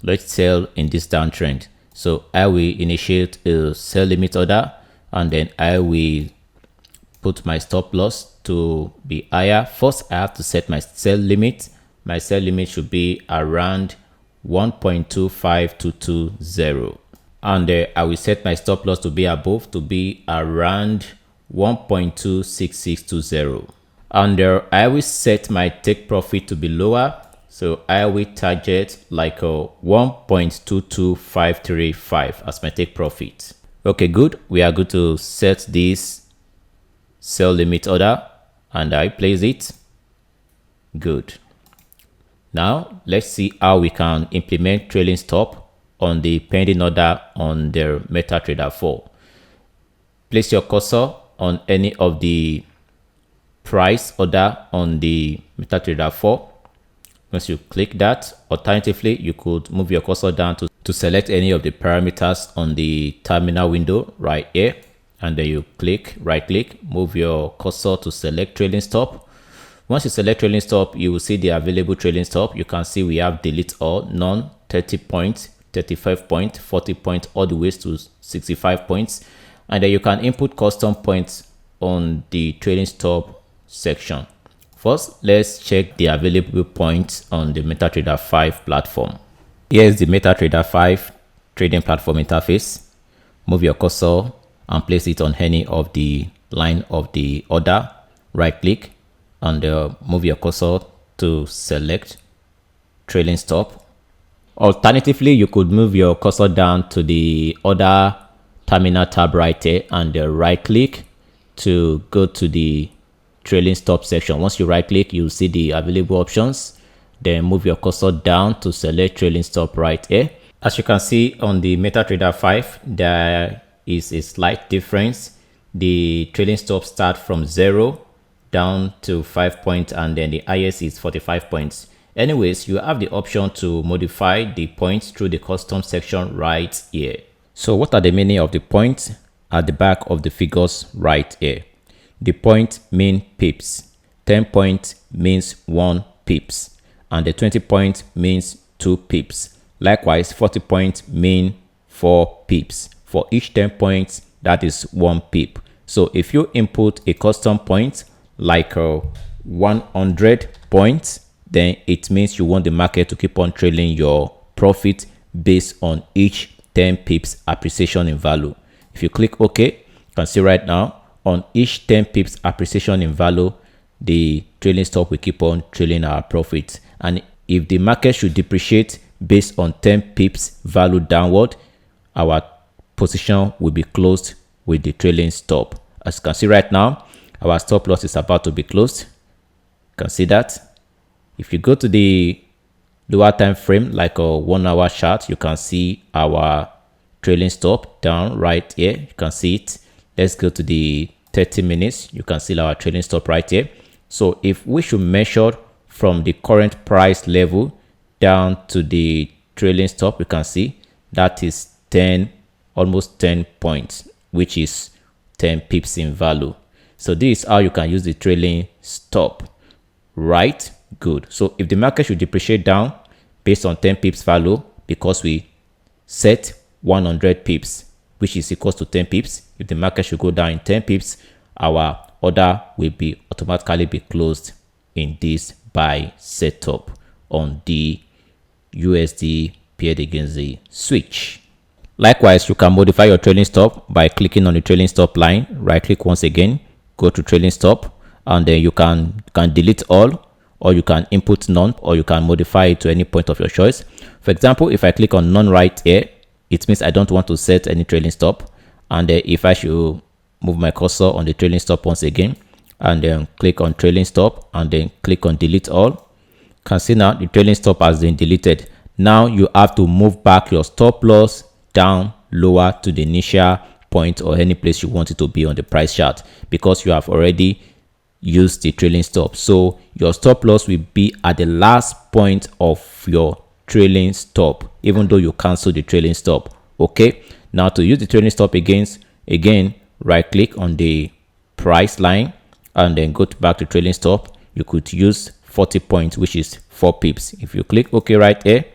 Let's sell in this downtrend. So I will initiate a sell limit order and then I will put my stop loss to be higher. First, I have to set my sell limit. My sell limit should be around 1.25220. And I will set my stop loss to be above, to be around 1.26620. And I will set my take profit to be lower. So I will target like a 1.22535 as my take profit. Okay, good. We are going to set this sell limit order and I place it. Good. Now let's see how we can implement trailing stop on the pending order on the MetaTrader 4. Place your cursor on any of the price order on the MetaTrader 4. Once you click that, alternatively, you could move your cursor down to select any of the parameters on the terminal window right here. And then you click, right click, move your cursor to select trailing stop. Once you select trailing stop, you will see the available trailing stop. You can see we have delete all, none, 30 points, 35 points, 40 points, all the way to 65 points. And then you can input custom points on the trailing stop section. First, let's check the available points on the MetaTrader 5 platform. Here is the MetaTrader 5 trading platform interface. Move your cursor and place it on any of the line of the order. Right click and move your cursor to select trailing stop. Alternatively, you could move your cursor down to the order terminal tab right here and right click to go to the trailing stop section. Once you right click, you'll see the available options. Then move your cursor down to select trailing stop right here. As you can see on the MetaTrader 5, there is a slight difference. The trailing stop start from 0 down to 5 points, and then the highest is 45 points. Anyways, you have the option to modify the points through the custom section right here. So what are the meaning of the points at the back of the figures right here? The point mean pips, 10 points means 1 pips, and the 20 point means 2 pips. Likewise, 40 points mean 4 pips. For each 10 points, that is 1 pip. So if you input a custom point like 100 points, then it means you want the market to keep on trailing your profit based on each 10 pips appreciation in value. If you click OK, you can see right now on each 10 pips appreciation in value, the trailing stop will keep on trailing our profits. And if the market should depreciate based on 10 pips value downward, our position will be closed with the trailing stop. As you can see right now, our stop loss is about to be closed. You can see that. If you go to the lower time frame, like a 1 hour chart, you can see our trailing stop down right here. You can see it. Let's go to the 30 minutes. You can see our trailing stop right here. So if we should measure from the current price level down to the trailing stop, you can see that is 10, almost 10 points, which is 10 pips in value. So this is how you can use the trailing stop. Right? Good. So if the market should depreciate down based on 10 pips value, because we set 100 pips, which is equals to 10 pips, if the market should go down in 10 pips, our order will be automatically be closed in this buy setup on the USD paired against the switch. Likewise, you can modify your trailing stop by clicking on the trailing stop line, right click once again, go to trailing stop, and then you can delete all, or you can input none, or you can modify it to any point of your choice. For example, if I click on none right here, it means I don't want to set any trailing stop. And if I should move my cursor on the trailing stop once again, and then click on trailing stop, and then click on delete all, you can see now the trailing stop has been deleted. Now you have to move back your stop loss down lower to the initial point or any place you want it to be on the price chart, because you have already used the trailing stop. So your stop loss will be at the last point of your trailing stop, even though you cancel the trailing stop. Okay, now to use the trailing stop again, right click on the price line and then go back to trailing stop. You could use 40 points, which is 4 pips. If you click OK right here,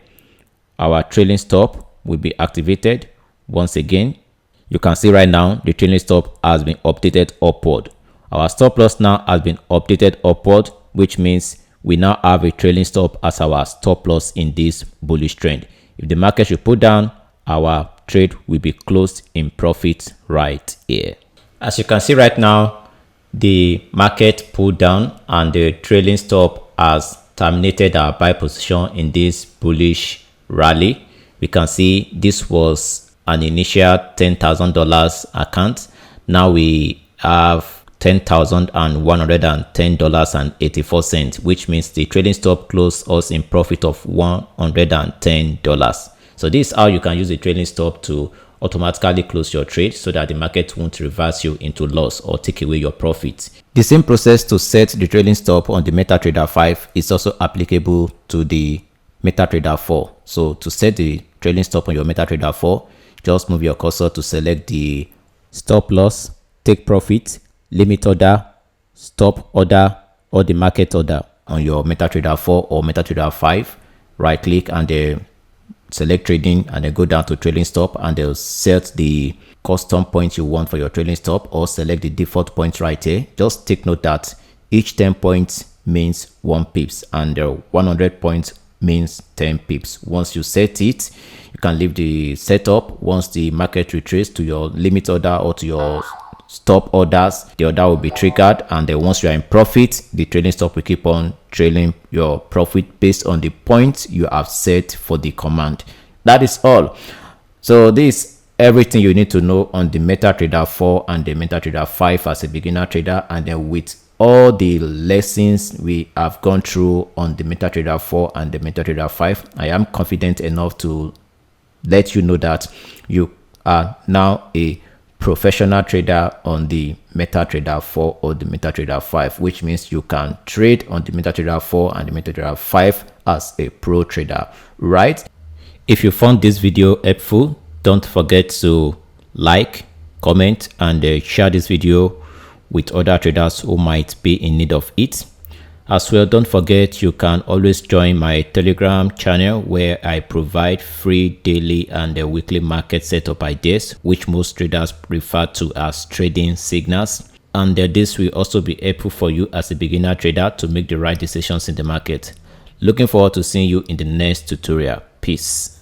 our trailing stop will be activated once again. You can see right now the trailing stop has been updated upward. Our stop loss now has been updated upward, which means we now have a trailing stop as our stop loss in this bullish trend. If the market should pull down, our trade will be closed in profit right here. As you can see right now, the market pulled down and the trailing stop has terminated our buy position in this bullish rally. We can see this was an initial $10,000 account. Now we have $10,110.84, which means the trading stop closed us in profit of $110. So this is how you can use the trading stop to automatically close your trade so that the market won't reverse you into loss or take away your profit. The same process to set the trailing stop on the MetaTrader 5 is also applicable to the MetaTrader 4. So to set the trailing stop on your MetaTrader 4, just move your cursor to select the stop loss, take profit, limit order, stop order, or the market order on your MetaTrader 4 or MetaTrader 5. Right click and then select trading and then go down to trailing stop, and they'll set the custom point you want for your trailing stop, or select the default point right here. Just take note that each 10 points means 1 pips and 100 points means 10 pips. Once you set it, you can leave the setup. Once the market retraces to your limit order or to your stop orders, the order will be triggered, and then once you are in profit, the trading stop will keep on trailing your profit based on the points you have set for the command. That is all. So this is everything you need to know on the MetaTrader 4 and the MetaTrader 5 as a beginner trader, and then with all the lessons we have gone through on the MetaTrader 4 and the MetaTrader 5, I am confident enough to let you know that you are now a professional trader on the MetaTrader 4 or the MetaTrader 5, which means you can trade on the MetaTrader 4 and the MetaTrader 5 as a pro trader, right? If you found this video helpful, don't forget to like, comment, and share this video with other traders who might be in need of it. As well, don't forget you can always join my Telegram channel where I provide free daily and weekly market setup ideas, which most traders refer to as trading signals. And this will also be helpful for you as a beginner trader to make the right decisions in the market. Looking forward to seeing you in the next tutorial. Peace.